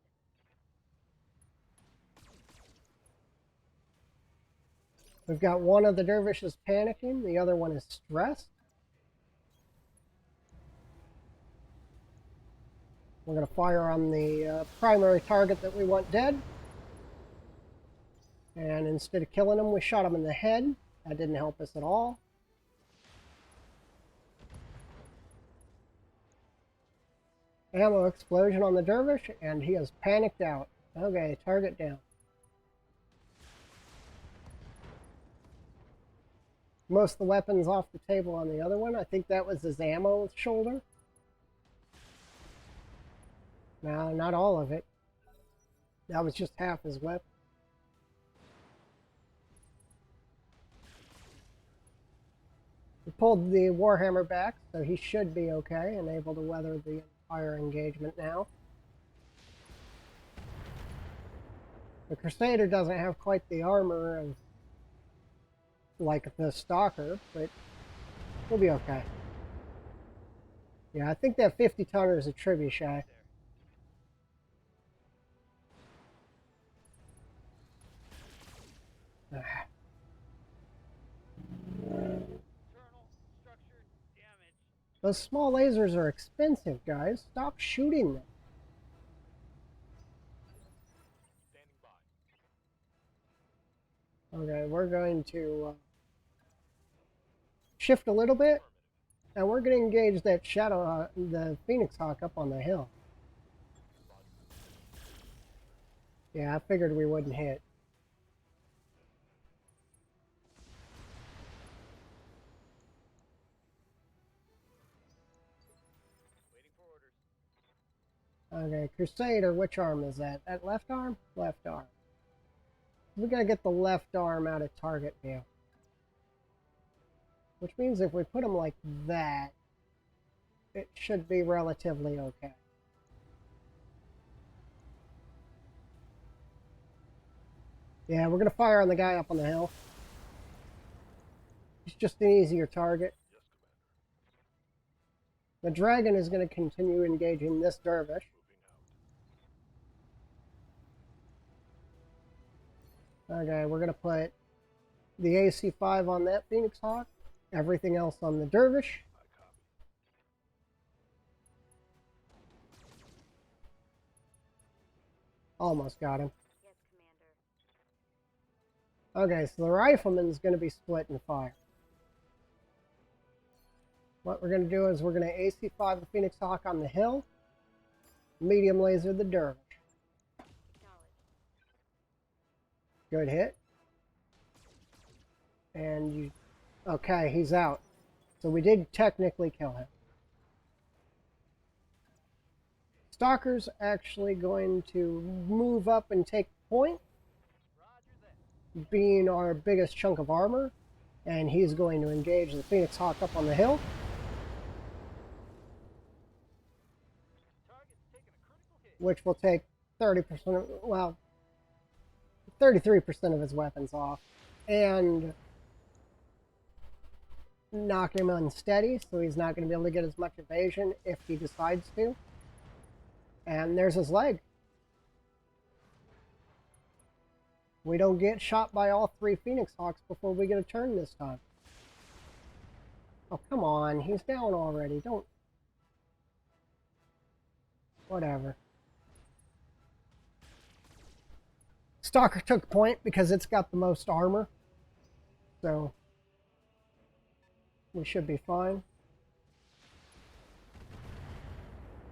We've got one of the dervishes panicking, the other one is stressed. We're going to fire on the primary target that we want dead. And instead of killing him, we shot him in the head. That didn't help us at all. Ammo explosion on the dervish, and he is panicked out. Okay, target down. Most of the weapons off the table on the other one. I think that was his ammo shoulder. No, not all of it. That was just half his weapon. We pulled the Warhammer back, so he should be okay and able to weather the entire engagement now. The Crusader doesn't have quite the armor of like the Stalker, but we'll be okay. Yeah, I think that 50-tonner is a trebuchet. Those small lasers are expensive, guys. Stop shooting them. Okay, we're going to shift a little bit, and we're going to engage that shadow, the Phoenix Hawk up on the hill. Yeah, I figured we wouldn't hit. Okay, Crusader, which arm is that? That left arm? Left arm. We gotta get the left arm out of target view. Which means if we put him like that, it should be relatively okay. Yeah, we're gonna fire on the guy up on the hill. He's just an easier target. The dragon is going to continue engaging this dervish. Okay, we're going to put the AC5 on that Phoenix Hawk. Everything else on the dervish. Almost got him. Yes, Commander. Okay, so the rifleman's going to be split in fire. What we're going to do is we're going to AC5 the Phoenix Hawk on the hill, medium laser the dervish. Good hit. And you... Okay, he's out. So we did technically kill him. Stalker's actually going to move up and take point, being our biggest chunk of armor, and he's going to engage the Phoenix Hawk up on the hill. Which will take 30% of, well, 33% of his weapons off, and knock him unsteady, so he's not going to be able to get as much evasion if he decides to. And there's his leg. We don't get shot by all three Phoenix Hawks before we get a turn this time. Oh, come on. He's down already. Don't... Whatever. Stalker took point because it's got the most armor. So... we should be fine.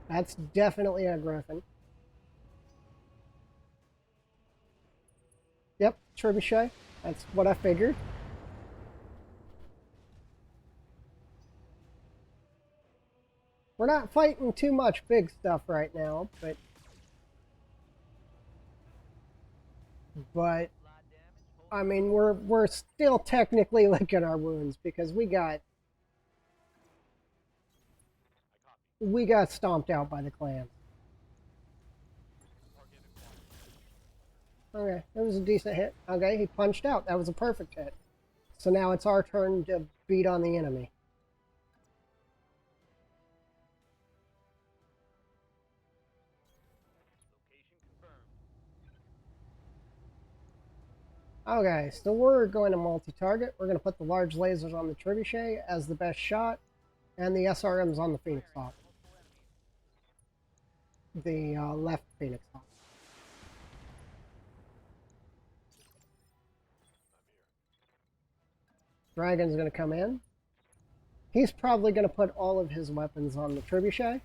That's definitely a Griffin. Yep, trebuchet. That's what I figured. We're not fighting too much big stuff right now, but I mean we're still technically licking our wounds because we got stomped out by the clan. Okay, that was a decent hit. Okay, he punched out. That was a perfect hit. So now it's our turn to beat on the enemy. Okay, so we're going to multi-target. We're going to put the large lasers on the trebuchet as the best shot, and the SRMs on the Phoenix Hawk. The left Phoenix Hawk. Dragon's going to come in. He's probably going to put all of his weapons on the trebuchet.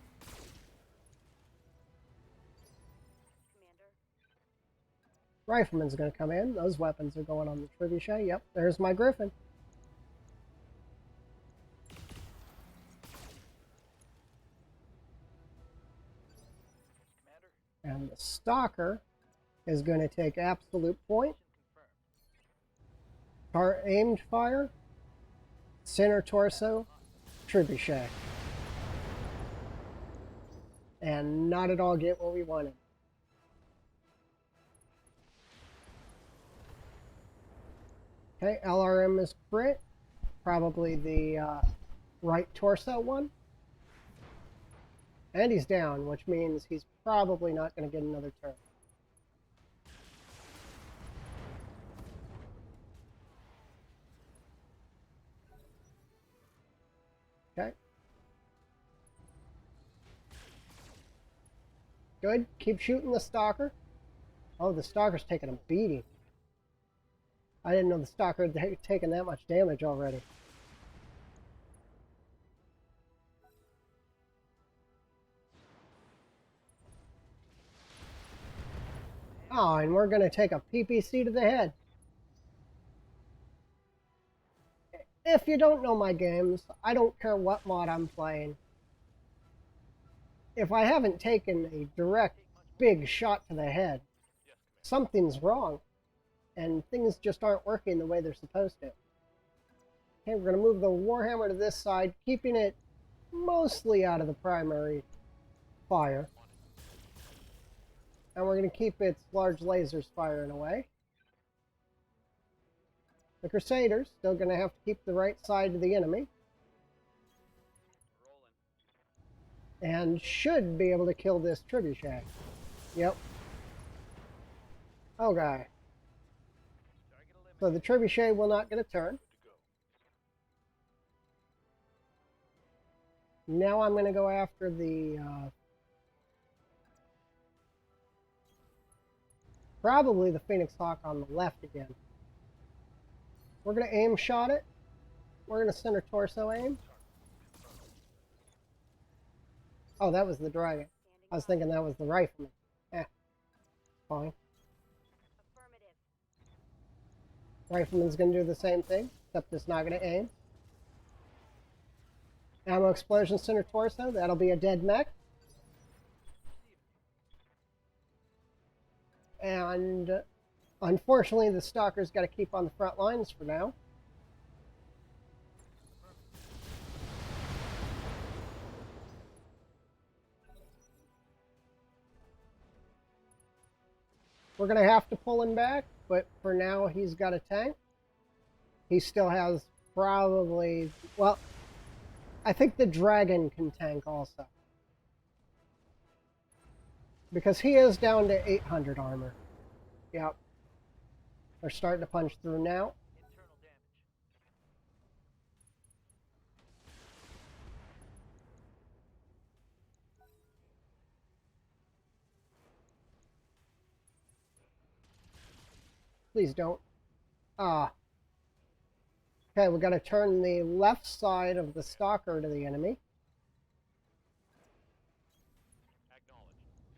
Rifleman's going to come in. Those weapons are going on the trebuchet. Yep, there's my Griffin. And the Stalker is going to take absolute point. Aimed fire. Center torso. Trebuchet. And not at all get what we wanted. Okay, LRM is crit. Probably the right torso one. And he's down, which means he's probably not going to get another turn. Okay. Good. Keep shooting the Stalker. Oh, the Stalker's taking a beating. I didn't know the Stalker had taken that much damage already. Oh, and we're going to take a PPC to the head. If you don't know my games, I don't care what mod I'm playing. If I haven't taken a direct big shot to the head, something's wrong. And things just aren't working the way they're supposed to. Okay, we're going to move the Warhammer to this side, keeping it mostly out of the primary fire. And we're going to keep its large lasers firing away. The Crusaders still going to have to keep the right side of the enemy. And should be able to kill this trebuchet. Yep. Okay. So the trebuchet will not get a turn. Now I'm going to go after the probably the Phoenix Hawk on the left again. We're going to aim shot it. We're going to center torso aim. Oh, that was the dragon. I was thinking that was the rifleman. Fine. Rifleman's going to do the same thing, except it's not going to aim. Ammo explosion center torso. That'll be a dead mech. And unfortunately, the Stalker's got to keep on the front lines for now. We're going to have to pull him back, but for now he's got a tank. He still has probably, well, I think the dragon can tank also. Because he is down to 800 armor. Yep. They're starting to punch through now. Please don't. Ah. Okay, we've got to turn the left side of the Stalker to the enemy.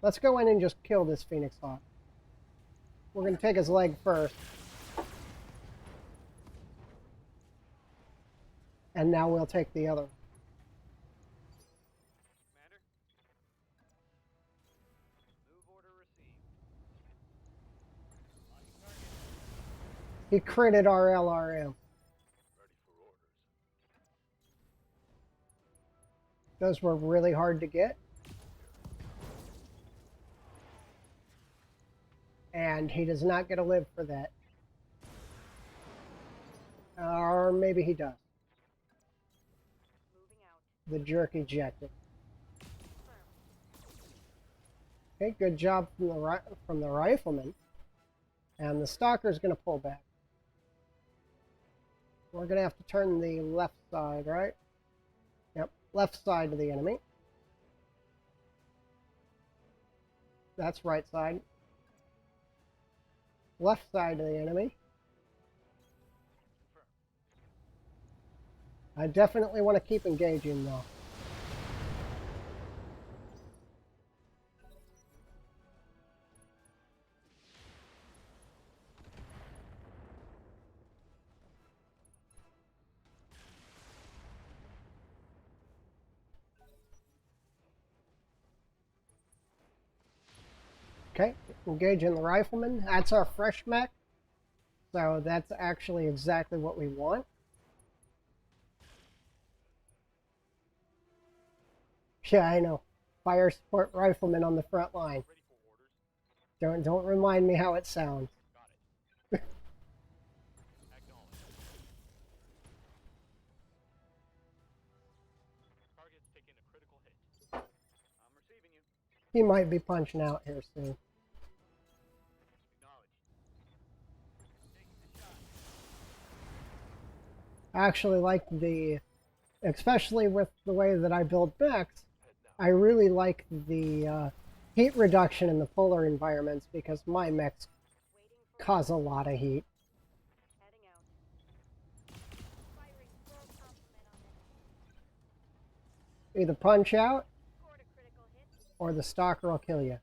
Let's go in and just kill this Phoenix Hawk. We're going to take his leg first. And now we'll take the other. He critted our LRM. Ready for orders. Those were really hard to get. And he does not get to live for that. Or maybe he does. Moving out. The jerk ejected. Firm. Okay, good job from the rifleman. And the stalker's going to pull back. We're going to have to turn the left side, right? Yep, left side of the enemy. That's right side. Left side of the enemy. I definitely want to keep engaging though. Okay, engaging the rifleman. That's our fresh mech. So that's actually exactly what we want. Yeah, I know. Fire support rifleman on the front line. Ready for orders. Don't remind me how it sounds. Got it. Acknowledged. Target's taking a critical hit. I'm receiving you. He might be punching out here soon. Acknowledged. Taking the shot. I actually like especially with the way that I build mechs, Head now. I really like the heat reduction in the polar environments because my mechs Waiting for cause a lot of heat. heading out. Firing full complement on it. Either punch out Scored a critical hit. or the stalker will kill you.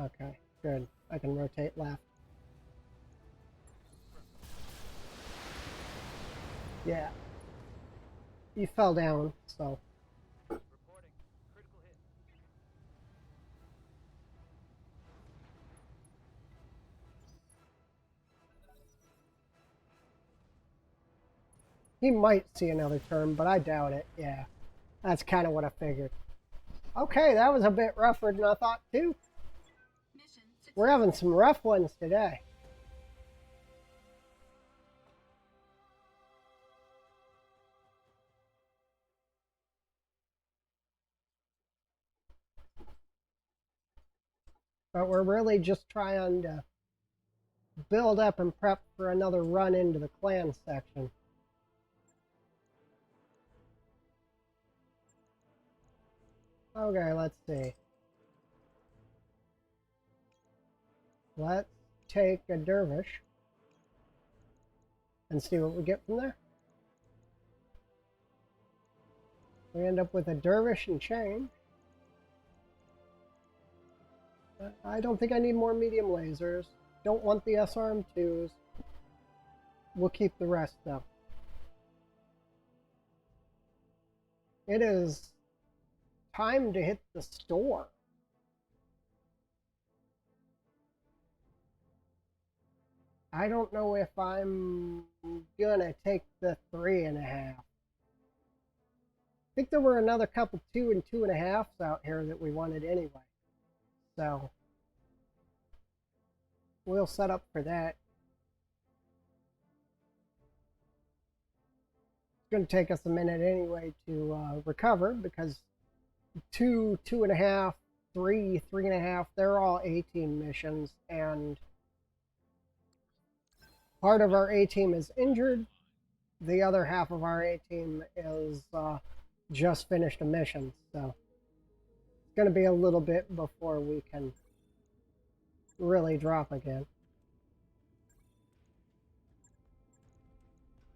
Okay, good. I can rotate left. Yeah. You fell down, so. Reporting. Critical hit. He might see another turn, but I doubt it. Yeah. That's kind of what I figured. Okay, that was a bit rougher than I thought, too. We're having some rough ones today. But we're really just trying to build up and prep for another run into the clan section. Okay, let's see. Let's take a dervish and see what we get from there. We end up with a dervish and chain. I don't think I need more medium lasers. Don't want the SRM2s. We'll keep the rest though. It is time to hit the store. I don't know if I'm gonna take the 3.5. I think there were another couple 2 and 2.5s out here that we wanted anyway. So we'll set up for that. It's going to take us a minute anyway to recover because 2, 2.5, 3, 3.5, they're all 18 missions, and part of our A team is injured. The other half of our A team is just finished a mission, so it's going to be a little bit before we can really drop again.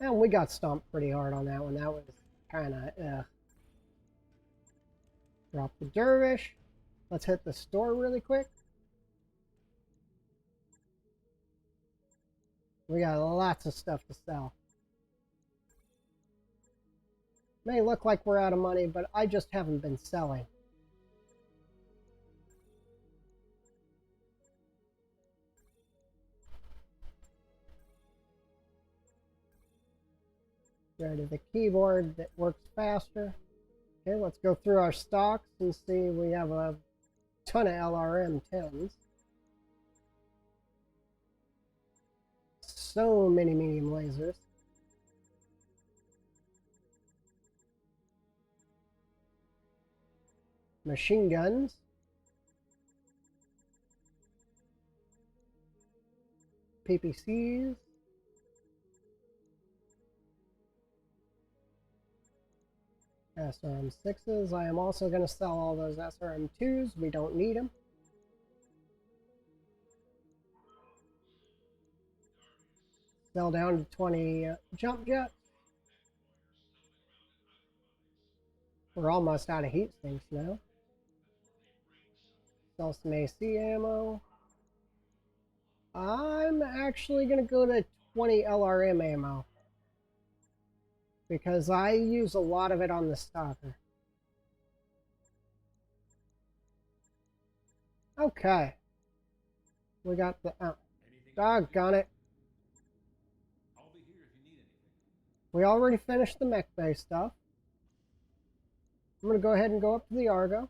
And we got stomped pretty hard on that one. That was kind of Drop the dervish. Let's hit the store really quick. We got lots of stuff to sell. May look like we're out of money, but I just haven't been selling. Go to the keyboard that works faster. Okay, let's go through our stocks and see we have a ton of LRM 10s. So many medium lasers. Machine guns. PPCs. SRM6s. I am also going to sell all those SRM2s. We don't need them. Sell down to 20 jump jets. We're almost out of heat sinks now. Sell some AC ammo. I'm actually going to go to 20 LRM ammo, because I use a lot of it on the stalker. Okay. We got the... doggone it. I'll be here if you need anything. We already finished the mech base stuff. I'm going to go ahead and go up to the Argo.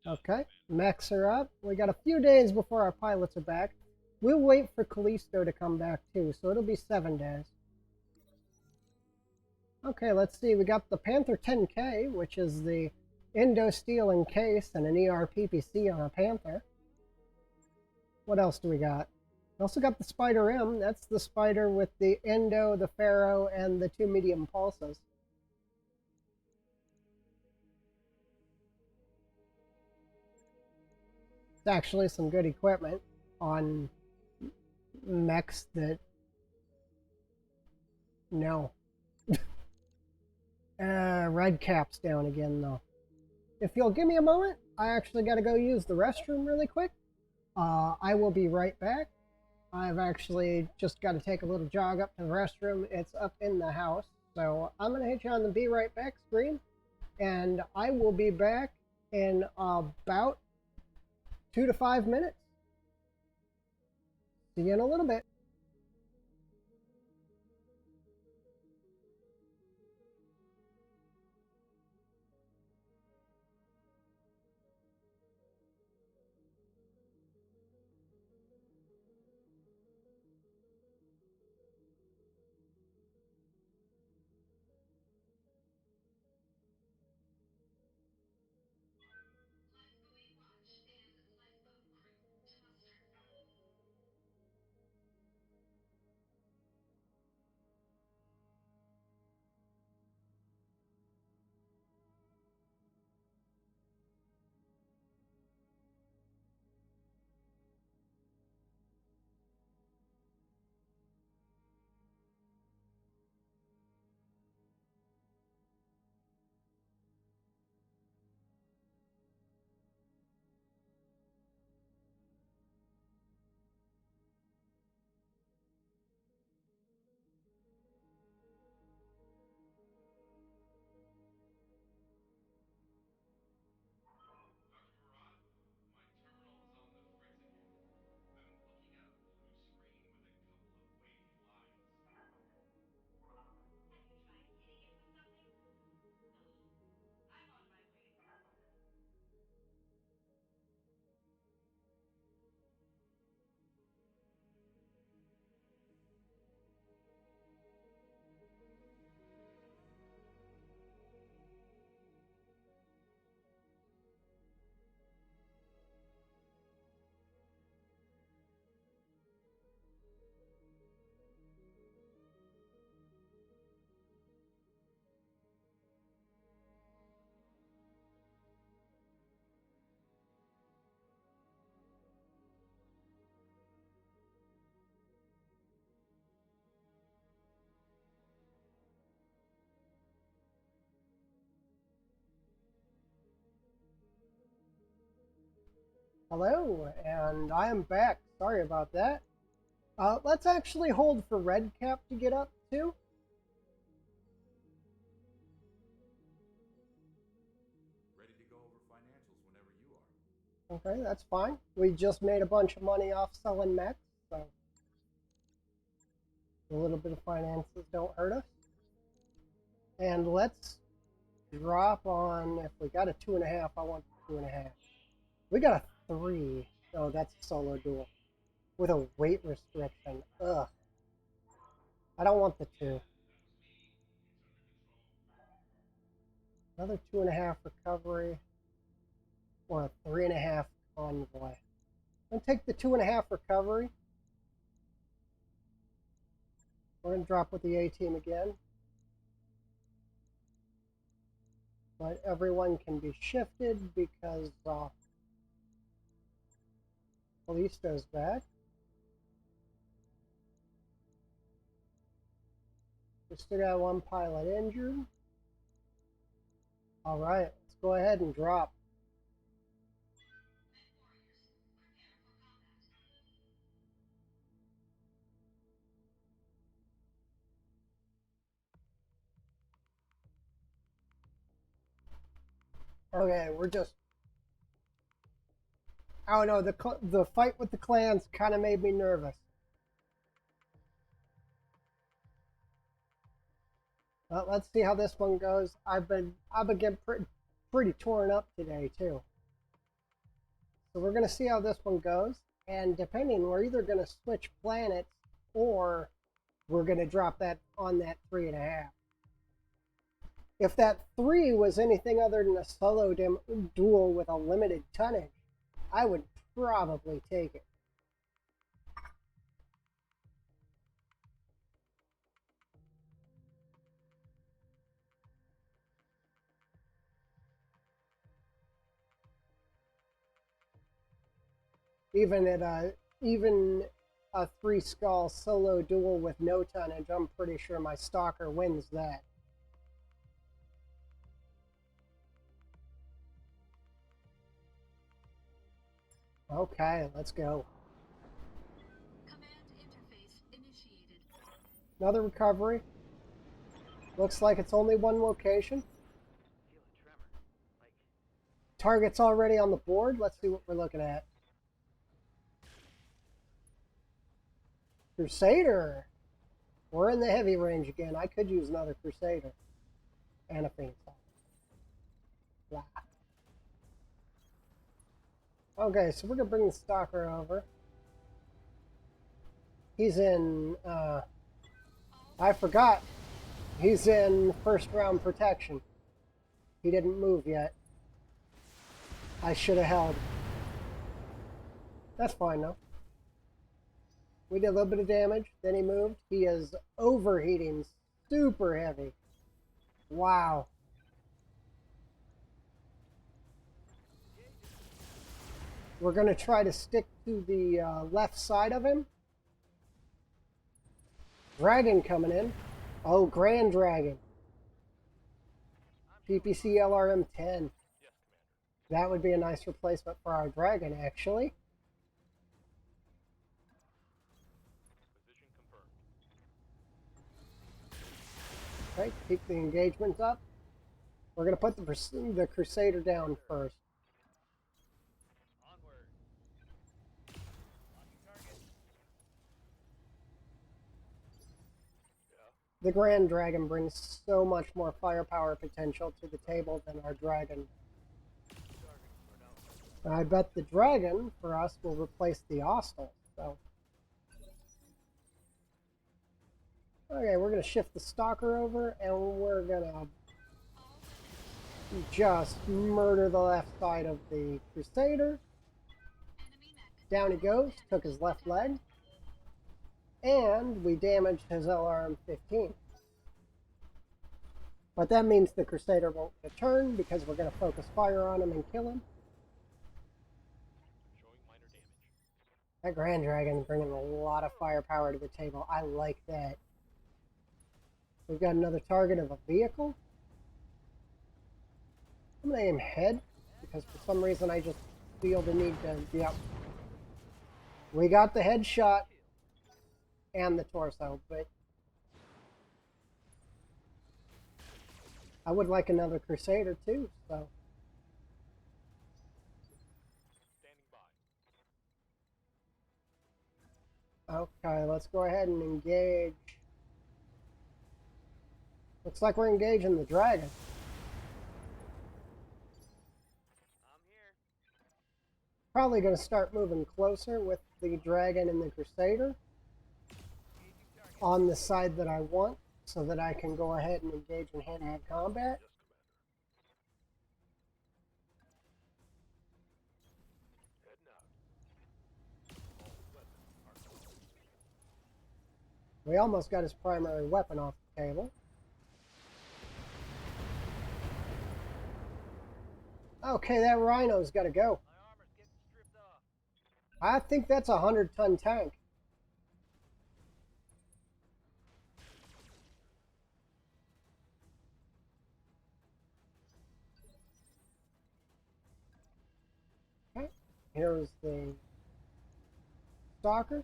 Okay, mechs are up. We got a few days before our pilots are back. We'll wait for Callisto to come back too, so it'll be 7 days. Okay, let's see. We got the Panther 10K, which is the Indo Steel encase and an ERPPC on a Panther. What else do we got? We also got the Spider M. That's the Spider with the Indo, the Pharaoh, and the 2 medium pulses. It's actually some good equipment on mechs that... No. Red cap's down again, though. If you'll give me a moment, I actually got to go use the restroom really quick. I will be right back. I've actually just got to take a little jog up to the restroom. It's up in the house. So I'm going to hit you on the be right back screen. And I will be back in about 2 to 5 minutes. See you in a little bit. Hello, and I am back. Sorry about that. Let's actually hold for Redcap to get up too. Ready to go over financials whenever you are. Okay, that's fine. We just made a bunch of money off selling mechs, so a little bit of finances don't hurt us. And let's drop on, if we got a 2.5, I want 2.5. We got a 3. Oh, that's a solo duel. With a weight restriction. Ugh. I don't want the 2. Another 2.5 recovery. Or a 3.5 convoy. I'm going to take the 2.5 recovery. We're going to drop with the A-team again. But everyone can be shifted because Callisto's back. We still got 1 pilot injured. Alright, let's go ahead and drop. Okay, we're just... I don't know, the fight with the clans kind of made me nervous. Well, let's see how this one goes. I've been getting pretty torn up today too. So we're gonna see how this one goes, and depending, we're either gonna switch planets or we're gonna drop that on that 3.5. If that 3 was anything other than a solo duel with a limited tonnage, I would probably take it. Even a 3 skull solo duel with no tonnage, I'm pretty sure my stalker wins that. Okay, let's go. Command interface initiated. Another recovery. Looks like it's only 1 location. Target's already on the board. Let's see what we're looking at. Crusader. We're in the heavy range again. I could use another Crusader. And a Phoenix. Blah. Okay, so we're going to bring the Stalker over. He's in, I forgot. He's in first round protection. He didn't move yet. I should have held. That's fine though. We did a little bit of damage, then he moved. He is overheating super heavy. Wow. We're going to try to stick to the left side of him. Dragon coming in. Oh, Grand Dragon. PPC LRM 10. That would be a nice replacement for our Dragon, actually. Okay, keep the engagements up. We're going to put the Crusader down first. The Grand Dragon brings so much more firepower potential to the table than our Dragon. I bet the Dragon, for us, will replace the Hostile, so... Okay, we're going to shift the Stalker over, and we're going to just murder the left side of the Crusader. Down he goes, took his left leg. And we damaged his LRM-15. But that means the Crusader won't return because we're going to focus fire on him and kill him. That Grand Dragon is bringing a lot of firepower to the table. I like that. We've got another target of a vehicle. I'm going to aim head because for some reason I just feel the need to... Yep. We got the headshot. And the torso, but I would like another Crusader too, so. Okay, let's go ahead and engage. Looks like we're engaging the dragon. I'm here. Probably going to start moving closer with the dragon and the crusader Engaging target. on the side that I want, so that I can go ahead and engage in hand-to-hand combat. Yes, Commander. Heading out. All weapons are closed. We almost got his primary weapon off the table. Okay, that rhino's got to go. My armor's getting stripped off. I think that's a 100-ton tank. Okay, here's the stalker.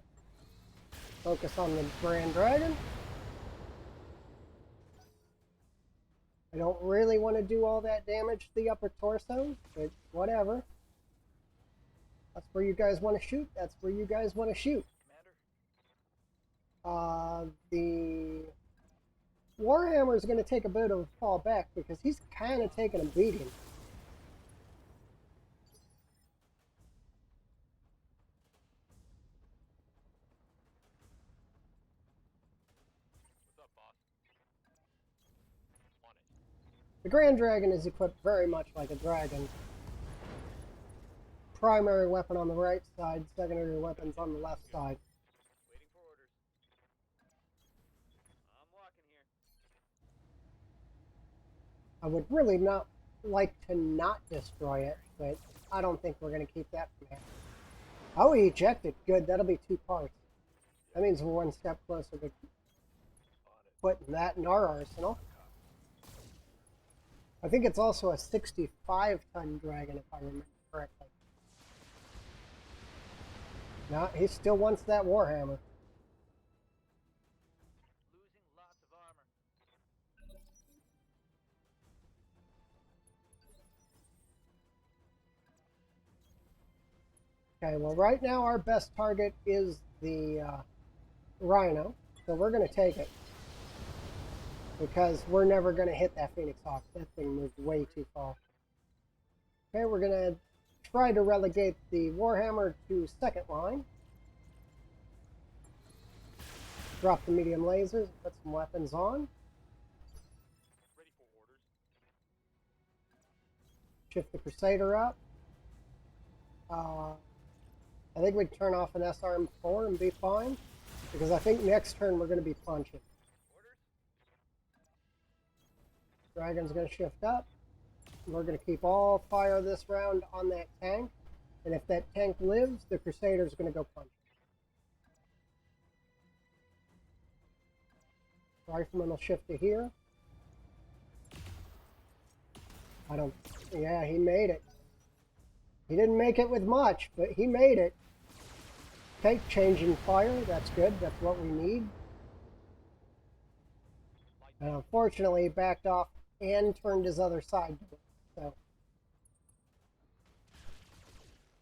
Focus on the Grand Dragon. I don't really want to do all that damage to the upper torso, but whatever. That's where you guys want to shoot. That's where you guys want to shoot. Commander. The Warhammer is going to take a bit of a fall back because he's kind of taking a beating. What's up, boss? On it. The Grand Dragon is equipped very much like a dragon. Primary weapon on the right side, secondary weapons on the left side. Waiting for orders. I'm walking here. I would really not like to not destroy it, but I don't think we're going to keep that from happening. Oh, he ejected. Good, that'll be 2 parts. That means we're one step closer to On it. putting that in our arsenal. I think it's also a 65-ton dragon, if I remember correctly. No, he still wants that Warhammer. Losing lots of armor. Okay, well, right now our best target is the Rhino, so we're going to take it. Because we're never going to hit that Phoenix Hawk. That thing moved way too far. Okay, we're going to try to relegate the Warhammer to second line. Drop the medium lasers, put some weapons on. Ready for orders. Shift the Crusader up. I think we'd turn off an SRM4 and be fine. Because I think next turn we're going to be punching. Orders? Dragon's going to shift up. We're going to keep all fire this round on that tank. And if that tank lives, the Crusader's going to go punch. Rifleman will shift to here. Yeah, he made it. He didn't make it with much, but he made it. Okay, changing fire, that's good. That's what we need. And unfortunately, he backed off and turned his other side to it. So,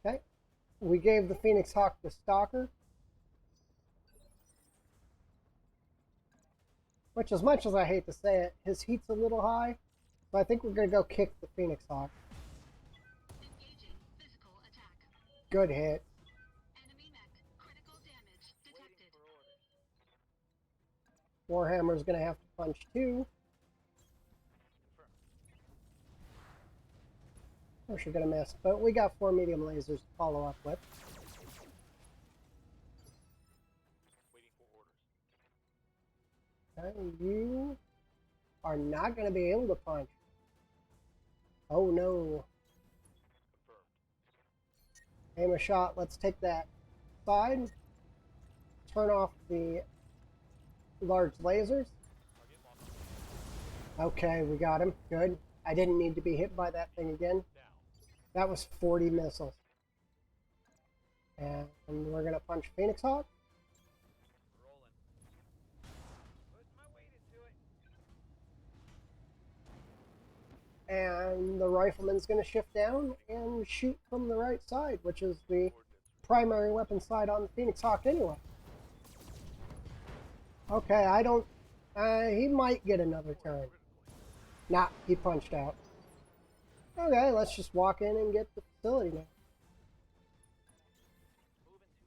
okay, we gave the Phoenix Hawk the Stalker, which, as much as I hate to say it, his heat's a little high. So I think we're gonna go kick the Phoenix Hawk. Engaging physical attack. Good hit. Enemy mech. Critical damage detected. For orders. Warhammer's gonna have to punch too. Of course you're gonna miss, but we got 4 medium lasers to follow up with. Waiting for orders. Okay, you are not gonna be able to punch. Oh no. Confirmed. Aim a shot. Let's take that side. Turn off the large lasers. Target locked. Okay, we got him. Good. I didn't need to be hit by that thing again. Down. That was 40 missiles. And we're going to punch Phoenix Hawk. Rolling. Put my weight into it. And the rifleman's going to shift down and shoot from the right side, which is the Coordinates. primary weapon side on the Phoenix Hawk anyway. Okay, I don't... he might get another turn. Nah, he punched out. Okay, let's just walk in and get the facility now. Move into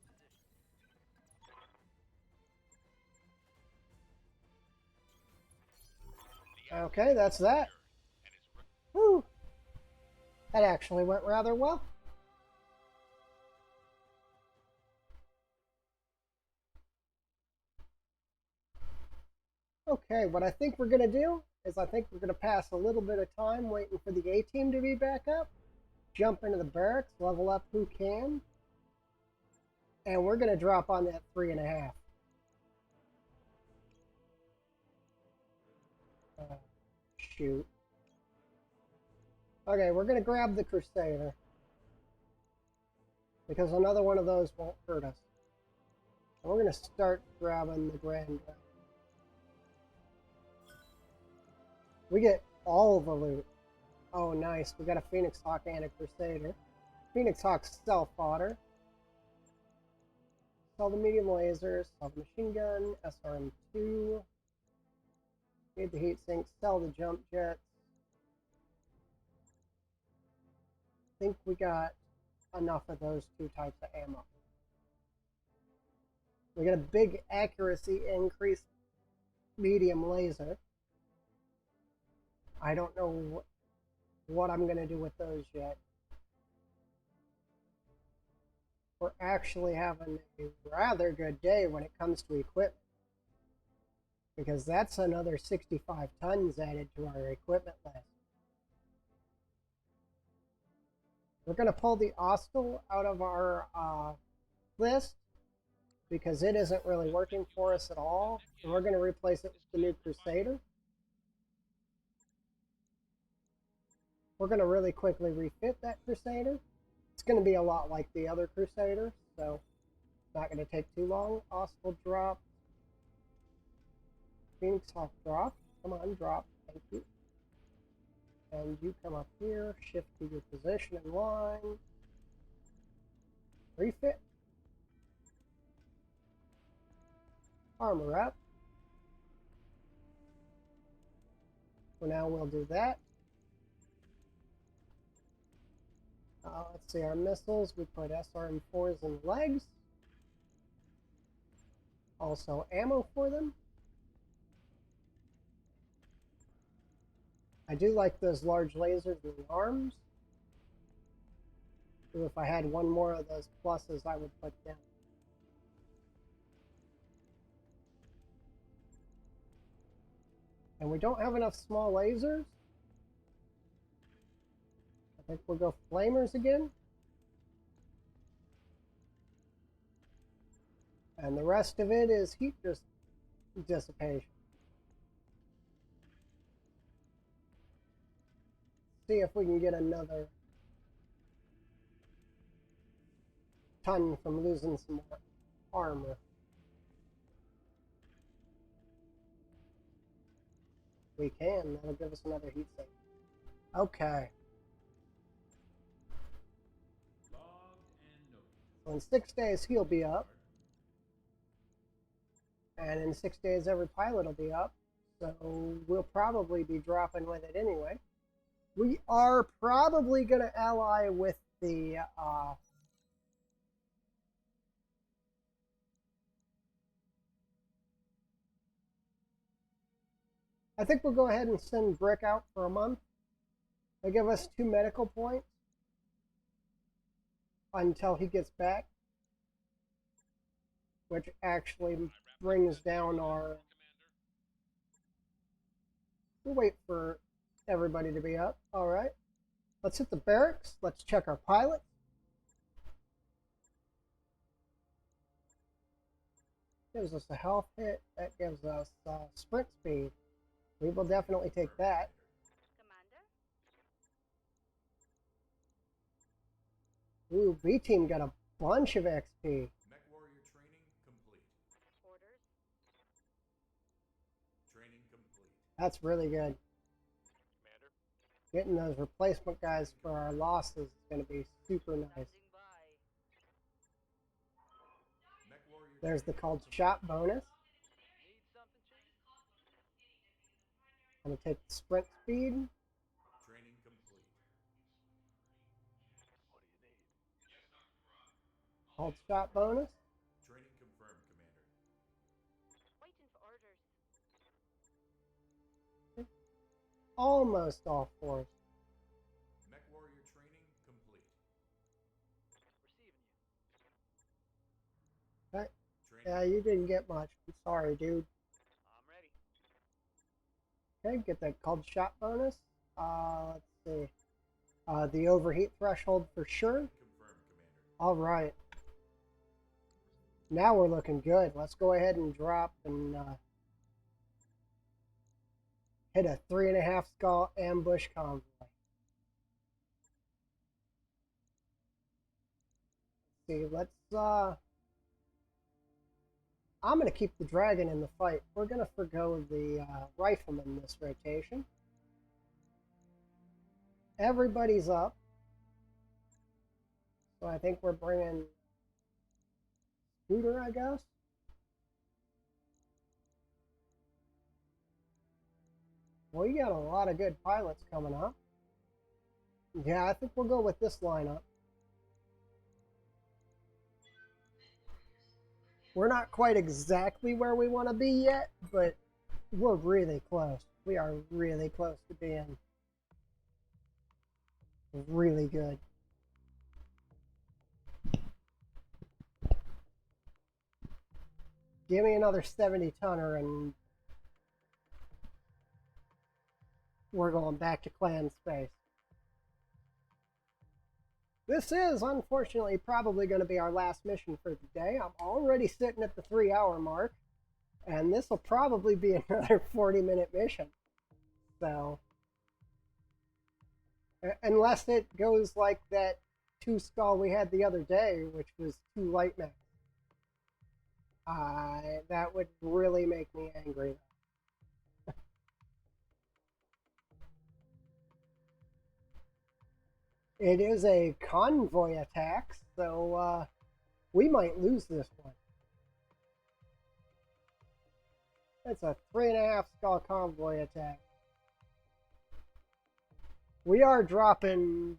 position. Okay, that's that. Whew. That actually went rather well. Okay, what I think we're going to do is I think we're going to pass a little bit of time waiting for the A-team to be back up, jump into the barracks, level up who can, and we're going to drop on that 3.5. Shoot. Okay, we're going to grab the Crusader, because another one of those won't hurt us. And we're going to start grabbing the Grand Dragon. We get all the loot. Oh, nice. We got a Phoenix Hawk and a Crusader. Phoenix Hawk's self-fodder. Sell the medium lasers, sell the machine gun, SRM2. Need the heat sink, sell the jump jets. I think we got enough of those two types of ammo. We got a big accuracy increase medium laser. I don't know what I'm going to do with those yet. We're actually having a rather good day when it comes to equipment, because that's another 65 tons added to our equipment list. We're going to pull the Austral out of our list because it isn't really working for us at all, and we're going to replace it with the new Crusader. We're going to really quickly refit that Crusader. It's going to be a lot like the other Crusader, so it's not going to take too long. Austral drop. Phoenix Hawk drop. Come on, drop. Thank you. And you come up here, shift to your position in line. Refit. Armor up. For now, we'll do that. Let's see, our missiles, we put SRM4s in the legs. Also ammo for them. I do like those large lasers in the arms. So if I had one more of those pluses, I would put down. And we don't have enough small lasers. I think we'll go flamers again. And the rest of it is heat dissipation. See if we can get another ton from losing some more armor. We can. That'll give us another heat sink. Okay. So in 6 days, he'll be up. And in 6 days, every pilot will be up. So we'll probably be dropping with it anyway. We are probably going to ally with the I think we'll go ahead and send Brick out for a month. They give us 2 medical points until he gets back, which actually brings down our... We'll wait for everybody to be up. All right. Let's hit the barracks. Let's check our pilot. Gives us a health hit. That gives us sprint speed. We will definitely take that. Commander? Ooh, B team got a bunch of XP. Mech warrior training complete. Orders? Training complete. That's really good. Commander. Getting those replacement guys for our losses is going to be super nice. Standing by. Mech warrior There's the training called complete. shot bonus. Need Gonna take the sprint speed. Training complete. What do you need? Hold shot bonus. Training confirmed, Commander. Waiting for orders. Almost off course. Mech warrior training complete. Receiving you. Okay. Training Yeah, you didn't get much. I'm sorry, dude. I'm ready. Okay, get that called shot bonus. Let's see. The overheat threshold for sure. confirmed, Commander. All right. Now we're looking good. Let's go ahead and drop and hit a 3.5 skull ambush convoy. See, let's I'm gonna keep the dragon in the fight. We're gonna forgo the rifleman this rotation. Everybody's up. So I think we're bringing Scooter, I guess. Well, you got a lot of good pilots coming up. Yeah, I think we'll go with this lineup. We're not quite exactly where we want to be yet, but we're really close. We are really close to being really good. Give me another 70-tonner and we're going back to clan space. This is, unfortunately, probably going to be our last mission for the day. I'm already sitting at the 3-hour mark, and this will probably be another 40-minute mission. So, unless it goes like that 2 skull we had the other day, which was 2 light mechs. That would really make me angry. It is a convoy attack, so we might lose this one. It's a 3.5 skull convoy attack. We are dropping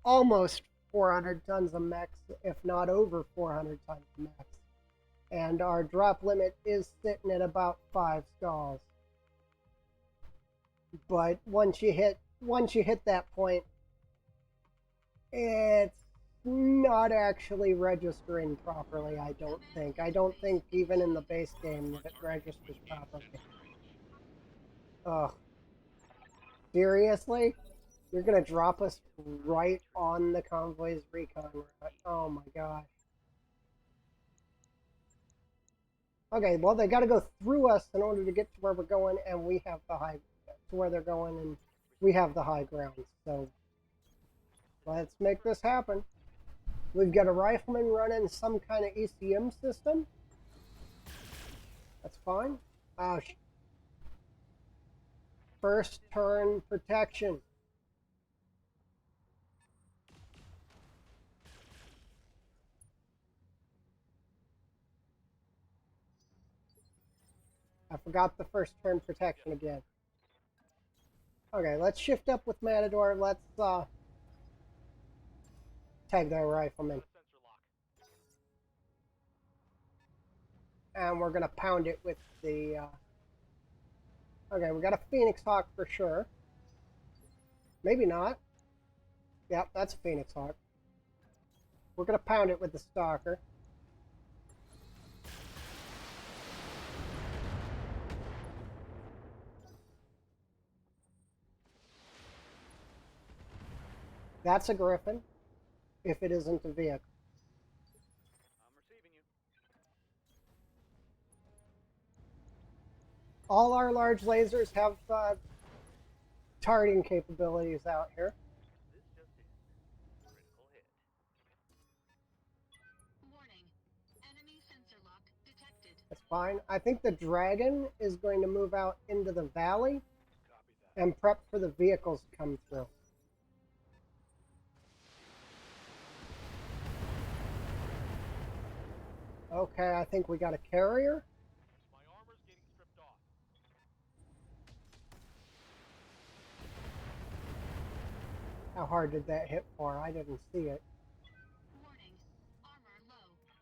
almost 400 tons of mechs, if not over 400 tons of mechs. And our drop limit is sitting at about 5 skulls. But once you hit that point, it's not actually registering properly, I don't think. I don't think even in the base game that it registers properly. Ugh. Seriously? You're gonna drop us right on the convoy's recon route? Oh my gosh. Okay, well, they gotta go through us in order to get to where we're going, and we have the high, to where they're going, and we have the high ground, so let's make this happen. We've got a rifleman running some kind of ECM system. That's fine. First turn protection. I forgot the first turn protection again. Okay, let's shift up with Matador. Let's tag that rifleman. And we're gonna pound it with the okay, we got a Phoenix Hawk for sure. Maybe not. Yep, that's a Phoenix Hawk. We're gonna pound it with the Stalker. That's a Griffin, if it isn't a vehicle. I'm receiving you. All our large lasers have targeting capabilities out here. This just in. Critical hit. Warning. Enemy sensor lock detected. That's fine. I think the Dragon is going to move out into the valley Copy that. and prep for the vehicles to come through. Okay, I think we got a carrier. My armor's getting stripped off. How hard did that hit for? I didn't see it. Warning. Armor low.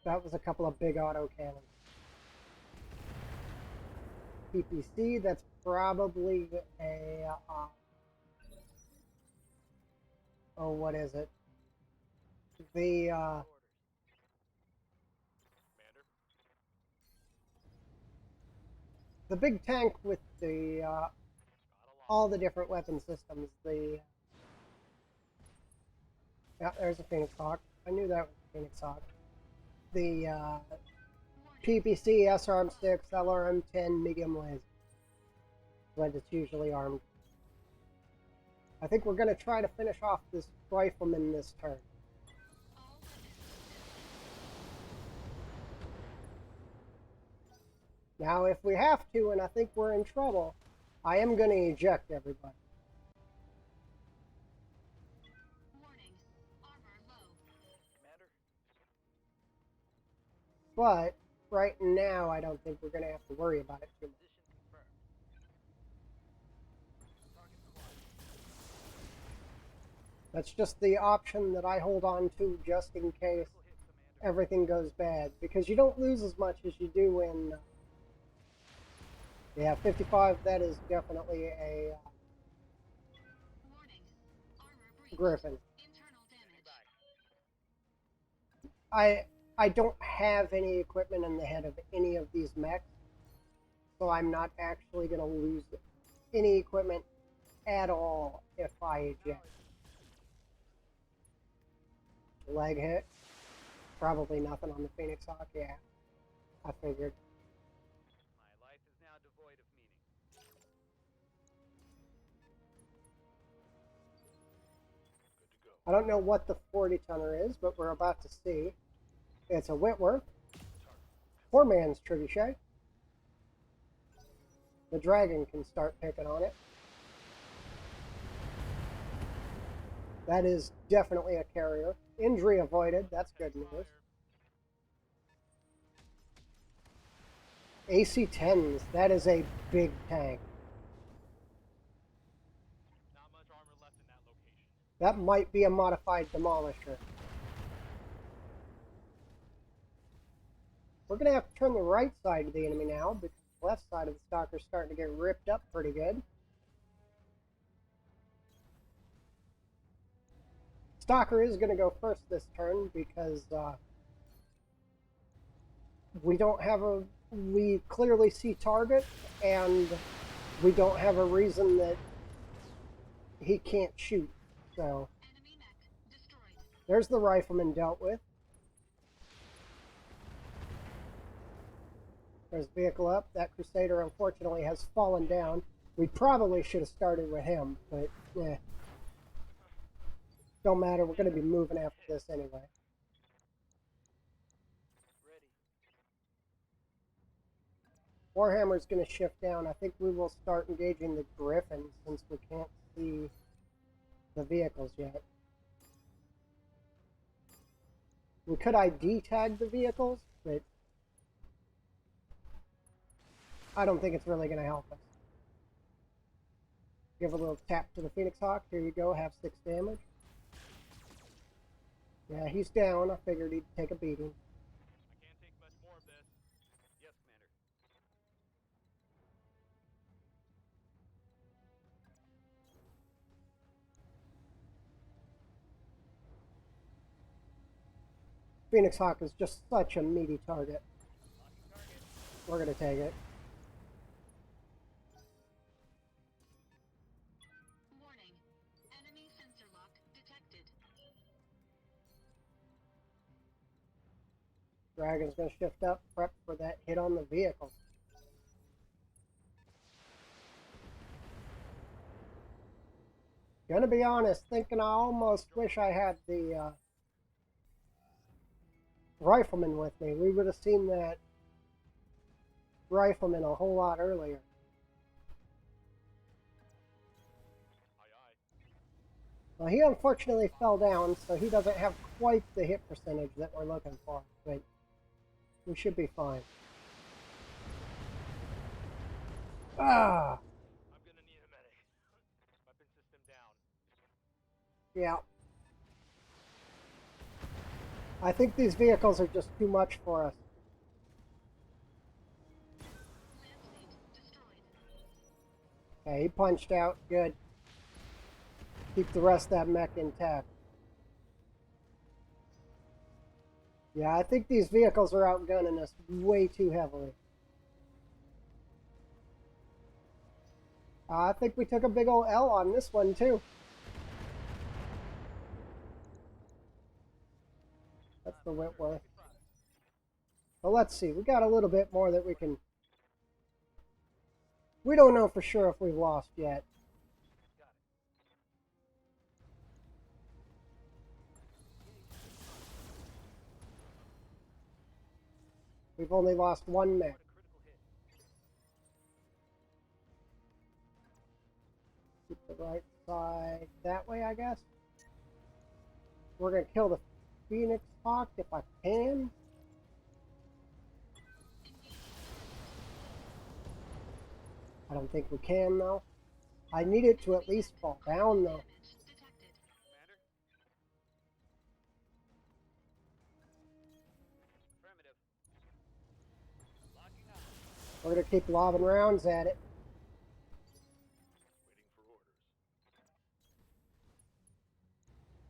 That was a couple of big auto cannons. PPC, that's probably a, oh, what is it? The, Orders. Commander. the big tank with the, Got a lot. all the different weapon systems. The, yeah, there's a Phoenix Hawk. I knew that was a Phoenix Hawk. The, PPC, SRM-6, LRM-10, medium laser. When it's usually armed. I think we're going to try to finish off this rifleman this turn. All weapons. Now, if we have to, and I think we're in trouble, I am going to eject everybody. Warning. Armor low. Commander. But right now, I don't think we're going to have to worry about it too much. Position confirmed. Target acquired. That's just the option that I hold on to just in case Critical hit, Commander. everything goes bad. Because you don't lose as much as you do in... yeah, 55, that is definitely a Warning. Armor breach. Griffin. Internal Enemy damage. back. I don't have any equipment in the head of any of these mechs, so I'm not actually going to lose any equipment at all if I eject. Leg hit. Probably nothing on the Phoenix Hawk, yeah. I figured. My life is now devoid of meaning. Good to go. I don't know what the 40-tonner is, but we're about to see. It's a Whitworth. Poor man's trebuchet. The dragon can start picking on it. That is definitely a carrier. Injury avoided. That's good news. AC-10s. That is a big tank. Not much armor left in that location. That might be a modified demolisher. We're going to have to turn the right side of the enemy now because the left side of the stalker's starting to get ripped up pretty good. Stalker is going to go first this turn because we clearly see target and we don't have a reason that he can't shoot. So Enemy mech destroyed. there's the rifleman dealt with. There's vehicle up. That Crusader unfortunately has fallen down. We probably should have started with him, but eh. Don't matter. We're going to be moving after this anyway. Ready. Warhammer's going to shift down. I think we will start engaging the Griffin since we can't see the vehicles yet. We could ID tag the vehicles, but I don't think it's really going to help us. Give a little tap to the Phoenix Hawk. Here you go. Have 6 damage. Yeah, he's down. I figured he'd take a beating. I can't take much more of this. Yes, Commander. Phoenix Hawk is just such a meaty target. Locking target. We're going to take it. Warning. Enemy sensor lock detected. Dragon's going to shift up, prep for that hit on the vehicle. Gonna be honest, thinking I almost wish I had the rifleman with me. We would have seen that rifleman a whole lot earlier. Aye, aye. Well, he unfortunately fell down, so he doesn't have quite the hit percentage that we're looking for, but we should be fine. Ah! I'm gonna need a medic. Weapon system down. Yeah. I think these vehicles are just too much for us. Okay, he punched out. Good. Keep the rest of that mech intact. Yeah, I think these vehicles are outgunning us way too heavily. I think we took a big old L on this one, too. That's the Whitworth. Well, let's see. We got a little bit more that we can... We don't know for sure if we've lost yet. We've only lost one mech. Keep the right side that way, I guess. We're going to kill the Phoenix Hawk if I can. I don't think we can, though. I need it to at least fall down, though. Commander? Affirmative. Locking on. We're going to keep lobbing rounds at it. Waiting for orders.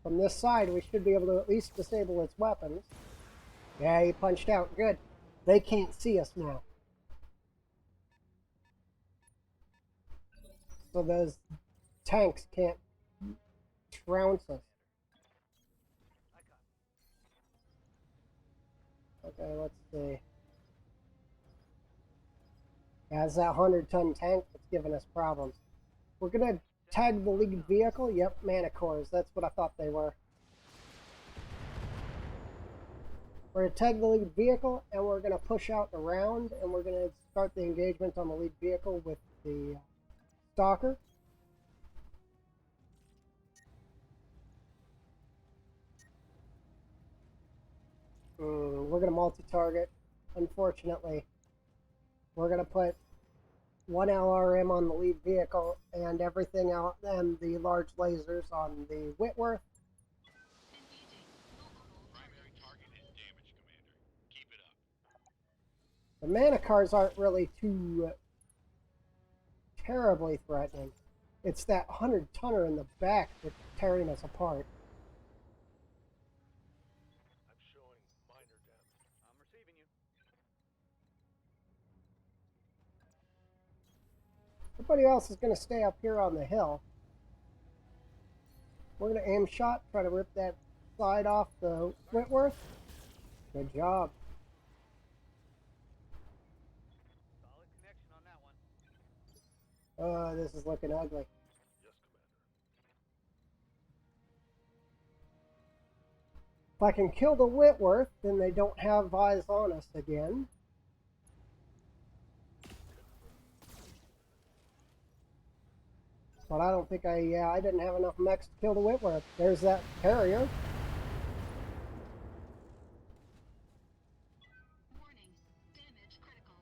From this side, we should be able to at least disable its weapons. Yeah, he punched out. Good. They can't see us now. So those tanks can't trounce us. Okay, let's see. Yeah, it's that 100-ton tank that's giving us problems. We're going to tag the lead vehicle. Yep, Manticores. That's what I thought they were. We're going to tag the lead vehicle, and we're going to push out around, and we're going to start the engagement on the lead vehicle with the Stalker. We're going to multi-target. Unfortunately, we're going to put one LRM on the lead vehicle and everything else, and the large lasers on the Whitworth. Primary target is damaged, Commander. Keep it up. The Manticores aren't really too terribly threatening. It's that 100-tonner in the back that's tearing us apart. I'm showing minor damage. I'm receiving you. Everybody else is going to stay up here on the hill. We're going to aim shot, try to rip that side off the Whitworth. Good job. Solid connection on that one. This is looking ugly. Yes, Commander. If I can kill the Whitworth, then they don't have eyes on us again. But I don't think I didn't have enough mechs to kill the Whitworth. There's that carrier. Warning. Damage critical.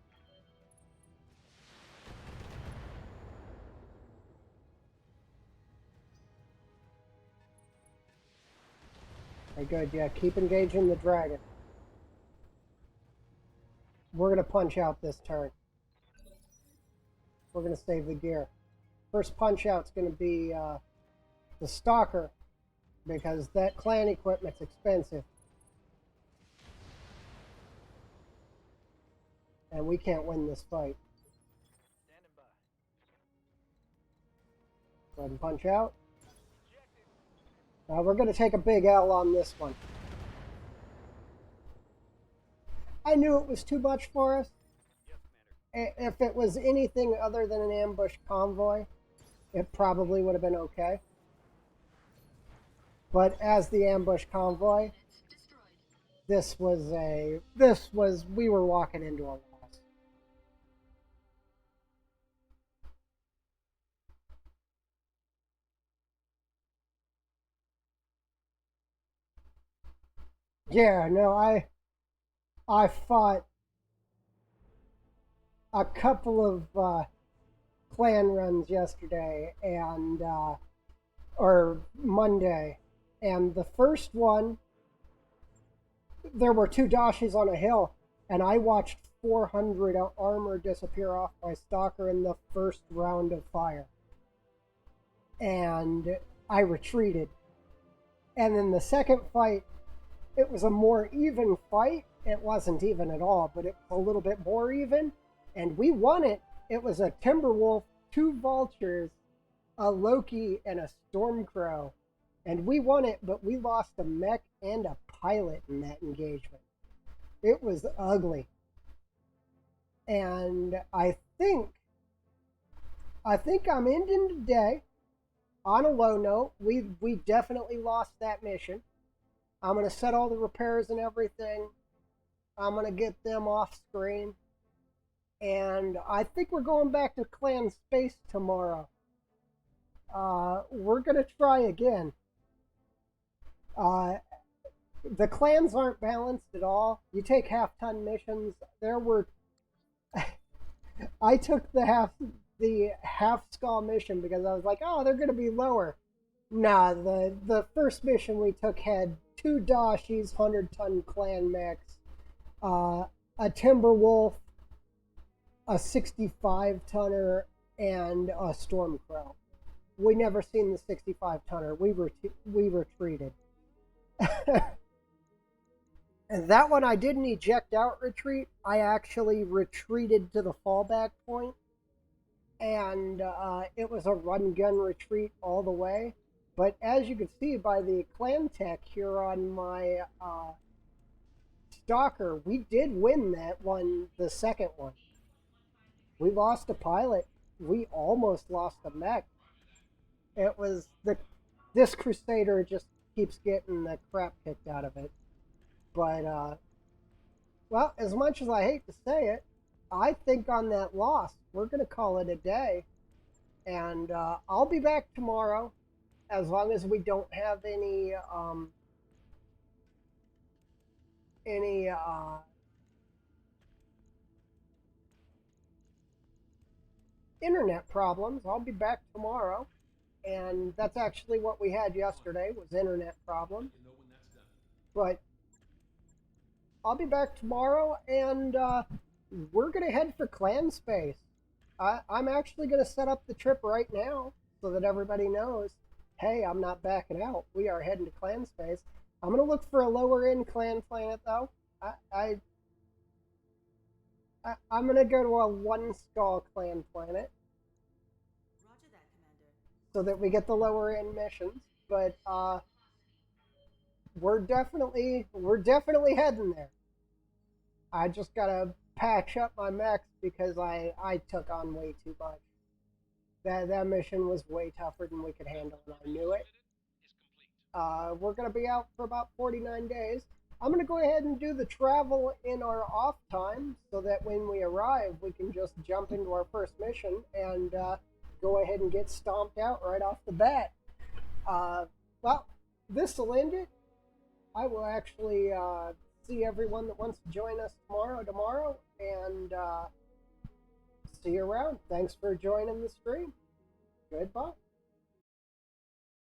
Okay, good. Yeah, keep engaging the dragon. We're going to punch out this turn. We're going to save the gear. First punch out's going to be the Stalker, because that clan equipment's expensive. And we can't win this fight. Standing by. Go ahead and punch out. We're going to take a big L on this one. I knew it was too much for us. Yes, Commander. If it was anything other than an ambush convoy, it probably would have been okay. But as the ambush convoy, we were walking into a loss. Yeah, no, I fought a couple of clan runs yesterday, and or Monday. And the first one, there were two Dashis on a hill, and I watched 400 armor disappear off my stalker in the first round of fire. And I retreated. And then the second fight, it was a more even fight. It wasn't even at all, but it was a little bit more even. And we won it. It was a Timberwolf, two Vultures, a Loki, and a Stormcrow. And we won it, but we lost a mech and a pilot in that engagement. It was ugly. And I think I'm ending today on a low note. We definitely lost that mission. I'm going to set all the repairs and everything. I'm going to get them off screen. And I think we're going back to Clan Space tomorrow. We're going to try again. The clans aren't balanced at all. You take half-ton missions. There were... I took the half skull mission because I was like, oh, they're going to be lower. Nah, the first mission we took had two Dashis, 100-ton clan mechs, a Timberwolf, a 65-tonner, and a Stormcrow. We never seen the 65-tonner. We retreated. And that one I didn't eject out retreat. I actually retreated to the fallback point. And it was a run gun retreat all the way. But as you can see by the clan tech here on my stalker, we did win that one, the second one. We lost a pilot. We almost lost a mech. It was this Crusader just keeps getting the crap kicked out of it. But well, as much as I hate to say it, I think on that loss, we're going to call it a day. And I'll be back tomorrow, as long as we don't have any internet problems. I'll be back tomorrow. And that's actually what we had yesterday, was internet problems. But I'll be back tomorrow, and we're going to head for clan space. I'm actually going to set up the trip right now so that everybody knows, hey, I'm not backing out. We are heading to clan space. I'm going to look for a lower end clan planet, though. I'm going to go to a one skull clan planet. Roger that, Commander. So that we get the lower end missions. But we're definitely heading there. I just gotta patch up my mechs because I took on way too much. That mission was way tougher than we could handle, and I knew it. We're gonna be out for about 49 days. I'm gonna go ahead and do the travel in our off time so that when we arrive, we can just jump into our first mission and go ahead and get stomped out right off the bat. Well, this will end it. I will actually see everyone that wants to join us tomorrow, and see you around. Thanks for joining the stream. Goodbye.